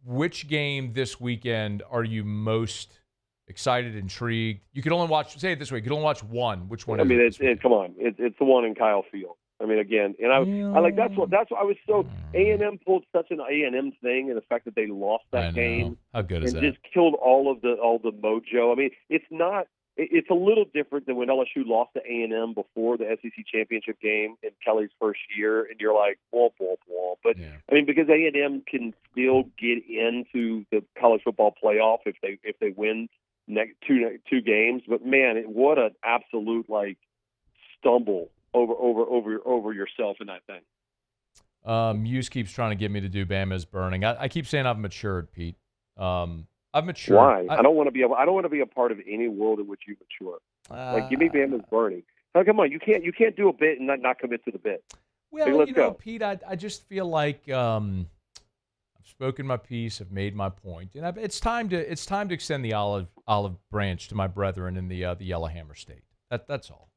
Speaker 6: which game this weekend are you most excited, intrigued? You could only watch, say it this way, you could only watch one. Which one?
Speaker 20: I mean, come on, it's the one in Kyle Field. I mean, again, and I like that's what I was so A&M pulled such an A&M thing, and the fact that they lost that game.
Speaker 6: How good is
Speaker 20: and
Speaker 6: that?
Speaker 20: Just killed all the mojo. I mean, it's not. It's a little different than when LSU lost to A&M before the SEC championship game in Kelly's first year, and you're like, womp, womp, womp. But, I mean, because A&M can still get into the college football playoff if they win next two games. But, man, what an absolute, like, stumble over yourself in that thing.
Speaker 6: Muse keeps trying to get me to do Bama's burning. I keep saying I've matured, Pete. I've matured.
Speaker 20: Why? I don't want to be a part of any world in which you mature. Like, give me Bama's burning. Now, come on, you can't do a bit and not commit to the bit.
Speaker 6: Well,
Speaker 20: hey, let's go.
Speaker 6: Pete, I just feel like I've spoken my piece, I've made my point, and it's time to extend the olive branch to my brethren in the Yellowhammer State. That's all.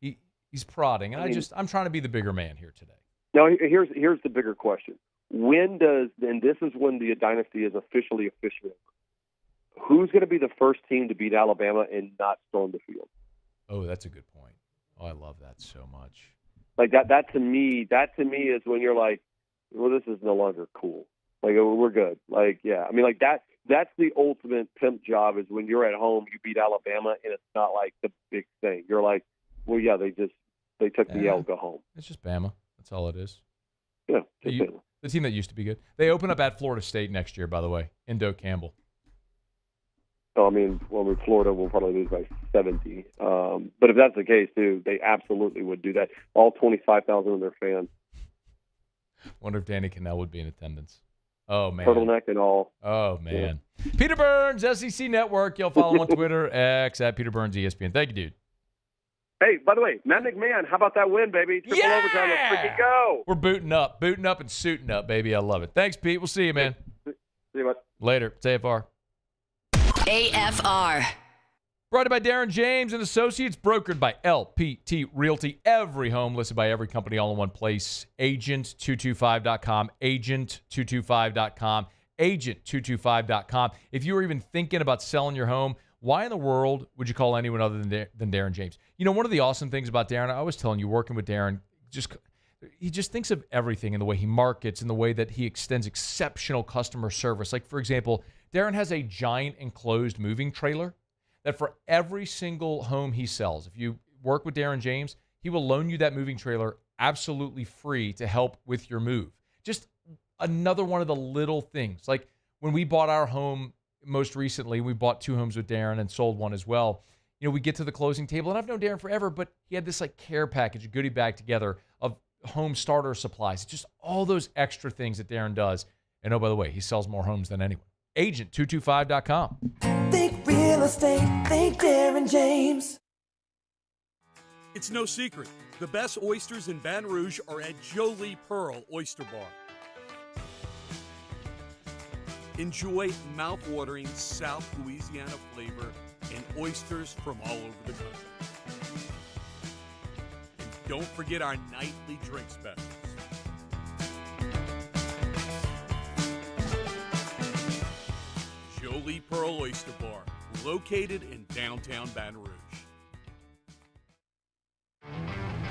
Speaker 6: He's prodding, and I'm trying to be the bigger man here today.
Speaker 20: Now, here's the bigger question: and this is when the dynasty is officially over. Who's going to be the first team to beat Alabama and not storm the field?
Speaker 6: Oh, that's a good point. Oh, I love that so much.
Speaker 20: Like that to me is when you're like, well, this is no longer cool. Like, we're good. Like, yeah. I mean, like that's the ultimate pimp job, is when you're at home, you beat Alabama, and it's not like the big thing. You're like, well, yeah, they took the L, go home.
Speaker 6: It's just Bama. That's all it is.
Speaker 20: Yeah.
Speaker 6: The team that used to be good. They open up at Florida State next year, by the way, in Doak Campbell.
Speaker 20: So, I mean, Florida will probably lose by 70. But if that's the case, too, they absolutely would do that. All 25,000 of their fans.
Speaker 6: Wonder if Danny Cannell would be in attendance. Oh, man.
Speaker 20: Turtleneck and all.
Speaker 6: Oh, man. Yeah. Peter Burns, SEC Network. You'll follow him on Twitter, X, at Peter Burns ESPN. Thank you, dude.
Speaker 20: Hey, by the way, Matt McMahon, how about that win, baby? Triple overtime. Let's freaking go.
Speaker 6: We're booting up and suiting up, baby. I love it. Thanks, Pete. We'll see you, man.
Speaker 20: See you, bud.
Speaker 6: Later. It's AFR.
Speaker 4: AFR.
Speaker 6: Brought to you by Darren James and Associates, brokered by LPT Realty. Every home listed by every company all in one place. Agent225.com. Agent225.com. Agent225.com. If you were even thinking about selling your home, why in the world would you call anyone other than Darren James? You know, one of the awesome things about Darren, I was telling you, working with Darren, he just thinks of everything in the way he markets and the way that he extends exceptional customer service. Like, for example, Darren has a giant enclosed moving trailer that for every single home he sells, if you work with Darren James, he will loan you that moving trailer absolutely free to help with your move. Just another one of the little things. Like when we bought our home, most recently, we bought 2 homes with Darren and sold one as well. We get to the closing table, and I've known Darren forever, but he had this care package, a goodie bag together of home starter supplies. Just all those extra things that Darren does. And oh, by the way, he sells more homes than anyone. Agent225.com.
Speaker 12: Think real estate, think Darren James.
Speaker 21: It's no secret. The best oysters in Baton Rouge are at Jolie Pearl Oyster Bar. Enjoy mouth-watering South Louisiana flavor and oysters from all over the country. And don't forget our nightly drink specials. Jolie Pearl Oyster Bar, located in downtown Baton Rouge.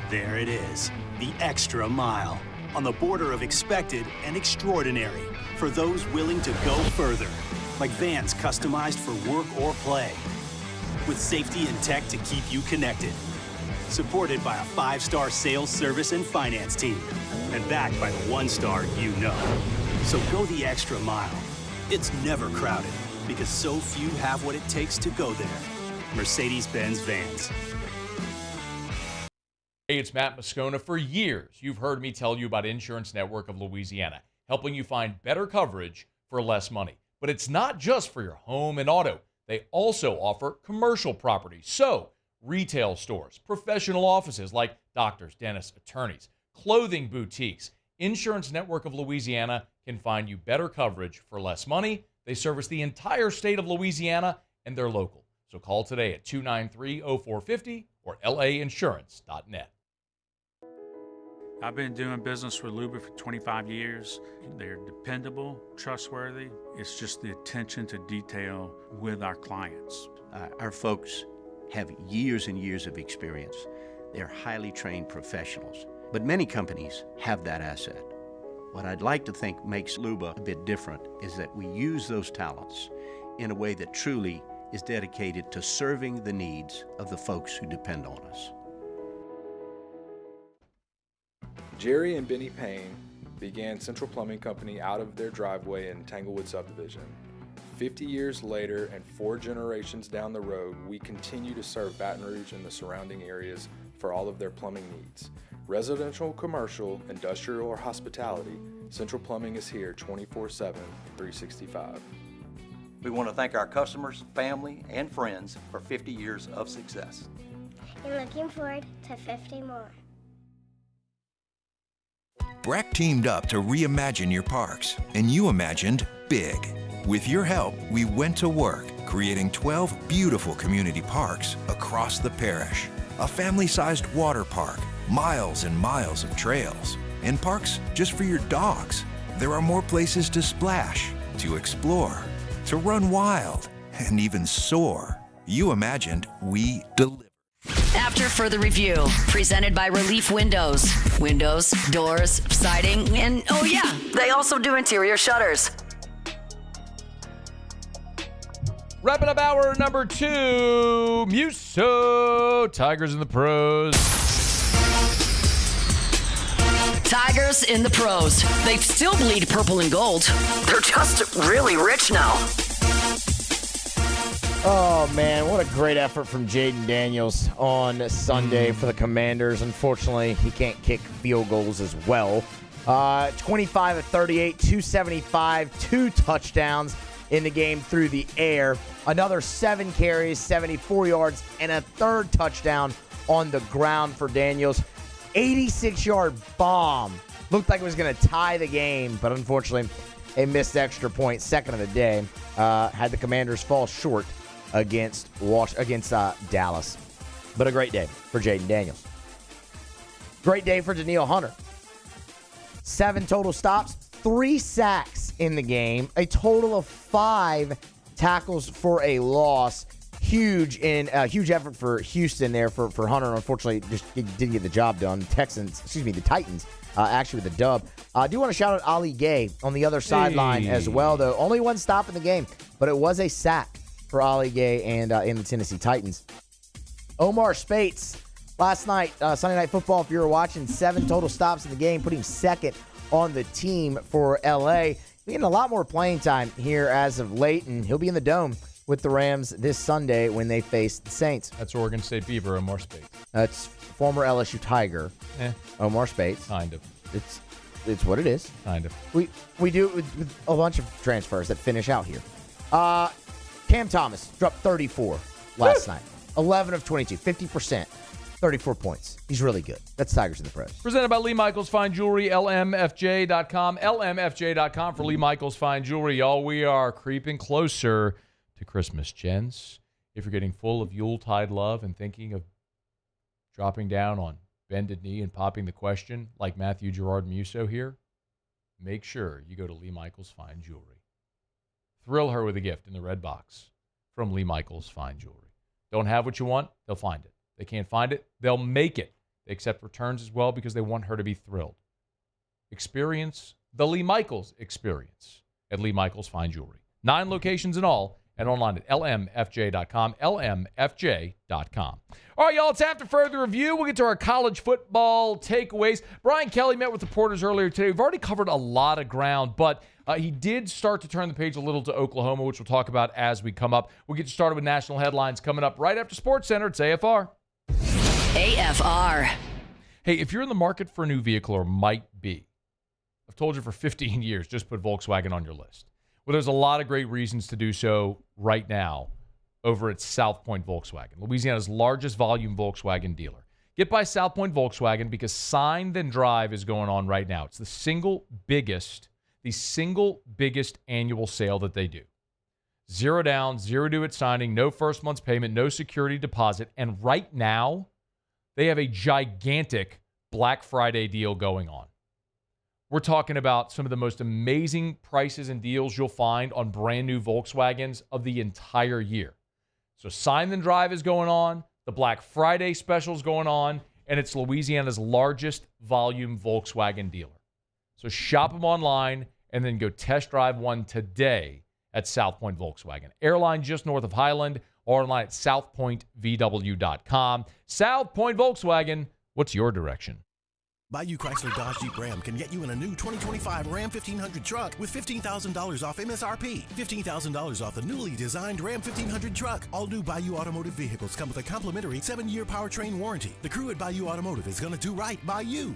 Speaker 22: There it is, the extra mile, on the border of expected and extraordinary, for those willing to go further, like vans customized for work or play, with safety and tech to keep you connected, supported by a 5-star sales, service, and finance team, and backed by the 1-star you know. So go the extra mile. It's never crowded, because so few have what it takes to go there. Mercedes-Benz Vans.
Speaker 6: Hey, it's Matt Moscona. For years, you've heard me tell you about Insurance Network of Louisiana, helping you find better coverage for less money. But it's not just for your home and auto. They also offer commercial property. So, retail stores, professional offices like doctors, dentists, attorneys, clothing boutiques. Insurance Network of Louisiana can find you better coverage for less money. They service the entire state of Louisiana, and they're local. So call today at 293-0450 or lainsurance.net.
Speaker 10: I've been doing business with Luba for 25 years. They're dependable, trustworthy. It's just the attention to detail with our clients.
Speaker 11: Our folks have years and years of experience. They're highly trained professionals. But many companies have that asset. What I'd like to think makes Luba a bit different is that we use those talents in a way that truly is dedicated to serving the needs of the folks who depend on us.
Speaker 3: Jerry and Benny Payne began Central Plumbing Company out of their driveway in Tanglewood subdivision. 50 years later and 4 generations down the road, we continue to serve Baton Rouge and the surrounding areas for all of their plumbing needs. Residential, commercial, industrial, or hospitality, Central Plumbing is here 24/7, 365.
Speaker 15: We want to thank our customers, family, and friends for 50 years of success.
Speaker 16: And looking forward to 50 more.
Speaker 17: Breck teamed up to reimagine your parks, and you imagined big. With your help, we went to work, creating 12 beautiful community parks across the parish. A family-sized water park, miles and miles of trails, and parks just for your dogs. There are more places to splash, to explore, to run wild, and even soar. You imagined, we delivered.
Speaker 4: After further review, presented by Relief Windows. Windows, doors, siding, and oh yeah, they also do interior shutters.
Speaker 6: Wrapping up hour number 2, Muso, Tigers in the pros.
Speaker 4: Tigers in the pros. They still bleed purple and gold. They're just really rich now.
Speaker 9: Oh, man, what a great effort from Jaden Daniels on Sunday for the Commanders. Unfortunately, he can't kick field goals as well. 25 of 38, 275, 2 touchdowns in the game through the air. Another 7 carries, 74 yards, and a 3rd touchdown on the ground for Daniels. 86-yard bomb. Looked like it was going to tie the game, but unfortunately, a missed extra point, 2nd of the day. Had the Commanders fall short against Dallas. But a great day for Jaden Daniels. Great day for Danielle Hunter. 7 total stops, 3 sacks in the game, a total of 5 tackles for a loss. Huge effort for Houston there for Hunter. Unfortunately, just didn't get the job done. The Titans, actually with the dub. I do want to shout out Ali Gay on the other sideline as well, though. Only 1 stop in the game, but it was a sack for Ali Gay and in the Tennessee Titans. Omar Spates, last night, Sunday Night Football, if you were watching, 7 total stops in the game, putting 2nd on the team for L.A. getting a lot more playing time here as of late, and he'll be in the Dome with the Rams this Sunday when they face the Saints.
Speaker 6: That's Oregon State Beaver, Omar Speights.
Speaker 9: That's former LSU Tiger, Omar Speights.
Speaker 6: Kind of.
Speaker 9: It's what it is.
Speaker 6: Kind of.
Speaker 9: We do it with a bunch of transfers that finish out here. Cam Thomas dropped 34 last night. 11 of 22, 50%, 34 points. He's really good. That's Tigers in the Pros.
Speaker 6: Presented by Lee Michaels Fine Jewelry, LMFJ.com. LMFJ.com for Lee Michaels Fine Jewelry. Y'all, we are creeping closer to Christmas, gents. If you're getting full of Yuletide love and thinking of dropping down on bended knee and popping the question like Matthew Gerard Musso here, make sure you go to Lee Michaels Fine Jewelry. Thrill her with a gift in the red box from Lee Michaels Fine Jewelry. Don't have what you want? They'll find it. They can't find it? They'll make it. They accept returns as well because they want her to be thrilled. Experience the Lee Michaels experience at Lee Michaels Fine Jewelry. 9 locations in all, and online at lmfj.com, lmfj.com. All right, y'all, it's after further review. We'll get to our college football takeaways. Brian Kelly met with reporters earlier today. We've already covered a lot of ground, but he did start to turn the page a little to Oklahoma, which we'll talk about as we come up. We'll get you started with national headlines coming up right after SportsCenter. It's AFR.
Speaker 4: AFR.
Speaker 6: Hey, if you're in the market for a new vehicle or might be, I've told you for 15 years, just put Volkswagen on your list. Well, there's a lot of great reasons to do so right now over at South Point Volkswagen, Louisiana's largest volume Volkswagen dealer. Get by South Point Volkswagen because Sign Then Drive is going on right now. It's the single biggest annual sale that they do. 0 down, 0 due at signing, no first month's payment, no security deposit. And right now, they have a gigantic Black Friday deal going on. We're talking about some of the most amazing prices and deals you'll find on brand new Volkswagens of the entire year. So Sign Then Drive is going on, the Black Friday special is going on, and it's Louisiana's largest volume Volkswagen dealer. So shop them online and then go test drive one today at South Point Volkswagen. Airline just north of Highland or online at southpointvw.com. South Point Volkswagen, what's your direction?
Speaker 1: Bayou Chrysler Dodge Jeep Ram can get you in a new 2025 Ram 1500 truck with $15,000 off MSRP. $15,000 off the newly designed Ram 1500 truck. All new Bayou Automotive vehicles come with a complimentary 7-year powertrain warranty. The crew at Bayou Automotive is going to do right by you.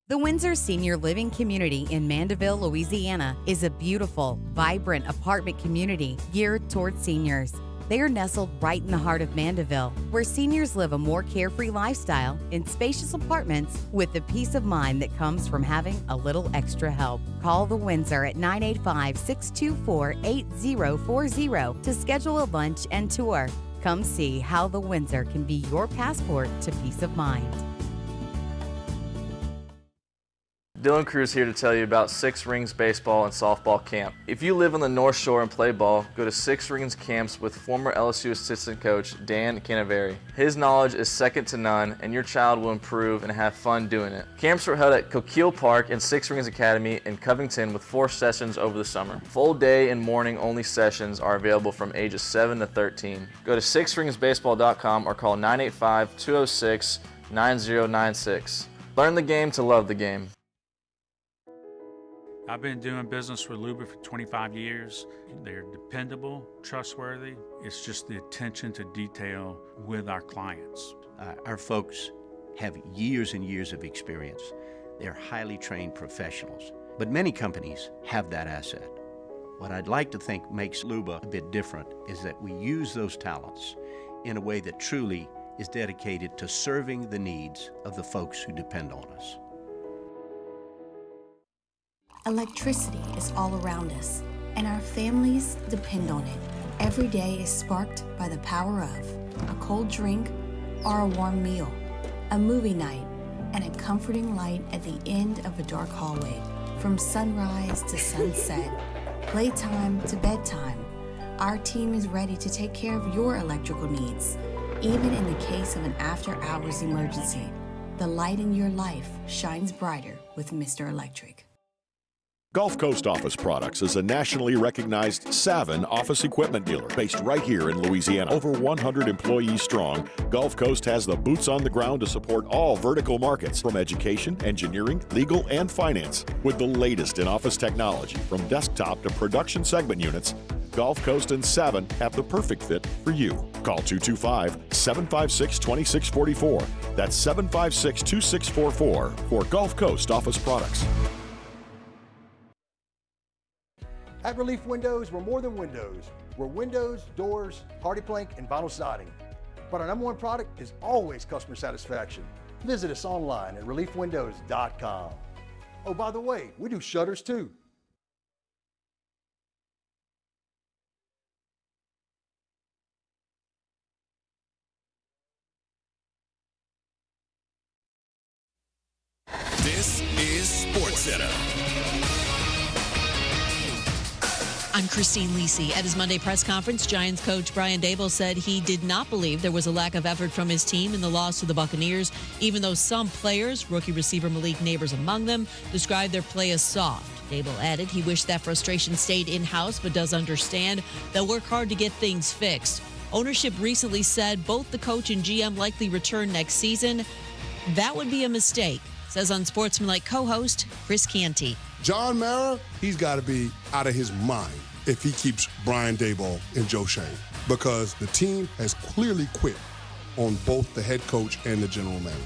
Speaker 19: The Windsor Senior Living Community in Mandeville, Louisiana is a beautiful, vibrant apartment community geared towards seniors. They are nestled right in the heart of Mandeville, where seniors live a more carefree lifestyle in spacious apartments with the peace of mind that comes from having a little extra help. Call the Windsor at 985-624-8040 to schedule a lunch and tour. Come see how the Windsor can be your passport to peace of mind.
Speaker 13: Dylan Cruz here to tell you about Six Rings Baseball and Softball Camp. If you live on the North Shore and play ball, go to Six Rings Camps with former LSU assistant coach Dan Canaveri. His knowledge is second to none, and your child will improve and have fun doing it. Camps were held at Coquille Park and Six Rings Academy in Covington with 4 sessions over the summer. Full day and morning only sessions are available from ages 7 to 13. Go to sixringsbaseball.com or call 985-206-9096. Learn the game to love the game.
Speaker 10: I've been doing business with Luba for 25 years. They're dependable, trustworthy. It's just the attention to detail with our clients.
Speaker 11: Our folks have years and years of experience. They're highly trained professionals, but many companies have that asset. What I'd like to think makes Luba a bit different is that we use those talents in a way that truly is dedicated to serving the needs of the folks who depend on us.
Speaker 14: Electricity is all around us, and our families depend on it. Every day is sparked by the power of a cold drink or a warm meal, a movie night, and a comforting light at the end of a dark hallway. From sunrise to sunset, playtime to bedtime, our team is ready to take care of your electrical needs. Even in the case of an after-hours emergency, the light in your life shines brighter with Mr. Electric.
Speaker 5: Gulf Coast Office Products is a nationally recognized Savin office equipment dealer based right here in Louisiana. Over 100 employees strong, Gulf Coast has the boots on the ground to support all vertical markets, from education, engineering, legal, and finance. With the latest in office technology, from desktop to production segment units, Gulf Coast and Savin have the perfect fit for you. Call 225-756-2644. That's 756-2644 for Gulf Coast Office Products.
Speaker 8: At Relief Windows, we're more than windows. We're windows, doors, hardy plank, and vinyl siding. But our number one product is always customer satisfaction. Visit us online at reliefwindows.com. Oh, by the way, we do shutters too.
Speaker 2: This is SportsCenter.
Speaker 7: I'm Christine Lisi. At his Monday press conference, Giants coach Brian Daboll said he did not believe there was a lack of effort from his team in the loss to the Buccaneers, even though some players, rookie receiver Malik Neighbors among them, described their play as soft. Daboll added he wished that frustration stayed in-house, but does understand they'll work hard to get things fixed. Ownership recently said both the coach and GM likely return next season. That would be a mistake, says Unsportsmanlike co-host Chris Canty.
Speaker 23: John Mara, he's got to be out of his mind if he keeps Brian Daboll and Joe Shane, because the team has clearly quit on both the head coach and the general manager.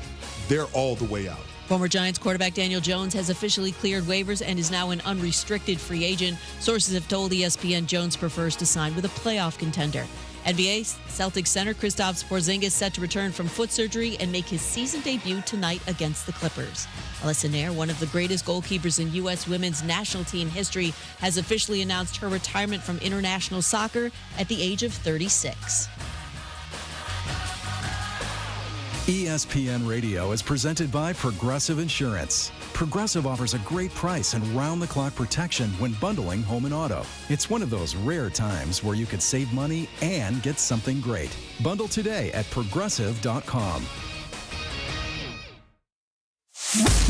Speaker 23: They're all the way out.
Speaker 7: Former Giants quarterback Daniel Jones has officially cleared waivers and is now an unrestricted free agent. Sources have told ESPN Jones prefers to sign with a playoff contender. NBA Celtics center Kristaps Porzingis set to return from foot surgery and make his season debut tonight against the Clippers. Alyssa Nair, one of the greatest goalkeepers in U.S. women's national team history, has officially announced her retirement from international soccer at the age of 36.
Speaker 24: ESPN Radio is presented by Progressive Insurance. Progressive offers a great price and round-the-clock protection when bundling home and auto. It's one of those rare times where you could save money and get something great. Bundle today at Progressive.com.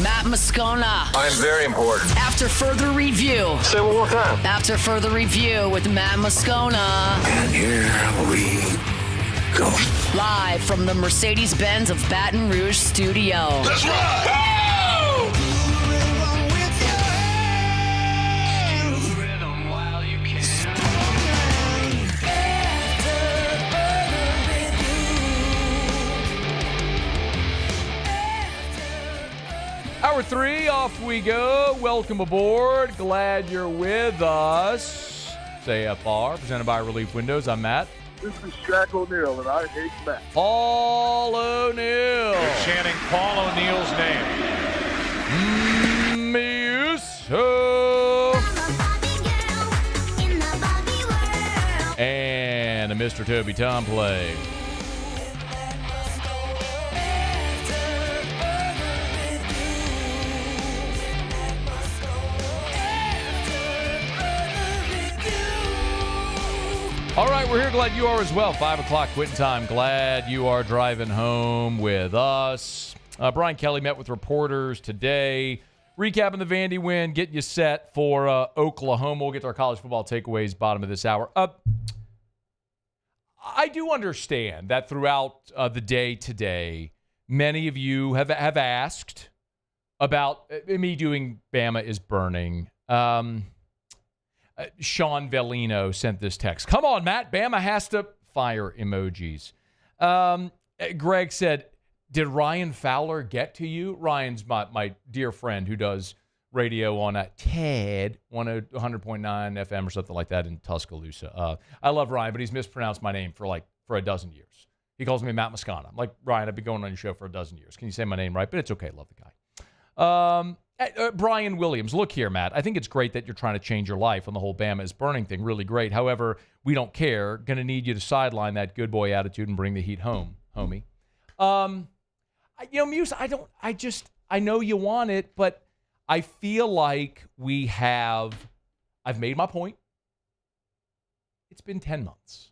Speaker 4: Matt Moscona.
Speaker 18: I'm very important.
Speaker 4: After further review.
Speaker 18: Say one more time.
Speaker 4: After further review with Matt Moscona.
Speaker 18: And here we go.
Speaker 4: Live from the Mercedes-Benz of Baton Rouge studio.
Speaker 18: Let's ride!
Speaker 6: Hour 3, off we go. Welcome aboard. Glad you're with us. AFR, presented by Relief Windows. I'm Matt.
Speaker 25: This is Shaq O'Neal, and I hate Matt.
Speaker 6: Paul O'Neal.
Speaker 26: You're chanting Paul O'Neal's name.
Speaker 6: Muso. And a Mr. Toby Tomplay. All right, we're here. Glad you are as well. 5 o'clock quitting time. Glad you are driving home with us. Brian Kelly met with reporters today, recapping the Vandy win, getting you set for Oklahoma. We'll get to our college football takeaways bottom of this hour. I do understand that throughout the day today, many of you have asked about me doing Bama is Burning. Sean Velino sent this text. Come on, Matt. Bama has to fire emojis. Greg said, did Ryan Fowler get to you? Ryan's my dear friend who does radio on TED 100.9 FM or something like that in Tuscaloosa. I love Ryan, but he's mispronounced my name for a dozen years. He calls me Matt Moscona. I'm like, Ryan, I've been going on your show for a dozen years. Can you say my name right? But it's okay. Love the guy. Brian Williams, look here, Matt. I think it's great that you're trying to change your life on the whole Bama is Burning thing. Really great. However, we don't care. Going to need you to sideline that good boy attitude and bring the heat home, homie. Muse, I know you want it, but I feel like I've made my point. It's been 10 months.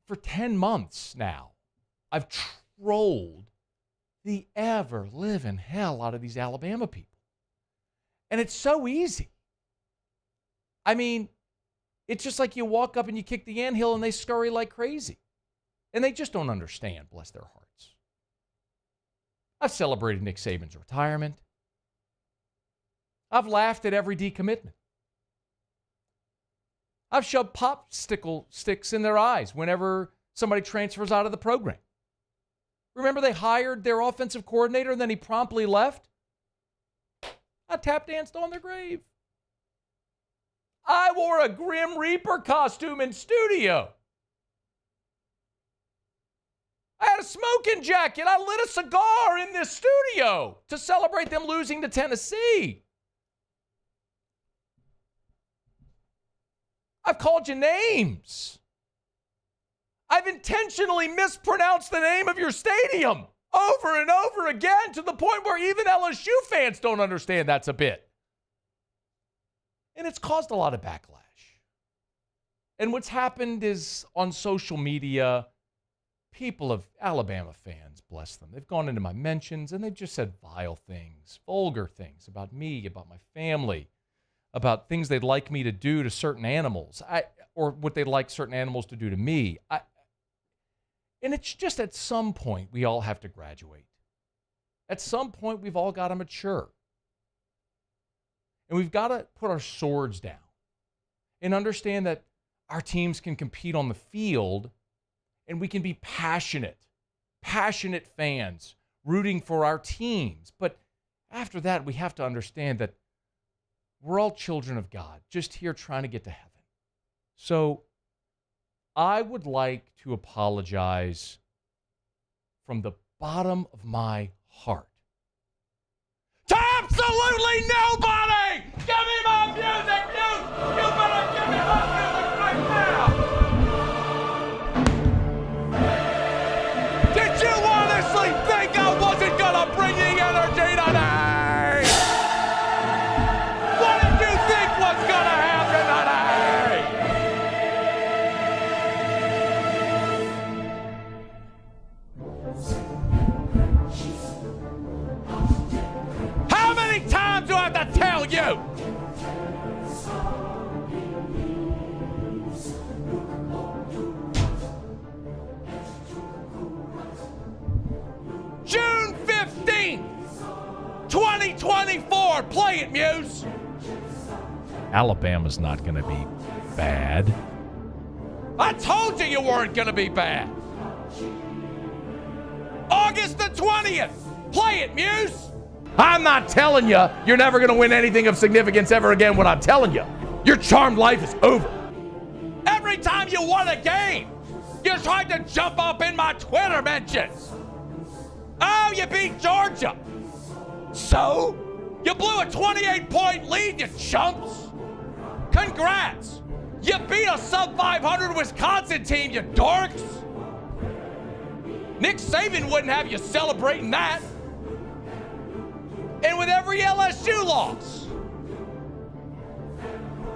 Speaker 6: For 10 months now, I've trolled the ever-living hell out of these Alabama people. And it's so easy. I mean, it's just like you walk up and you kick the anthill and they scurry like crazy. And they just don't understand, bless their hearts. I've celebrated Nick Saban's retirement. I've laughed at every decommitment. I've shoved popsicle sticks in their eyes whenever somebody transfers out of the program. Remember they hired their offensive coordinator and then he promptly left? I tap danced on their grave. I wore a Grim Reaper costume in studio. I had a smoking jacket. I lit a cigar in this studio to celebrate them losing to Tennessee. I've called you names. I've intentionally mispronounced the name of your stadium over and over again to the point where even LSU fans don't understand that's a bit. And it's caused a lot of backlash. And what's happened is on social media, people of Alabama fans, bless them, they've gone into my mentions and they've just said vile things, vulgar things about me, about my family, about things they'd like me to do to certain animals, or what they'd like certain animals to do to me. And it's just at some point we all have to graduate. At some point we've all got to mature. And we've got to put our swords down and understand that our teams can compete on the field and we can be passionate fans rooting for our teams. But after that, we have to understand that we're all children of God, just here trying to get to heaven. So I would like to apologize from the bottom of my heart to absolutely nobody. Give me my music, you better give me my music right now. Did you honestly think I wasn't gonna bring the energy today? What did you think was gonna happen today? How many times do I have to tell you? June 15th, 2024. Play it, Muse. Alabama's not going to be bad. I told you you weren't going to be bad. August the 20th. Play it, Muse. I'm not telling you you're never going to win anything of significance ever again. What I'm telling you, your charmed life is over. Every time you won a game, you tried to jump up in my Twitter mentions. Oh, you beat Georgia. So? You blew a 28-point lead, you chumps. Congrats. You beat a sub-500 Wisconsin team, you dorks. Nick Saban wouldn't have you celebrating that. And with every LSU loss,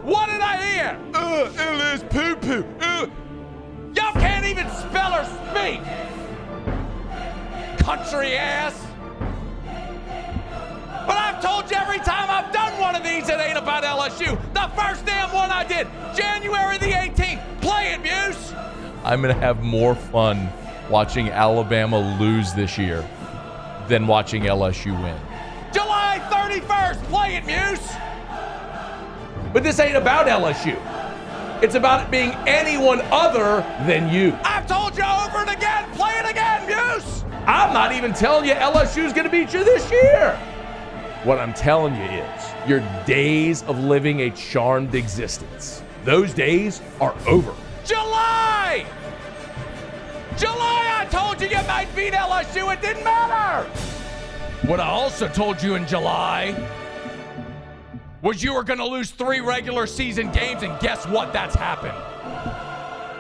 Speaker 6: what did I hear? LS poo-poo. Y'all can't even spell or speak. Country ass. But I've told you every time I've done one of these, it ain't about LSU. The first damn one I did, January the 18th. Play it, Muse. I'm going to have more fun watching Alabama lose this year than watching LSU win. July 31st. Play it, Muse. But this ain't about LSU. It's about it being anyone other than you. I've told you over and again. Play it again, Muse. I'm not even telling you LSU's going to beat you this year. What I'm telling you is your days of living a charmed existence, those days are over. July, I told you you might beat LSU. It didn't matter. What I also told you in July was you were going to lose 3 regular season games, and guess what? That's happened.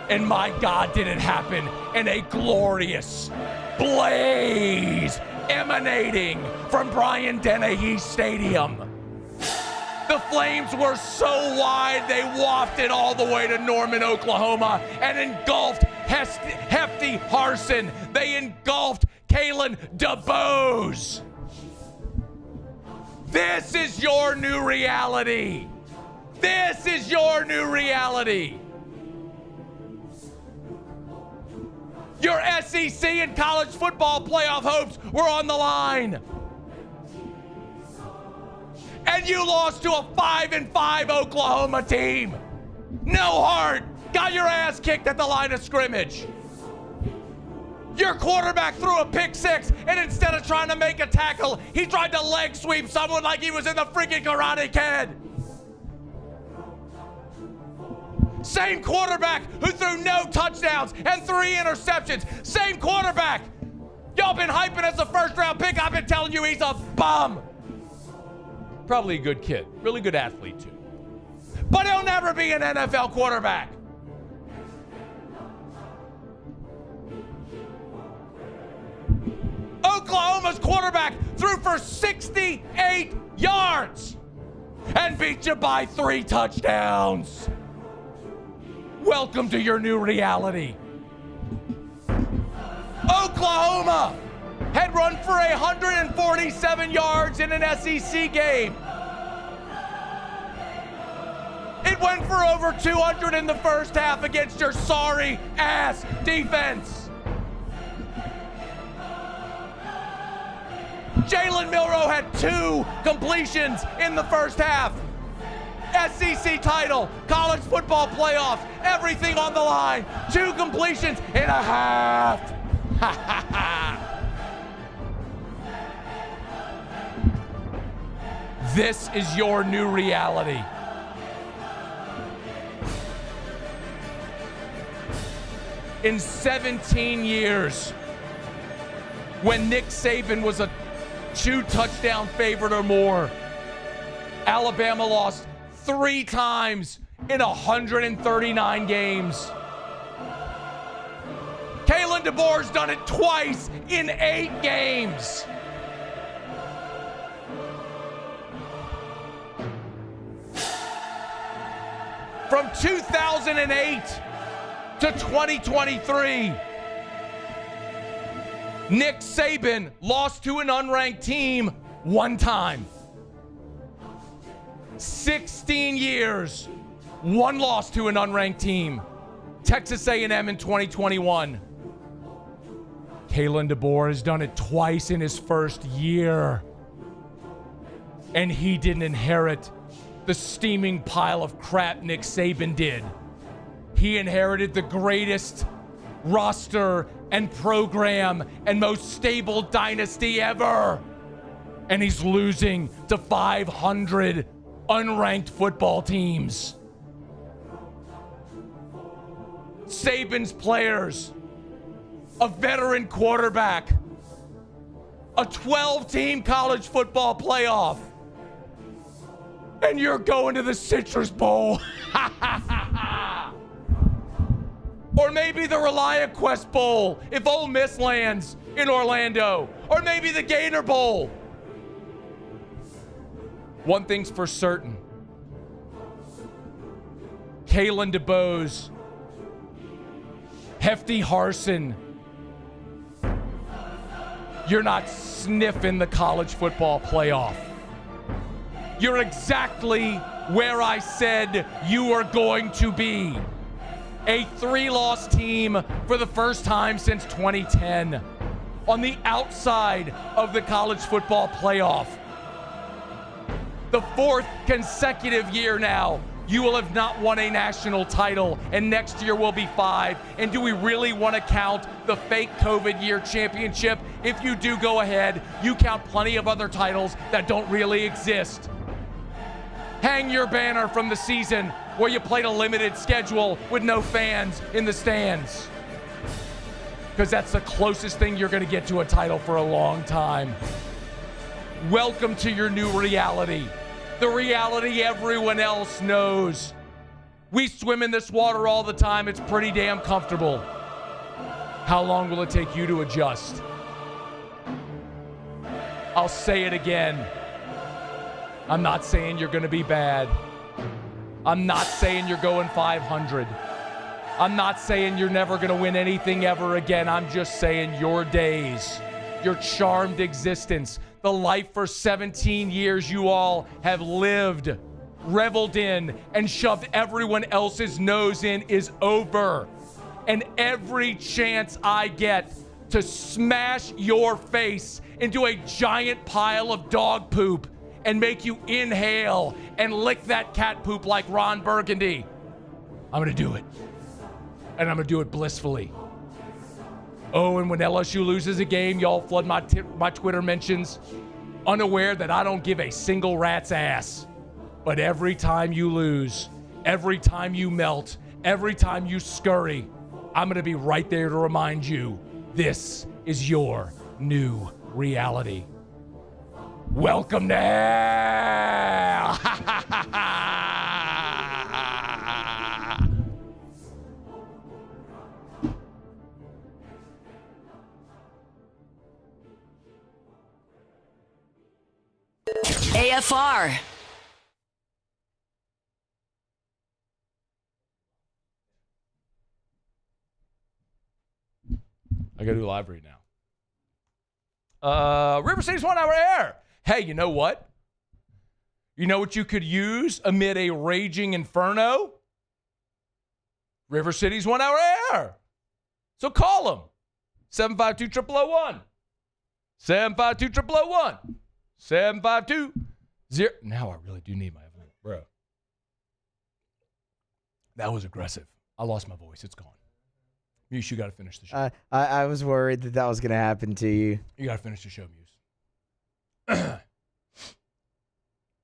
Speaker 6: And my God, did it happen in a glorious blaze emanating from Brian Dennehy Stadium. The flames were so wide they wafted all the way to Norman, Oklahoma, and engulfhed Hefty Harsin. They engulfed Kalen DeBose. This is your new reality. This is your new reality. Your SEC and college football playoff hopes were on the line. And you lost to a 5-5 Oklahoma team. No heart. Got your ass kicked at the line of scrimmage. Your quarterback threw a pick six, and instead of trying to make a tackle, he tried to leg sweep someone like he was in the freaking Karate Kid. Same quarterback who threw no touchdowns and 3 interceptions. Same quarterback. Y'all been hyping as a first-round pick. I've been telling you he's a bum. Probably a good kid. Really good athlete, too. But he'll never be an NFL quarterback. Oklahoma's quarterback threw for 68 yards and beat you by 3 touchdowns. Welcome to your new reality. Oklahoma had run for 147 yards in an SEC game. It went for over 200 in the first half against your sorry ass defense. Jalen Milroe had 2 completions in the first half. SEC title, college football playoffs, everything on the line. 2 completions in a half. This is your new reality. In 17 years, when Nick Saban was a 2-touchdown favorite or more, Alabama lost 3 times in 139 games. Kalen DeBoer's done it twice in 8 games. From 2008 to 2023, Nick Saban lost to an unranked team 1 time. 16 years, 1 loss to an unranked team. Texas A&M in 2021. Kalen DeBoer has done it twice in his first year. And he didn't inherit the steaming pile of crap Nick Saban did. He inherited the greatest roster and program and most stable dynasty ever. And he's losing to 500 unranked football teams. Saban's players, a veteran quarterback, a 12-team college football playoff, and you're going to the Citrus Bowl. Or maybe the ReliaQuest Bowl if Ole Miss lands in Orlando. Or maybe the Gator Bowl. One thing's for certain. Kalen DeBose, Hefty Harson, you're not sniffing the college football playoff. You're exactly where I said you are going to be. A 3-loss team for the first time since 2010. On the outside of the college football playoff. The 4th consecutive year now, you will have not won a national title, and next year will be 5. And do we really want to count the fake COVID year championship? If you do, go ahead. You count plenty of other titles that don't really exist. Hang your banner from the season where you played a limited schedule with no fans in the stands. Because that's the closest thing you're going to get to a title for a long time. Welcome to your new reality. The reality everyone else knows. We swim in this water all the time. It's pretty damn comfortable. How long will it take you to adjust? I'll say it again. I'm not saying you're going to be bad. I'm not saying you're going 500. I'm not saying you're never going to win anything ever again. I'm just saying your days your charmed existence. The life for 17 years you all have lived, reveled in, and shoved everyone else's nose in is over. And every chance I get to smash your face into a giant pile of dog poop and make you inhale and lick that cat poop like Ron Burgundy, I'm gonna do it. And I'm gonna do it blissfully. Oh, and when LSU loses a game, y'all flood my Twitter mentions, unaware that I don't give a single rat's ass. But every time you lose, every time you melt, every time you scurry, I'm gonna be right there to remind you, this is your new reality. Welcome to hell!
Speaker 4: AFR.
Speaker 6: I gotta do live read now. River City's 1 hour air. Hey, you know what? You know what you could use amid a raging inferno? River City's 1 hour air. So call them. 752-0001. 752-0001. 752-0. Now I really do need my phone, bro. That was aggressive. I lost my voice. It's gone. Muse, you got to finish the show.
Speaker 9: I was worried that was going to happen to you.
Speaker 6: You got to finish the show, Muse.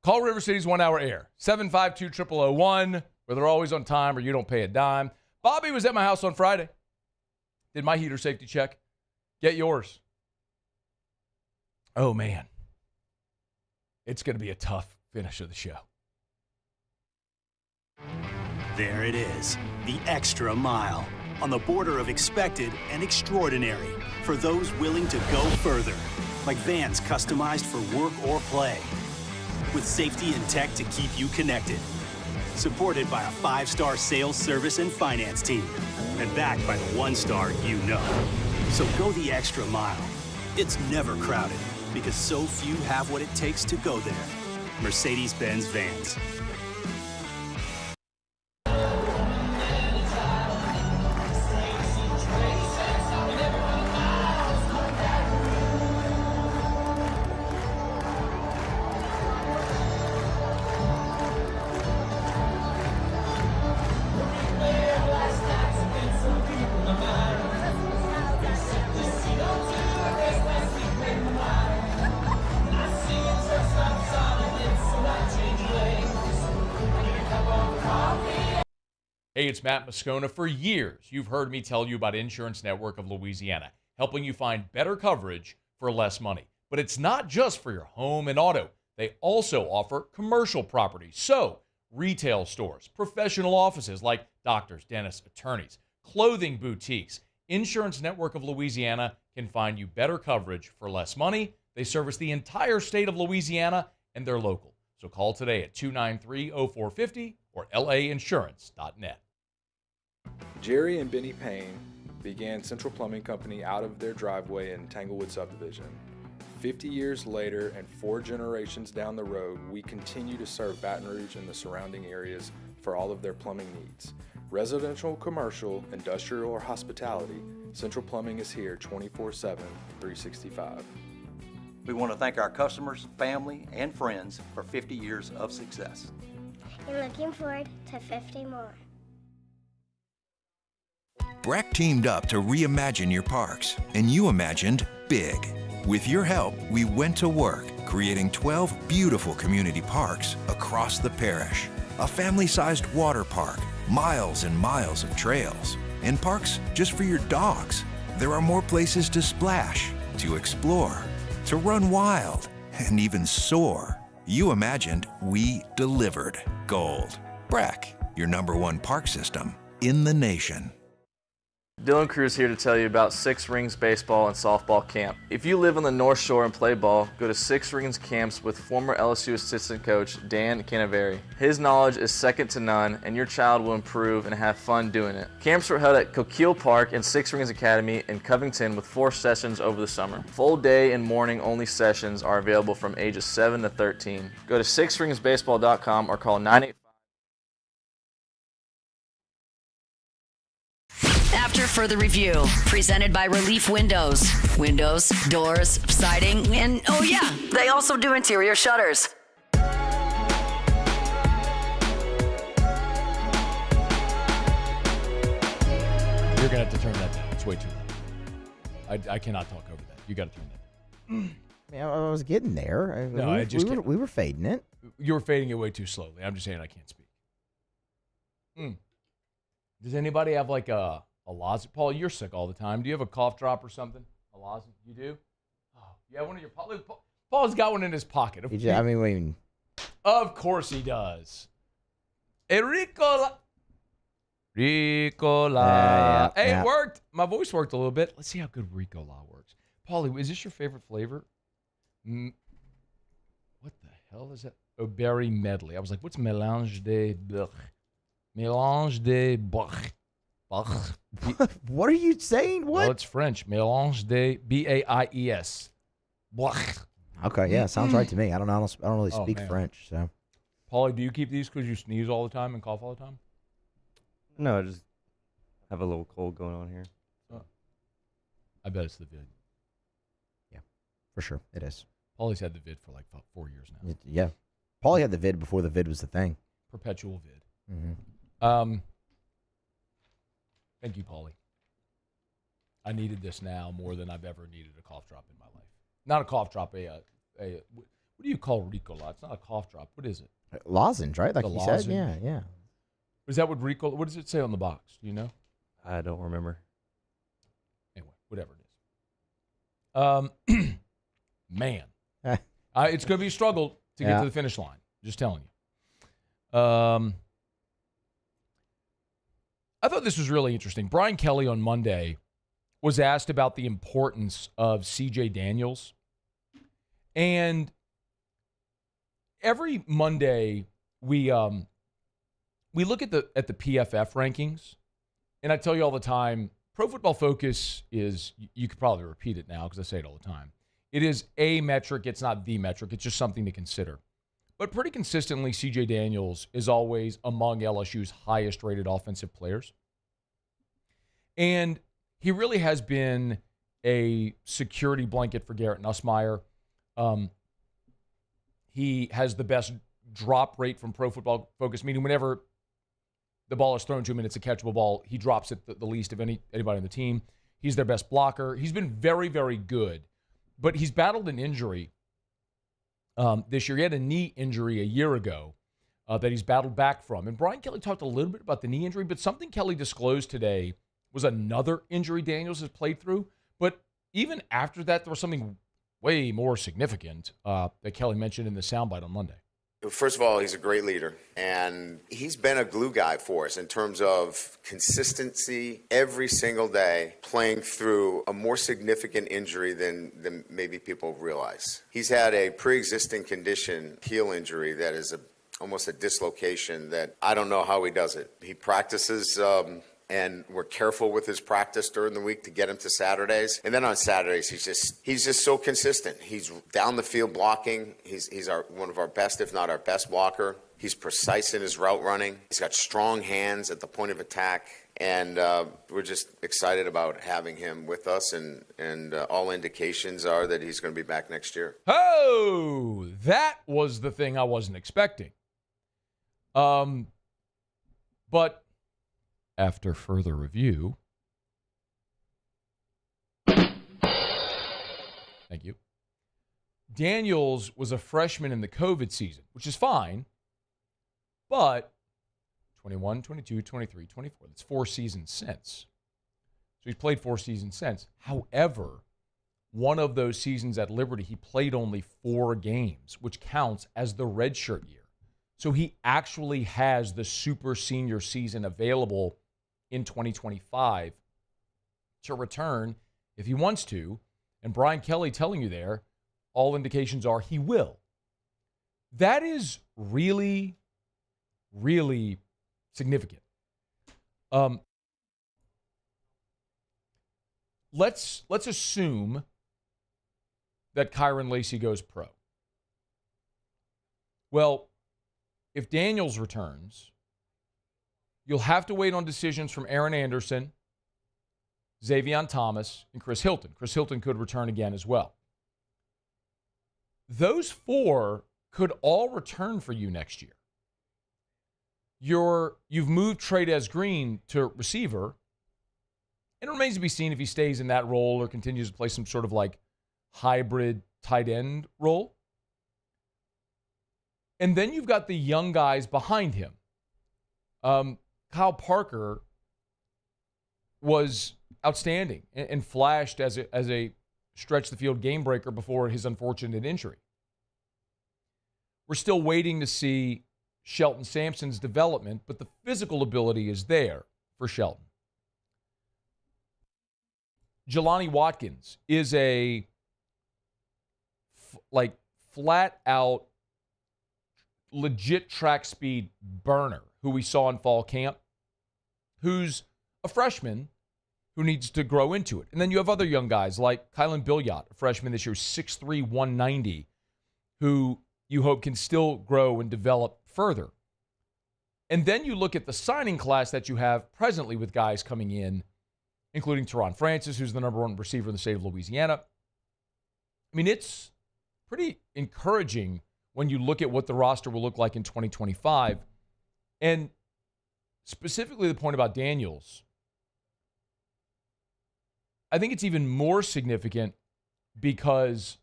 Speaker 6: Call River City's 1 hour air. 752-0001, where they're always on time or you don't pay a dime. Bobby was at my house on Friday. Did my heater safety check. Get yours. Oh, man. It's going to be a tough finish of the show.
Speaker 3: There it is, the extra mile. On the border of expected and extraordinary for those willing to go further. Like vans customized for work or play. With safety and tech to keep you connected. Supported by a 5-star sales, service, and finance team. And backed by the 1-star you know. So go the extra mile. It's never crowded because so few have what it takes to go there. Mercedes-Benz Vans.
Speaker 6: Hey, it's Matt Moscona. For years, you've heard me tell you about Insurance Network of Louisiana, helping you find better coverage for less money. But it's not just for your home and auto. They also offer commercial properties. So, retail stores, professional offices like doctors, dentists, attorneys, clothing boutiques. Insurance Network of Louisiana can find you better coverage for less money. They service the entire state of Louisiana, and they're local. So call today at 293-0450 or lainsurance.net.
Speaker 12: Jerry and Benny Payne began Central Plumbing Company out of their driveway in Tanglewood Subdivision. 50 years later and 4 generations down the road, we continue to serve Baton Rouge and the surrounding areas for all of their plumbing needs. Residential, commercial, industrial, or hospitality, Central Plumbing is here 24/7, 365.
Speaker 15: We want to thank our customers, family, and friends for 50 years of success.
Speaker 16: And looking forward to 50 more.
Speaker 17: Breck teamed up to reimagine your parks, and you imagined big. With your help, we went to work, creating 12 beautiful community parks across the parish. A family-sized water park, miles and miles of trails, and parks just for your dogs. There are more places to splash, to explore, to run wild, and even soar. You imagined, we delivered. Gold. Breck, your #1 park system in the nation.
Speaker 1: Dylan Cruz here to tell you about Six Rings Baseball and Softball Camp. If you live on the North Shore and play ball, go to Six Rings Camps with former LSU assistant coach Dan Canaveri. His knowledge is second to none, and your child will improve and have fun doing it. Camps were held at Coquille Park and Six Rings Academy in Covington with 4 sessions over the summer. Full day and morning only sessions are available from ages 7 to 13. Go to sixringsbaseball.com or call 985.
Speaker 4: After further review, presented by Relief Windows. Windows, doors, siding, and oh yeah, they also do interior shutters.
Speaker 6: You're going to have to turn that down. It's way too loud. I cannot talk over that. You got to turn that down.
Speaker 9: Man, I was getting there. We were fading it.
Speaker 6: You were fading it way too slowly. I'm just saying I can't speak. Does anybody have like a lozenge? Paul, you're sick all the time. Do you have a cough drop or something? A lozenge? You do? Oh, yeah, one of your... Paul's got one in his pocket.
Speaker 9: Of
Speaker 6: course he does. Ricola. Ricola. Hey, it worked. My voice worked a little bit. Let's see how good Ricola works. Paulie, is this your favorite flavor? What the hell is that? Oh, berry medley. I was like, what's mélange de blech? Mélange de blech.
Speaker 9: What are you saying? What?
Speaker 6: Well, it's French. Mélange de B-A-I-E-S. Blech.
Speaker 9: Okay, yeah, sounds right to me. I don't really speak French, so.
Speaker 6: Paulie, do you keep these because you sneeze all the time and cough all the time?
Speaker 13: No, I just have a little cold going on here.
Speaker 6: Oh. I bet it's the vid.
Speaker 9: Yeah, for sure. It is.
Speaker 6: Paulie's had the vid for like 4 years now.
Speaker 9: Yeah. Paulie had the vid before the vid was the thing.
Speaker 6: Perpetual vid.
Speaker 9: Mm-hmm.
Speaker 6: Thank you, Paulie. I needed this now more than I've ever needed a cough drop in my life. Not a cough drop, what do you call Ricola? It's not a cough drop. What is it?
Speaker 9: Lozenge, right? Like you said? Yeah.
Speaker 6: Is that what Ricola, what does it say on the box? Do you know?
Speaker 13: I don't remember.
Speaker 6: Anyway, whatever it is. Man. It's going to be a struggle to get to the finish line. Just telling you. I thought this was really interesting. Brian Kelly on Monday was asked about the importance of C.J. Daniels. And every Monday we look at the PFF rankings, and I tell you all the time, Pro Football Focus is, you could probably repeat it now because I say it all the time. It is a metric. It's not the metric. It's just something to consider. But pretty consistently, C.J. Daniels is always among LSU's highest-rated offensive players. And he really has been a security blanket for Garrett Nussmeier. He has the best drop rate from Pro Football Focus, meaning whenever the ball is thrown to him and it's a catchable ball, he drops it the least of anybody on the team. He's their best blocker. He's been very, very good. But he's battled an injury this year. He had a knee injury a year ago that he's battled back from. And Brian Kelly talked a little bit about the knee injury, but something Kelly disclosed today was another injury Daniels has played through. But even after that, there was something way more significant that Kelly mentioned in the soundbite on Monday.
Speaker 19: First of all, he's a great leader, and he's been a glue guy for us in terms of consistency every single day, playing through a more significant injury than maybe people realize. He's had a pre-existing condition, heel injury, that is almost a dislocation that I don't know how he does it. He practices and we're careful with his practice during the week to get him to Saturdays. And then on Saturdays, he's just so consistent. He's down the field blocking. He's one of our best, if not our best blocker. He's precise in his route running. He's got strong hands at the point of attack. And we're just excited about having him with us. And all indications are that he's going to be back next year.
Speaker 6: Oh, that was the thing I wasn't expecting. But after further review, thank you, Daniels was a freshman in the COVID season, which is fine, but 21, 22, 23, 24, that's 4 seasons since. So he's played 4 seasons since. However, one of those seasons at Liberty, he played only 4 games, which counts as the redshirt year. So he actually has the super senior season available in 2025 to return if he wants to. And Brian Kelly telling you there, all indications are he will. That is really, really significant. Let's assume that Kyron Lacy goes pro. Well, if Daniels returns, you'll have to wait on decisions from Aaron Anderson, Xavier Thomas, and Chris Hilton. Chris Hilton could return again as well. Those four could all return for you next year. You've moved Trey'Dez Green to receiver. It remains to be seen if he stays in that role or continues to play some sort of like hybrid tight end role. And then you've got the young guys behind him. Kyle Parker was outstanding and flashed as a stretch the field game breaker before his unfortunate injury. We're still waiting to see Shelton Sampson's development, but the physical ability is there for Shelton. Jelani Watkins is a flat out legit track speed burner who we saw in fall camp, who's a freshman who needs to grow into it. And then you have other young guys like Kylan Billiot, a freshman this year, 6'3", 190, who you hope can still grow and develop further. And then you look at the signing class that you have presently with guys coming in, including Teron Francis, who's the number one receiver in the state of Louisiana. I mean, it's pretty encouraging when you look at what the roster will look like in 2025. And specifically the point about Daniels, I think it's even more significant because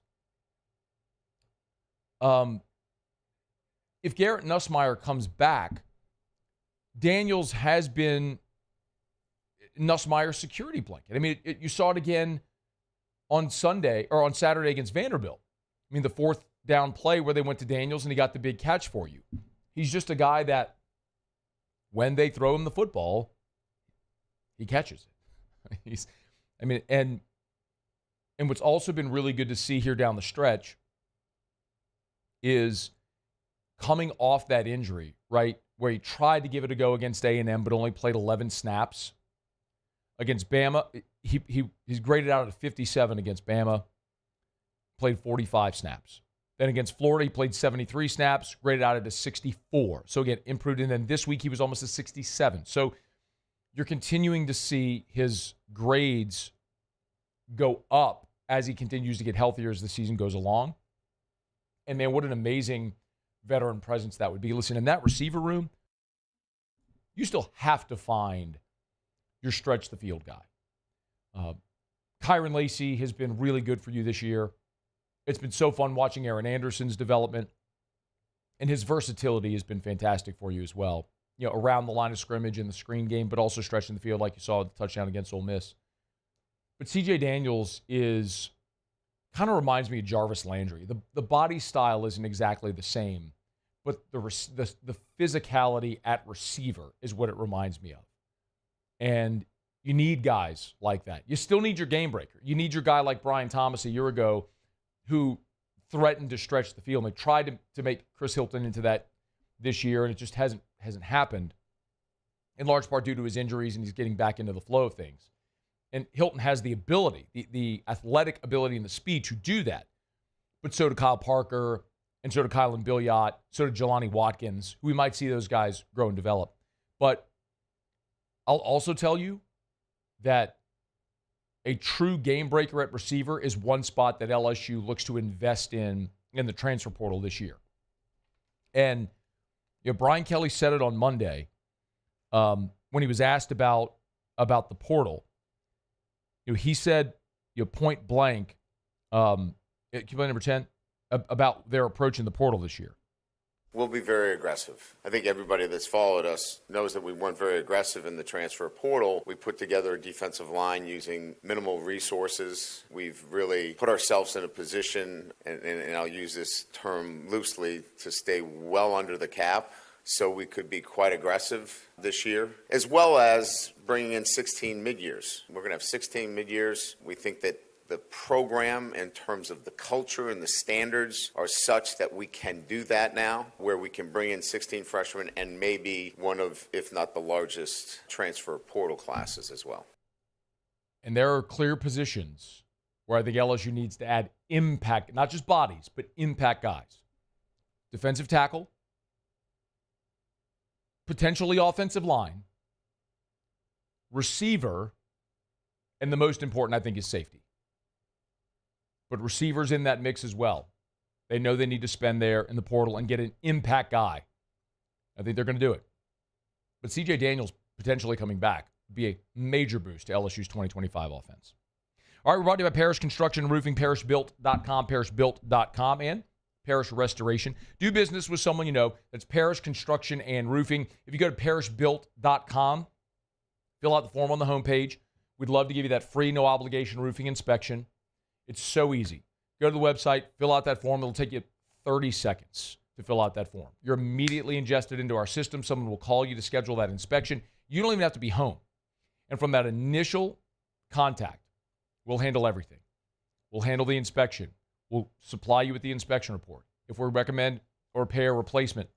Speaker 6: if Garrett Nussmeier comes back, Daniels has been Nussmeier's security blanket. I mean, you saw it again on Saturday against Vanderbilt. I mean, the fourth down play where they went to Daniels and he got the big catch for you. He's just a guy that when they throw him the football, he catches it. And what's also been really good to see here down the stretch is coming off that injury, right, where he tried to give it a go against A&M but only played 11 snaps. Against Bama, he's graded out at 57 against Bama, played 45 snaps. Then against Florida, he played 73 snaps, graded out at a 64. So again, improved. And then this week, he was almost a 67. So you're continuing to see his grades go up as he continues to get healthier as the season goes along. And man, what an amazing veteran presence that would be. Listen, in that receiver room, you still have to find your stretch the field guy. Kyron Lacy has been really good for you this year. It's been so fun watching Aaron Anderson's development, and his versatility has been fantastic for you as well. You know, around the line of scrimmage in the screen game, but also stretching the field like you saw with the touchdown against Ole Miss. But C.J. Daniels kind of reminds me of Jarvis Landry. The body style isn't exactly the same, but the physicality at receiver is what it reminds me of. And you need guys like that. You still need your game breaker. You need your guy like Brian Thomas a year ago who threatened to stretch the field. And they tried to make Chris Hilton into that this year, and it just hasn't happened, in large part due to his injuries, and he's getting back into the flow of things. And Hilton has the ability, the athletic ability and the speed to do that. But so did Kyle Parker, and so did Kylan Billiot, so did Jelani Watkins, who we might see those guys grow and develop. But I'll also tell you that a true game breaker at receiver is one spot that LSU looks to invest in the transfer portal this year. And Brian Kelly said it on Monday when he was asked about the portal. He said, point blank, can you play number 10, about their approach in the portal this year.
Speaker 19: We'll be very aggressive. I think everybody that's followed us knows that we weren't very aggressive in the transfer portal. We put together a defensive line using minimal resources. We've really put ourselves in a position, and I'll use this term loosely, to stay well under the cap so we could be quite aggressive this year, as well as bringing in 16 mid-years. We're going to have 16 mid-years. We think that the program, in terms of the culture and the standards, are such that we can do that now, where we can bring in 16 freshmen and maybe one of, if not the largest, transfer portal classes as well.
Speaker 6: And there are clear positions where I think LSU needs to add impact, not just bodies, but impact guys. Defensive tackle, potentially offensive line, receiver, and the most important, I think, is safety. But receivers in that mix as well. They know they need to spend there in the portal and get an impact guy. I think they're going to do it. But C.J. Daniels potentially coming back would be a major boost to LSU's 2025 offense. All right, we're brought to you by Parish Construction and Roofing, parishbuilt.com, parishbuilt.com, and Parish Restoration. Do business with someone you know. That's Parish Construction and Roofing. If you go to parishbuilt.com, fill out the form on the homepage. We'd love to give you that free, no-obligation roofing inspection. It's so easy. Go to the website, fill out that form. It'll take you 30 seconds to fill out that form. You're immediately ingested into our system. Someone will call you to schedule that inspection. You don't even have to be home. And from that initial contact, we'll handle everything. We'll handle the inspection. We'll supply you with the inspection report. If we recommend or pay a replacement,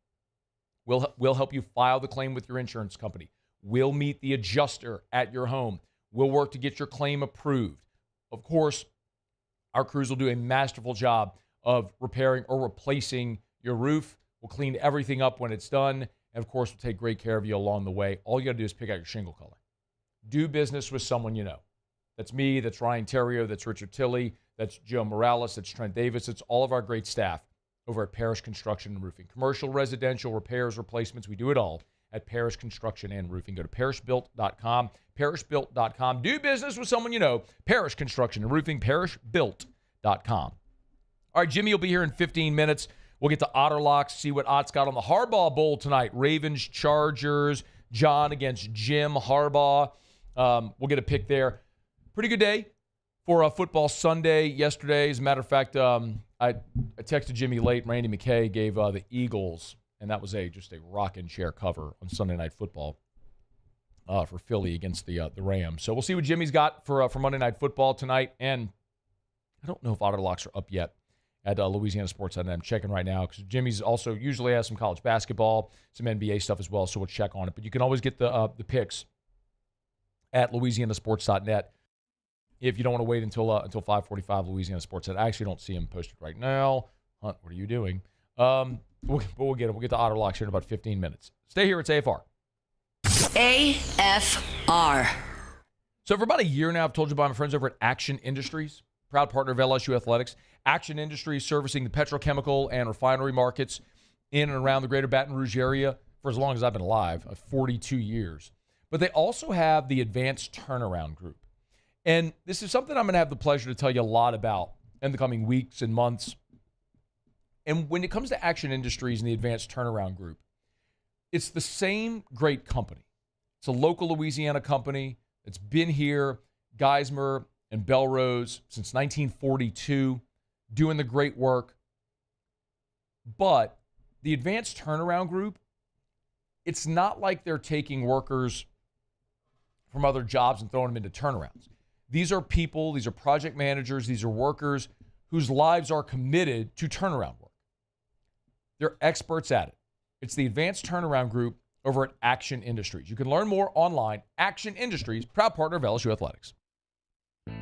Speaker 6: we'll help you file the claim with your insurance company. We'll meet the adjuster at your home. We'll work to get your claim approved. Of course, our crews will do a masterful job of repairing or replacing your roof. We'll clean everything up when it's done. And, of course, we'll take great care of you along the way. All you got to do is pick out your shingle color. Do business with someone you know. That's me. That's Ryan Terrio. That's Richard Tilley. That's Joe Morales. That's Trent Davis. It's all of our great staff over at Parish Construction and Roofing. Commercial, residential, repairs, replacements. We do it all at Parish Construction and Roofing. Go to parishbuilt.com. Parishbuilt.com. Do business with someone you know. Parish Construction and Roofing. Parishbuilt.com. All right, Jimmy will be here in 15 minutes. We'll get to Otter Locks, see what Ott's got on the Harbaugh Bowl tonight. Ravens, Chargers, John against Jim Harbaugh. We'll get a pick there. Pretty good day for Football Sunday yesterday. As a matter of fact, I texted Jimmy late. Randy McKay gave the Eagles, and that was just a rocking chair cover on Sunday Night Football for Philly against the Rams. So we'll see what Jimmy's got for Monday Night Football tonight. And I don't know if Otter Locks are up yet at Louisiana Sports. I'm checking right now because Jimmy's also usually has some college basketball, some NBA stuff as well, so we'll check on it. But you can always get the picks at louisianasports.net if you don't want to wait until 5:45 Louisiana Sports. I actually don't see him posted right now. Hunt, what are you doing? But we'll get him. We'll get to Otter Locks here in about 15 minutes. Stay here. It's AFR.
Speaker 4: AFR.
Speaker 6: So for about a year now, I've told you about my friends over at Action Industries, proud partner of LSU Athletics. Action Industries servicing the petrochemical and refinery markets in and around the greater Baton Rouge area for as long as I've been alive, 42 years. But they also have the Advanced Turnaround Group. And this is something I'm going to have the pleasure to tell you a lot about in the coming weeks and months. And when it comes to Action Industries and the Advanced Turnaround Group, it's the same great company. It's a local Louisiana company. It's been here, Geismar and Belrose, since 1942, doing the great work. But the Advanced Turnaround Group, it's not like they're taking workers from other jobs and throwing them into turnarounds. These are people, these are project managers, these are workers whose lives are committed to turnaround work. They're experts at it. It's the Advanced Turnaround Group over at Action Industries. You can learn more online. Action Industries, proud partner of LSU Athletics.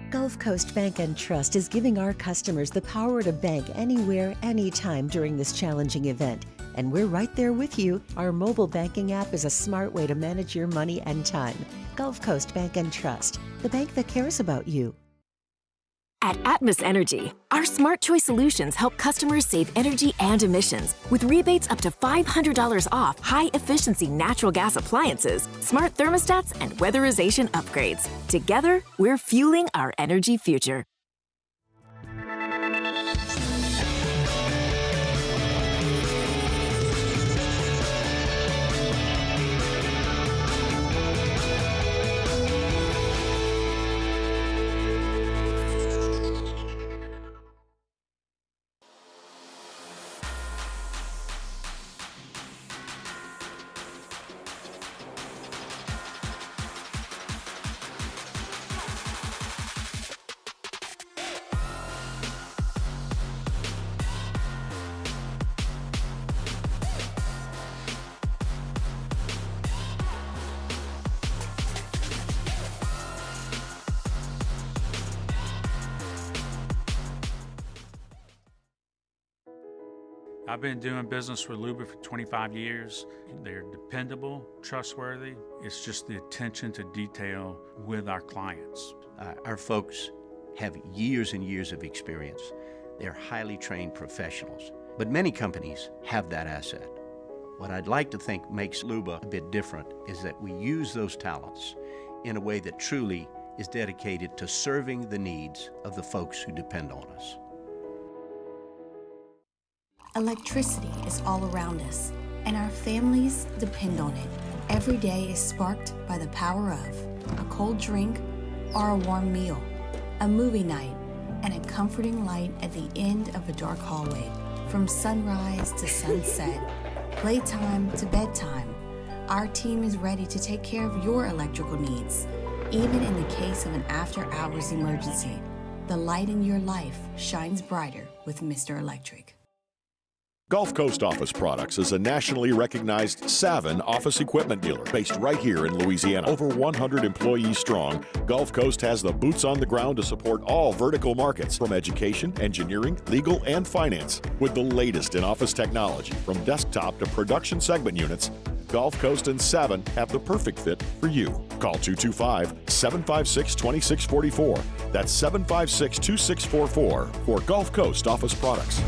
Speaker 10: Gulf Coast Bank and Trust is giving our customers the power to bank anywhere, anytime during this challenging event. And we're right there with you. Our mobile banking app is a smart way to manage your money and time. Gulf Coast Bank and Trust, the bank that cares about you.
Speaker 11: At Atmos Energy, our Smart Choice solutions help customers save energy and emissions with rebates up to $500 off high-efficiency natural gas appliances, smart thermostats, and weatherization upgrades. Together, we're fueling our energy future.
Speaker 5: I've been doing business with Luba for 25 years. They're dependable, trustworthy. It's just the attention to detail with our clients.
Speaker 8: Our folks have years and years of experience. They're highly trained professionals, but many companies have that asset. What I'd like to think makes Luba a bit different is that we use those talents in a way that truly is dedicated to serving the needs of the folks who depend on us.
Speaker 14: Electricity is all around us, and our families depend on it. Every day is sparked by the power of a cold drink or a warm meal, a movie night, and a comforting light at the end of a dark hallway. From sunrise to sunset, playtime to bedtime, our team is ready to take care of your electrical needs. Even in the case of an after-hours emergency, the light in your life shines brighter with Mr. Electric.
Speaker 20: Gulf Coast Office Products is a nationally recognized Savin office equipment dealer based right here in Louisiana. Over 100 employees strong, Gulf Coast has the boots on the ground to support all vertical markets, from education, engineering, legal, and finance. With the latest in office technology, from desktop to production segment units, Gulf Coast and Savin have the perfect fit for you. Call 225-756-2644. That's 756-2644 for Gulf Coast Office Products.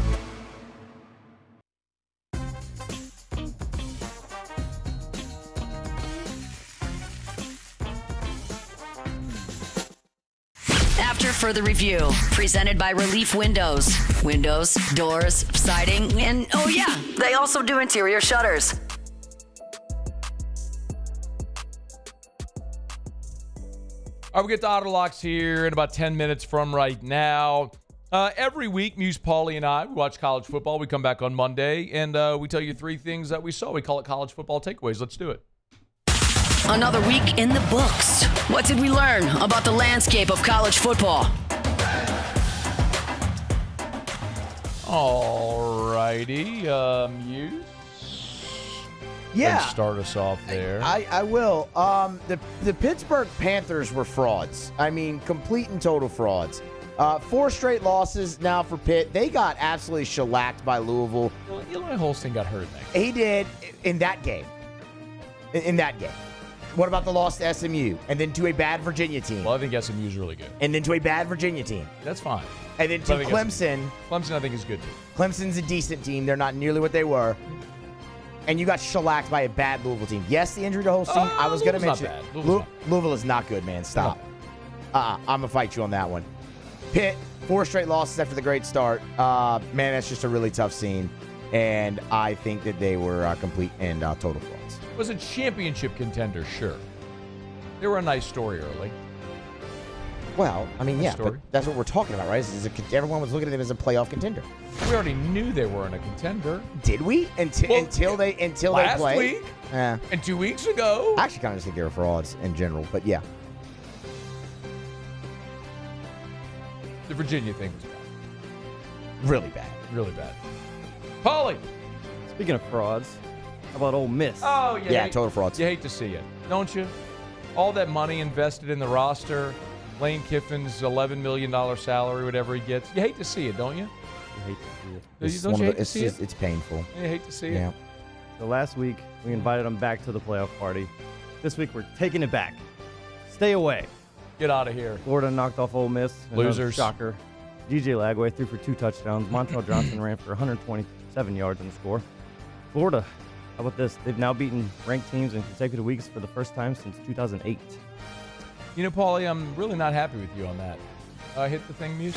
Speaker 4: After Further Review, presented by Relief Windows. Windows, doors, siding, and oh yeah, they also do interior shutters.
Speaker 6: All right, we get to Otter Locks here in about 10 minutes from right now. Every week, Muse, Paulie, and I, we watch college football. We come back on Monday, and we tell you 3 things that we saw. We call it college football takeaways. Let's do it.
Speaker 4: Another week in the books. What did we learn about the landscape of college football?
Speaker 6: All righty, Muse.
Speaker 9: Yeah.
Speaker 6: Start us off there.
Speaker 9: I will. The Pittsburgh Panthers were frauds. I mean, complete and total frauds. 4 straight losses now for Pitt. They got absolutely shellacked by Louisville.
Speaker 6: Eli Holstein got hurt there.
Speaker 9: He did in that game. In that game. What about the loss to SMU? And then to a bad Virginia team.
Speaker 6: Well, I think SMU is really good.
Speaker 9: And then to a bad Virginia team.
Speaker 6: That's fine.
Speaker 9: And then to Clemson.
Speaker 6: Clemson, I think, is good too.
Speaker 9: Clemson's a decent team. They're not nearly what they were. And you got shellacked by a bad Louisville team. Yes, the injury to Holstein. I was going to mention it. Louisville is not good, man. Stop. I'm going to fight you on that one. Pitt, 4 straight losses after the great start. Man, that's just a really tough scene. And I think that they were complete and total frauds.
Speaker 6: Was a championship contender, sure. They were a nice story early.
Speaker 9: Well, I mean, yeah, but that's what we're talking about, right? Everyone was looking at them as a playoff contender.
Speaker 6: We already knew they weren't a contender.
Speaker 9: Did we? Until they played?
Speaker 6: Last week.
Speaker 9: Yeah.
Speaker 6: And 2 weeks ago.
Speaker 9: I actually kind of just think they were frauds in general, but yeah.
Speaker 6: The Virginia thing was bad.
Speaker 9: Really bad.
Speaker 6: Really bad. Paulie.
Speaker 13: Speaking of frauds, how about Ole Miss?
Speaker 6: Oh,
Speaker 9: yeah, total frauds.
Speaker 6: You hate to see it, don't you? All that money invested in the roster, Lane Kiffin's $11 million salary, whatever he gets. You hate to see it, don't you?
Speaker 13: You hate to see it.
Speaker 6: Don't you hate to see it?
Speaker 9: It's painful.
Speaker 6: You hate to see it?
Speaker 9: Yeah.
Speaker 13: So last week, we invited them back to the playoff party. This week, we're taking it back. Stay away.
Speaker 6: Get out of here.
Speaker 13: Florida knocked off Ole Miss.
Speaker 6: Losers.
Speaker 13: Shocker. DJ Lagway threw for 2 touchdowns. Montrell Johnson ran for 127 yards in the score. Florida, how about this? They've now beaten ranked teams in consecutive weeks for the first time since 2008.
Speaker 6: You know, Paulie, I'm really not happy with you on that. Hit the thing, Muse.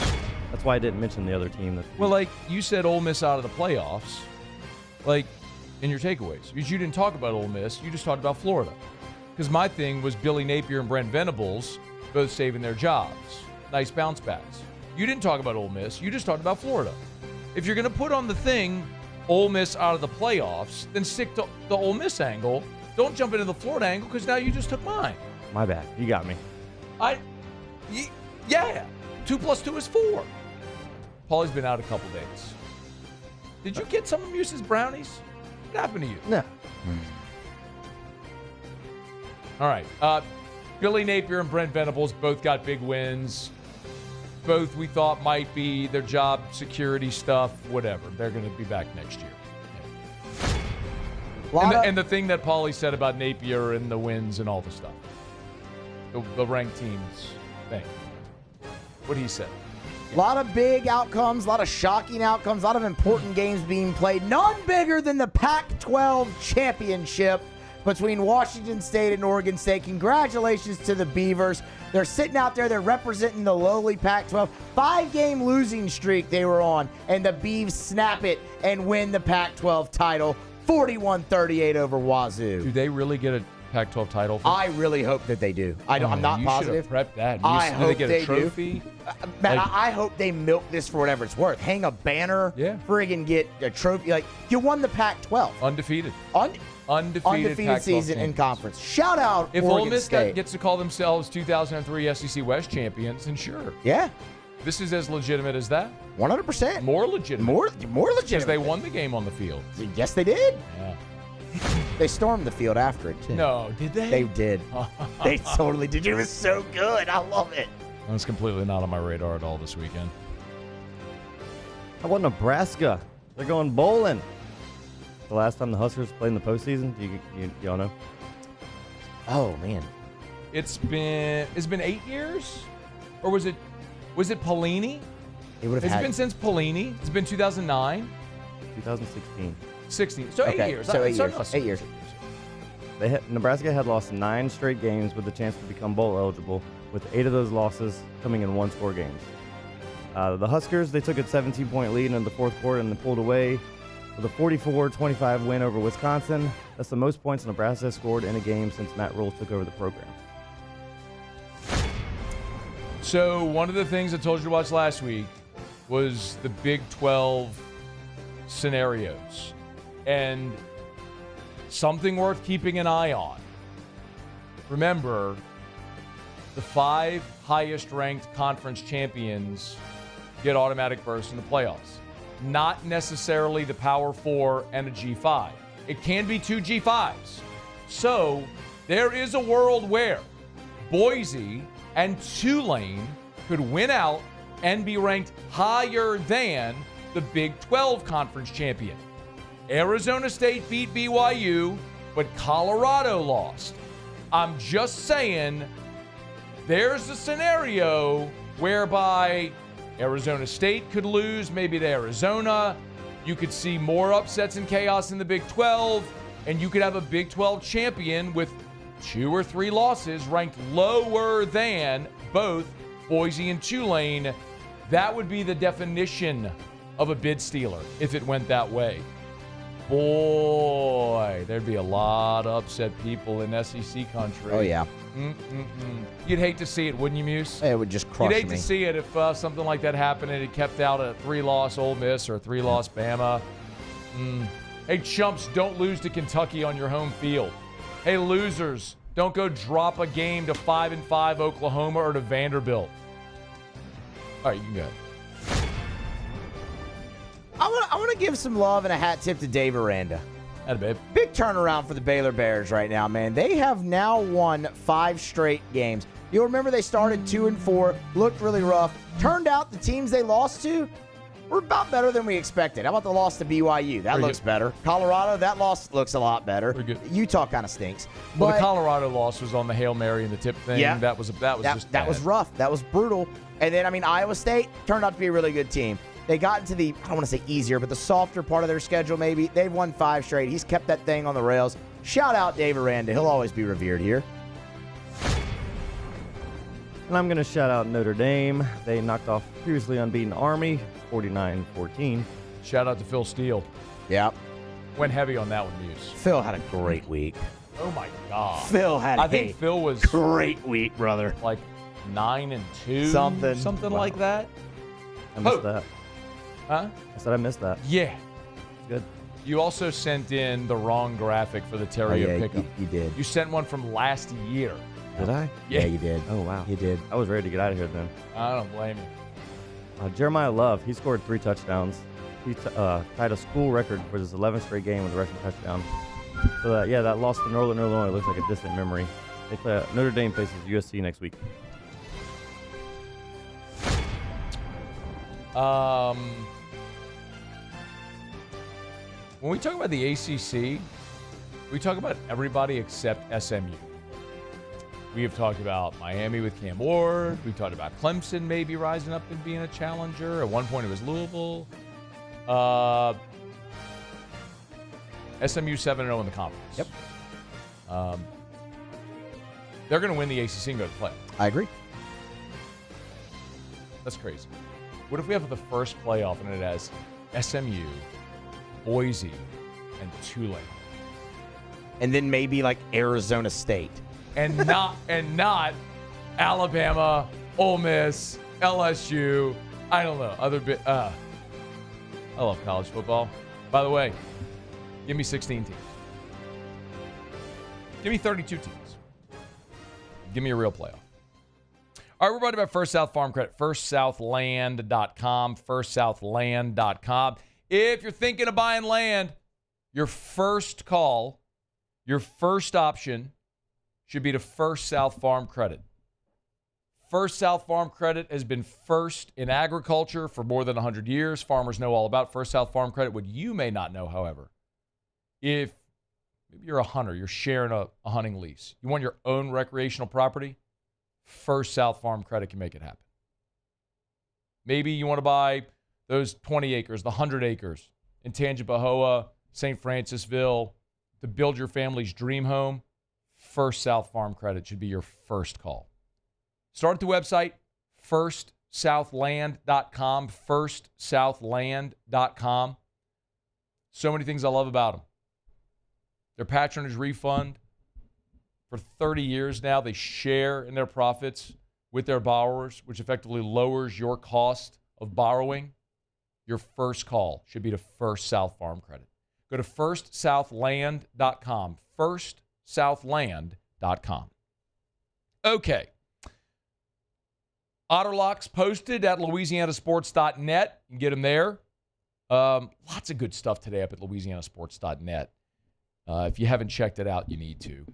Speaker 13: That's why I didn't mention the other team.
Speaker 6: Well, like, you said Ole Miss out of the playoffs, like, in your takeaways. Because you didn't talk about Ole Miss. You just talked about Florida. Because my thing was Billy Napier and Brent Venables both saving their jobs. Nice bounce backs. You didn't talk about Ole Miss. You just talked about Florida. If you're going to put on the thing Ole Miss out of the playoffs, then stick to the Ole Miss angle. Don't jump into the Florida angle because now you just took mine.
Speaker 13: My bad. You got me.
Speaker 6: Yeah. 2 + 2 is 4. Paulie's been out a couple days. Did you get some of Muse's brownies? What happened to you?
Speaker 13: No.
Speaker 6: All right. Billy Napier and Brent Venables both got big wins. both we thought might be their job security stuff, whatever. They're going to be back next year. And the thing that Paulie said about Napier and the wins and all the stuff. The ranked teams thing. What he said.
Speaker 9: A lot of big outcomes, a lot of shocking outcomes, a lot of important games being played. None bigger than the Pac-12 championship between Washington State and Oregon State. Congratulations to the Beavers. They're sitting out there. They're representing the lowly Pac-12. 5-game losing streak they were on, and the Beavs snap it and win the Pac-12 title, 41-38 over Wazoo.
Speaker 6: Do they really get a Pac-12 title?
Speaker 9: I really hope that they do. I'm not positive.
Speaker 6: You should have prepped that.
Speaker 9: I hope
Speaker 6: they get a trophy.
Speaker 9: do. Man, I hope they milk this for whatever it's worth. Hang a banner.
Speaker 6: Yeah.
Speaker 9: Friggin' get a trophy. Like, you won the Pac-12.
Speaker 6: Undefeated.
Speaker 9: Undefeated season in conference. Shout out
Speaker 6: if
Speaker 9: Oregon
Speaker 6: Ole Miss
Speaker 9: State.
Speaker 6: Gets to call themselves 2003 SEC West champions, then sure.
Speaker 9: Yeah.
Speaker 6: This is as legitimate as that.
Speaker 9: 100%.
Speaker 6: More legitimate.
Speaker 9: More legitimate.
Speaker 6: Because they won the game on the field.
Speaker 9: Yes, they did.
Speaker 6: Yeah.
Speaker 9: They stormed the field after it, too.
Speaker 6: No, did they?
Speaker 9: They did. They totally did. It was so good. I love it.
Speaker 6: That's completely not on my radar at all this weekend.
Speaker 13: How about Nebraska? They're going bowling. The last time the Huskers played in the postseason, y'all know?
Speaker 9: Oh, man.
Speaker 6: It's been 8 years? Or was it Pelini?
Speaker 9: It's
Speaker 6: been since Pelini. It's been 2009.
Speaker 13: 2016.
Speaker 6: 16. So 8 years.
Speaker 9: So 8 years. 8 years.
Speaker 13: Nebraska had lost 9 straight games with the chance to become bowl eligible, with 8 of those losses coming in one-score games. The Huskers, they took a 17-point lead in the fourth quarter and then pulled away with a 44-25 win over Wisconsin. That's the most points Nebraska has scored in a game since Matt Rule took over the program.
Speaker 6: So one of the things I told you to watch last week was the Big 12 scenarios. And something worth keeping an eye on. Remember, the 5 highest-ranked conference champions get automatic berths in the playoffs. Not necessarily the Power 4 and a G5. It can be 2 G5s. So there is a world where Boise and Tulane could win out and be ranked higher than the Big 12 conference champion. Arizona State beat BYU, but Colorado lost. I'm just saying there's a scenario whereby Arizona State could lose maybe to Arizona. You could see more upsets and chaos in the Big 12, and you could have a Big 12 champion with 2 or 3 losses ranked lower than both Boise and Tulane. That would be the definition of a bid stealer if it went that way. Boy, there'd be a lot of upset people in SEC country.
Speaker 9: Oh, yeah.
Speaker 6: You'd hate to see it, wouldn't you, Muse?
Speaker 9: It would just crush me.
Speaker 6: You'd hate to see it if something like that happened and it kept out a 3-loss Ole Miss or a 3-loss Bama. Hey, chumps, don't lose to Kentucky on your home field. Hey, losers, don't go drop a game to 5-5 Oklahoma or to Vanderbilt. All right, you can go.
Speaker 9: I want to give some love and a hat tip to Dave Aranda.
Speaker 6: Atta babe.
Speaker 9: Big turnaround for the Baylor Bears right now, man. They have now won 5 straight games. You'll remember they started 2-4, looked really rough. Turned out the teams they lost to were about better than we expected. How about the loss to BYU? That looks better. Colorado, that loss looks a lot better.
Speaker 6: Good.
Speaker 9: Utah kind of stinks.
Speaker 6: Well,
Speaker 9: but
Speaker 6: the Colorado loss was on the Hail Mary and the tip thing.
Speaker 9: Yeah.
Speaker 6: That was
Speaker 9: rough. That was brutal. And then, Iowa State turned out to be a really good team. They got into the, I don't want to say easier, but the softer part of their schedule maybe. They've won 5 straight. He's kept that thing on the rails. Shout out Dave Aranda. He'll always be revered here.
Speaker 13: And I'm going to shout out Notre Dame. They knocked off previously unbeaten Army, 49-14.
Speaker 6: Shout out to Phil Steele.
Speaker 9: Yeah.
Speaker 6: Went heavy on that one, Muse.
Speaker 9: Phil had a great week.
Speaker 6: Oh, my God.
Speaker 9: Phil had
Speaker 6: I think Phil was
Speaker 9: great week, brother.
Speaker 6: Like 9-2. Something
Speaker 13: Wow.
Speaker 6: like that.
Speaker 13: I missed that.
Speaker 6: Huh?
Speaker 13: I said I missed that.
Speaker 6: Yeah.
Speaker 13: Good.
Speaker 6: You also sent in the wrong graphic for the Terrio pickup.
Speaker 9: You did.
Speaker 6: You sent one from last year.
Speaker 13: Did I?
Speaker 6: Yeah,
Speaker 9: you did.
Speaker 13: Oh, wow.
Speaker 9: You did.
Speaker 13: I was ready to get out of here then.
Speaker 6: I don't blame you.
Speaker 13: Jeremiah Love, he scored 3 touchdowns. He tied a school record for his 11th straight game with a rushing touchdown. So, that loss to Northern Illinois looks like a distant memory. Notre Dame faces USC next week.
Speaker 6: When we talk about the ACC, we talk about everybody except SMU. We have talked about Miami with Cam Ward. We talked about Clemson maybe rising up and being a challenger. At one point it was Louisville. SMU 7-0 in the conference.
Speaker 9: Yep.
Speaker 6: They're going to win the ACC and go to the playoff.
Speaker 9: I agree.
Speaker 6: That's crazy. What if we have the first playoff and it has SMU, Boise, and Tulane?
Speaker 9: And then maybe like Arizona State.
Speaker 6: And not Alabama, Ole Miss, LSU. I don't know. I love college football. By the way, give me 16 teams. Give me 32 teams. Give me a real playoff. All right, we're brought to you by First South Farm Credit. FirstSouthLand.com. FirstSouthLand.com. If you're thinking of buying land, your first call, your first option should be to First South Farm Credit. First South Farm Credit has been first in agriculture for more than 100 years. Farmers know all about First South Farm Credit. What you may not know, however, if maybe you're a hunter, you're sharing a hunting lease, you want your own recreational property, First South Farm Credit can make it happen. Maybe you want to buy those 20 acres, the 100 acres in Tangipahoa, St. Francisville to build your family's dream home. First South Farm Credit should be your first call. Start at the website, firstsouthland.com, firstsouthland.com. So many things I love about them. Their patronage refund. For 30 years now, they share in their profits with their borrowers, which effectively lowers your cost of borrowing. Your first call should be to First South Farm Credit. Go to firstsouthland.com, firstsouthland.com. Okay. Otterlocks posted at louisianasports.net. You can get them there. Lots of good stuff today up at louisianasports.net. If you haven't checked it out, you need to.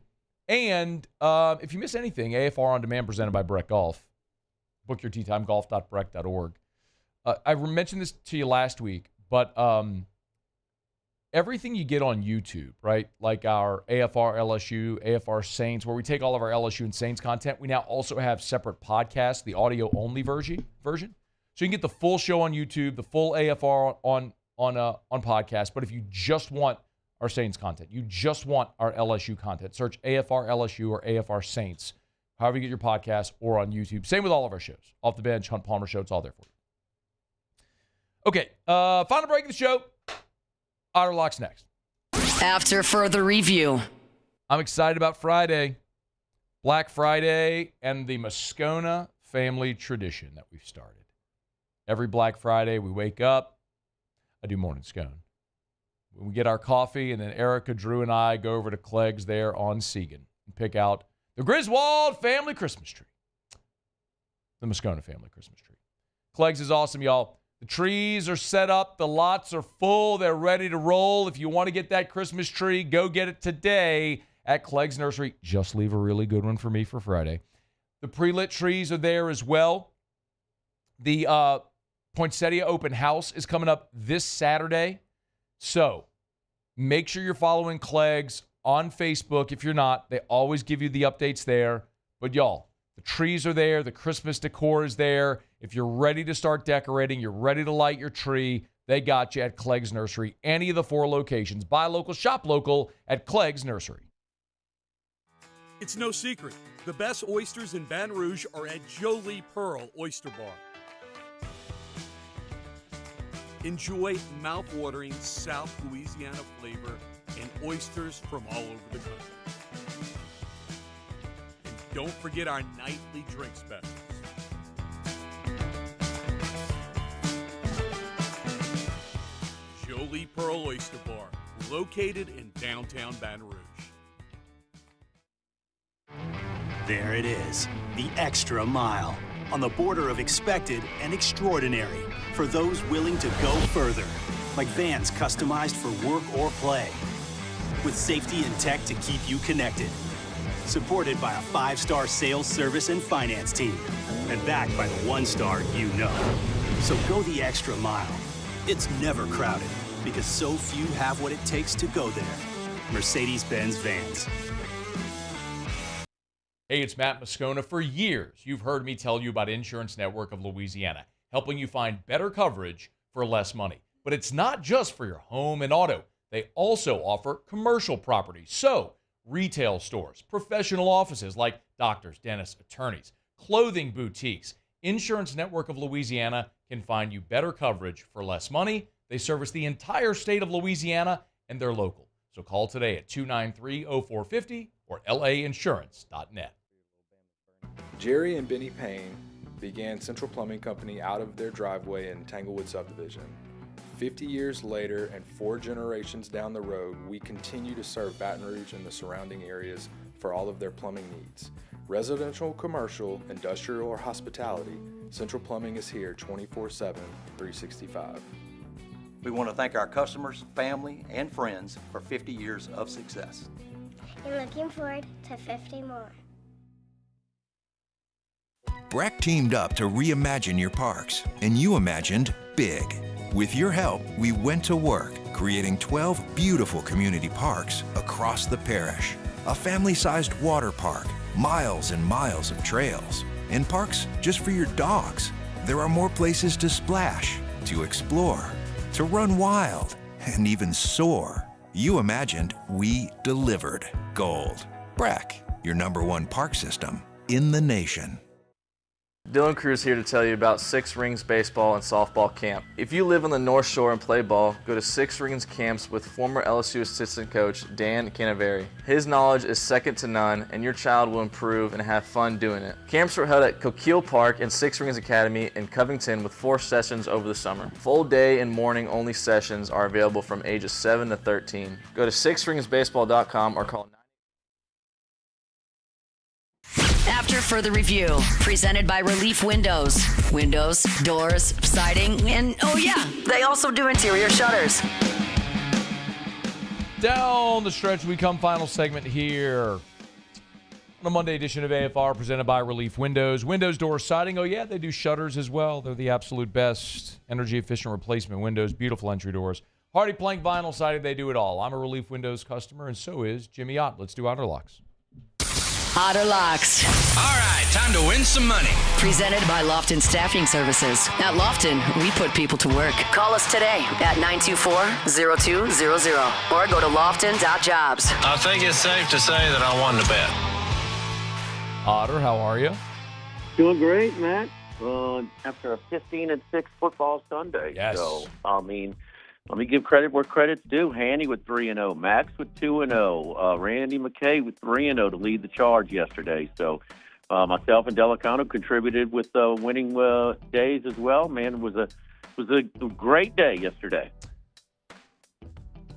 Speaker 6: And if you miss anything, AFR On Demand presented by Breck Golf. Book your tee time, golf.breck.org. I mentioned this to you last week, but everything you get on YouTube, right, like our AFR LSU, AFR Saints, where we take all of our LSU and Saints content, we now also have separate podcasts, the audio-only version. So you can get the full show on YouTube, the full AFR on podcast. But if you just want our Saints content, you just want our LSU content, search AFR LSU or AFR Saints, however you get your podcast, or on YouTube. Same with all of our shows. Off the Bench, Hunt Palmer Show, it's all there for you. Okay, final break of the show. Otterlocks next.
Speaker 4: After further review.
Speaker 6: I'm excited about Friday. Black Friday and the Moscona family tradition that we've started. Every Black Friday, we wake up. I do morning scone. We get our coffee, and then Erica, Drew, and I go over to Clegg's there on Segan and pick out the Griswold family Christmas tree. The Moscona family Christmas tree. Clegg's is awesome, y'all. The trees are set up. The lots are full. They're ready to roll. If you want to get that Christmas tree, go get it today at Clegg's Nursery. Just leave a really good one for me for Friday. The pre-lit trees are there as well. The Poinsettia open house is coming up this Saturday. So make sure you're following Clegg's on Facebook. If you're not, they always give you the updates there. But y'all, the trees are there. The Christmas decor is there. If you're ready to start decorating, you're ready to light your tree, they got you at Clegg's Nursery. Any of the 4 locations. Buy local, shop local at Clegg's Nursery.
Speaker 2: It's no secret. The best oysters in Baton Rouge are at Jolie Pearl Oyster Bar. Enjoy mouth-watering South Louisiana flavor and oysters from all over the country. And don't forget our nightly drink specials. Jolie Pearl Oyster Bar, located in downtown Baton Rouge.
Speaker 3: There it is, the extra mile. On the border of expected and extraordinary for those willing to go further. Like vans customized for work or play. With safety and tech to keep you connected. Supported by a 5-star sales, service, and finance team. And backed by the 1-star you know. So go the extra mile. It's never crowded because so few have what it takes to go there. Mercedes-Benz Vans.
Speaker 6: Hey, it's Matt Moscona. For years, you've heard me tell you about Insurance Network of Louisiana, helping you find better coverage for less money. But it's not just for your home and auto. They also offer commercial property. So, retail stores, professional offices like doctors, dentists, attorneys, clothing boutiques. Insurance Network of Louisiana can find you better coverage for less money. They service the entire state of Louisiana, and they're local. So call today at 293-0450 or lainsurance.net.
Speaker 12: Jerry and Benny Payne began Central Plumbing Company out of their driveway in Tanglewood subdivision. 50 years later and 4 generations down the road, we continue to serve Baton Rouge and the surrounding areas for all of their plumbing needs. Residential, commercial, industrial, or hospitality, Central Plumbing is here 24/7, 365.
Speaker 15: We want to thank our customers, family, and friends for 50 years of success.
Speaker 16: And looking forward to 50 more.
Speaker 17: Breck teamed up to reimagine your parks, and you imagined big. With your help, we went to work, creating 12 beautiful community parks across the parish. A family-sized water park, miles and miles of trails, and parks just for your dogs. There are more places to splash, to explore, to run wild, and even soar. You imagined, we delivered gold. Breck, your #1 park system in the nation.
Speaker 1: Dylan Cruz here to tell you about Six Rings Baseball and Softball Camp. If you live on the North Shore and play ball, go to Six Rings Camps with former LSU assistant coach Dan Canaveri. His knowledge is second to none, and your child will improve and have fun doing it. Camps were held at Coquille Park and Six Rings Academy in Covington with 4 sessions over the summer. Full day and morning only sessions are available from ages 7 to 13. Go to sixringsbaseball.com or call 9.
Speaker 4: After further review, presented by Relief Windows. Windows, doors, siding, and oh yeah, they also do interior shutters.
Speaker 6: Down the stretch we come, final segment here on a Monday edition of AFR presented by Relief Windows. Windows, doors, siding, oh yeah, they do shutters as well. They're the absolute best energy efficient replacement windows, beautiful entry doors. Hardy plank vinyl siding, they do it all. I'm a Relief Windows customer, and so is Jimmy Ott. Let's do Otter Locks.
Speaker 4: Otter Locks.
Speaker 7: All right, time to win some money.
Speaker 4: Presented by Lofton Staffing Services. At Lofton, we put people to work. Call us today at 924-0200 or go to lofton.jobs.
Speaker 7: I think it's safe to say that I won the bet.
Speaker 6: Otter, how are you?
Speaker 18: Doing great, Matt. After a 15-6 football Sunday.
Speaker 6: Yes.
Speaker 18: So, I mean, let me give credit where credit's due. Handy with 3-0, Max with 2-0, Randy McKay with 3-0 to lead the charge yesterday. So myself and Delicano contributed with winning days as well. Man, it was a great day yesterday.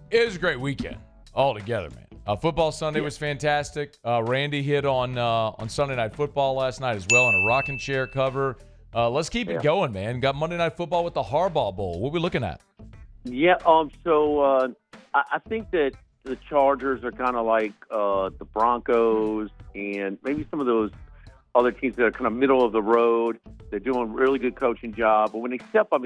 Speaker 6: It was a great weekend altogether, man. Football Sunday was fantastic. Randy hit on Sunday Night Football last night as well in a rocking chair cover. Let's keep it going, man. Got Monday Night Football with the Harbaugh Bowl. What are we looking at?
Speaker 18: Yeah, so I think that the Chargers are kind of like the Broncos and maybe some of those other teams that are kind of middle of the road. They're doing a really good coaching job. But when they step up,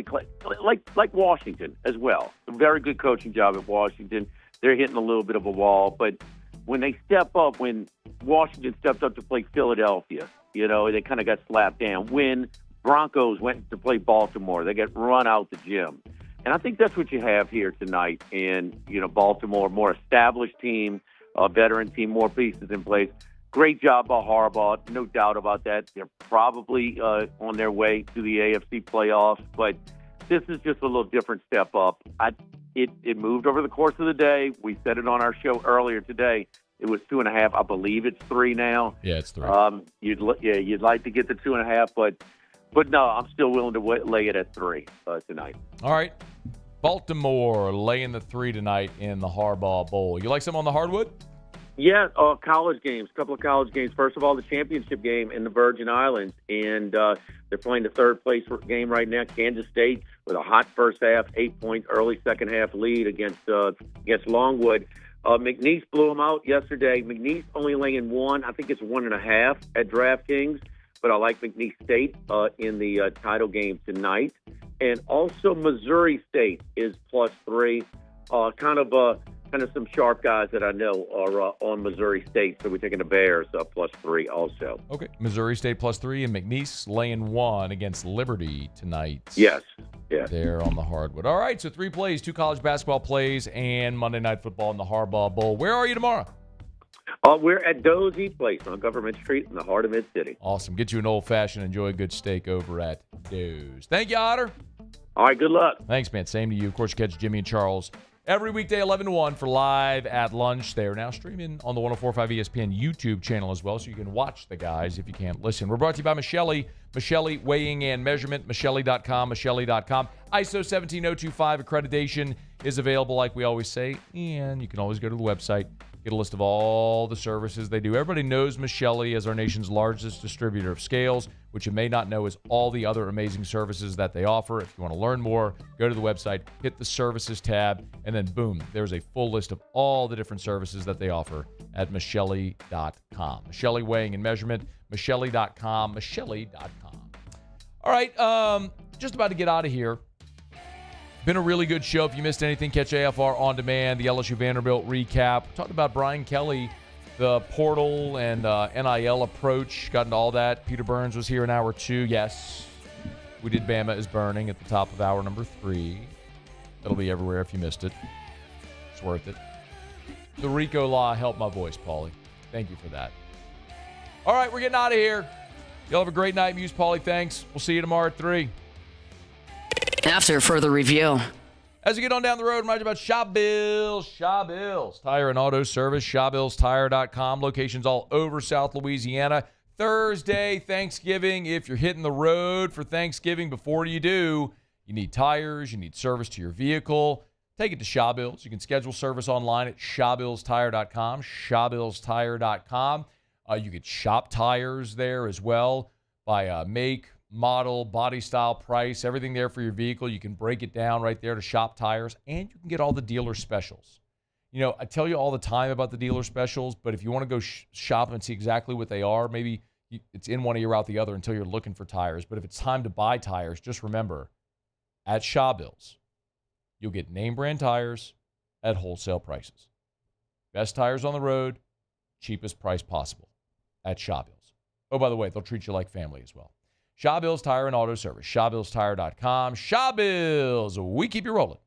Speaker 18: like Washington as well, a very good coaching job at Washington. They're hitting a little bit of a wall. But when they step up, when Washington stepped up to play Philadelphia, they kind of got slapped down. When Broncos went to play Baltimore, they got run out the gym. And I think that's what you have here tonight in, Baltimore, more established team, a veteran team, more pieces in place. Great job by Harbaugh, no doubt about that. They're probably on their way to the AFC playoffs, but this is just a little different step up. It moved over the course of the day. We said it on our show earlier today. It was 2.5. I believe it's 3 now.
Speaker 6: Yeah, it's 3.
Speaker 18: You'd like to get the 2.5, but no, I'm still willing to lay it at 3 tonight.
Speaker 6: All right. Baltimore laying the 3 tonight in the Harbaugh Bowl. You like something on the hardwood?
Speaker 18: Yeah, college games, a couple of college games. First of all, the championship game in the Virgin Islands, and they're playing the third place game right now. Kansas State with a hot first half, 8-point early second half lead against Longwood. McNeese blew them out yesterday. McNeese only laying 1. I think it's 1.5 at DraftKings. But I like McNeese State in the title game tonight. And also Missouri State is +3. Kind of some sharp guys that I know are on Missouri State, so we're taking the Bears +3 also.
Speaker 6: Okay, Missouri State +3 and McNeese laying 1 against Liberty tonight.
Speaker 18: Yes.
Speaker 6: There on the hardwood. All right, so 3 plays, 2 college basketball plays, and Monday Night Football in the Harbaugh Bowl. Where are you tomorrow?
Speaker 18: We're at Dozy Place on Government Street in the heart of Mid-City.
Speaker 6: Awesome. Get you an old-fashioned, enjoy a good steak over at Doze. Thank you, Otter.
Speaker 18: All right, good luck.
Speaker 6: Thanks, man. Same to you. Of course, you catch Jimmy and Charles every weekday 11 to 1 for Live at Lunch. They are now streaming on the 104.5 ESPN YouTube channel as well, so you can watch the guys if you can't listen. We're brought to you by Michelli. Michelli Weighing and Measurement, Michelli.com, Michelli.com. ISO 17025 accreditation is available, like we always say, and you can always go to the website, get a list of all the services they do. Everybody knows Michelli as our nation's largest distributor of scales, which you may not know is all the other amazing services that they offer. If you want to learn more, go to the website, hit the services tab, and then boom, there's a full list of all the different services that they offer at Michelli.com. Michelli Weighing and Measurement, Michelli.com, Michelli.com. All right, just about to get out of here. Been a really good show. If you missed anything, catch AFR On Demand, the LSU Vanderbilt recap. Talked about Brian Kelly, the portal and NIL approach. Got into all that. Peter Burns was here in hour 2. Yes, we did Bama is Burning at the top of hour number 3. That'll be everywhere if you missed it. It's worth it. The RICO law helped my voice, Paulie. Thank you for that. All right, we're getting out of here. Y'all have a great night, Muse. Paulie, thanks. We'll see you tomorrow at 3.
Speaker 4: After further review.
Speaker 6: As we get on down the road, remind you about Shaw Bills. Tire and Auto Service, ShawBillsTire.com. Locations all over South Louisiana. Thursday, Thanksgiving. If you're hitting the road for Thanksgiving, before you do, you need tires, you need service to your vehicle. Take it to Shaw Bills. You can schedule service online at ShawBillsTire.com, ShawBillsTire.com. You could shop tires there as well by make, model, body style, price, everything there for your vehicle. You can break it down right there to shop tires, and you can get all the dealer specials. You know, I tell you all the time about the dealer specials, but if you want to go shop and see exactly what they are, maybe it's in one ear out the other until you're looking for tires. But if it's time to buy tires, just remember, at Shaw Bills, you'll get name brand tires at wholesale prices. Best tires on the road, cheapest price possible at Shaw Bills. Oh, by the way, they'll treat you like family as well. Shaw Bills Tire and Auto Service, ShawBillsTire.com. Shaw Bills, we keep you rolling.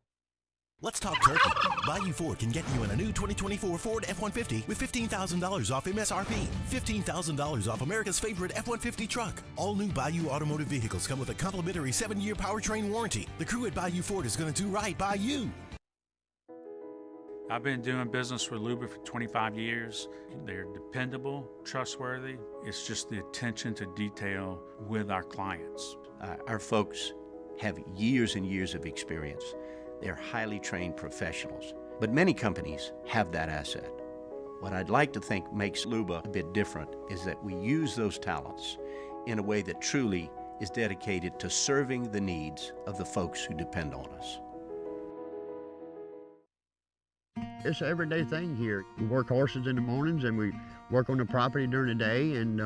Speaker 21: Let's talk turkey. Bayou Ford can get you in a new 2024 Ford F-150 with $15,000 off MSRP. $15,000 off America's favorite F-150 truck. All new Bayou automotive vehicles come with a complimentary 7-year powertrain warranty. The crew at Bayou Ford is going to do right by you.
Speaker 5: I've been doing business with Luba for 25 years. They're dependable, trustworthy. It's just the attention to detail with our clients.
Speaker 8: Our folks have years and years of experience. They're highly trained professionals, but many companies have that asset. What I'd like to think makes Luba a bit different is that we use those talents in a way that truly is dedicated to serving the needs of the folks who depend on us.
Speaker 22: It's an everyday thing here. We work horses in the mornings and we work on the property during the day, and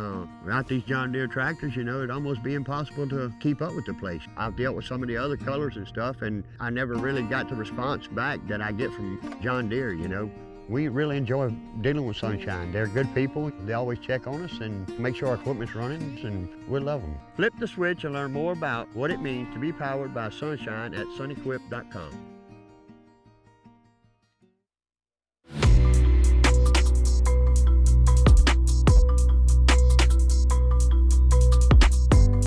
Speaker 22: without these John Deere tractors, you know, it'd almost be impossible to keep up with the place. I've dealt with some of the other colors and stuff, and I never really got the response back that I get from John Deere, you know. We really enjoy dealing with Sunshine. They're good people. They always check on us and make sure our equipment's running, and we love them. Flip the switch and learn more about what it means to be powered by Sunshine at sunequip.com.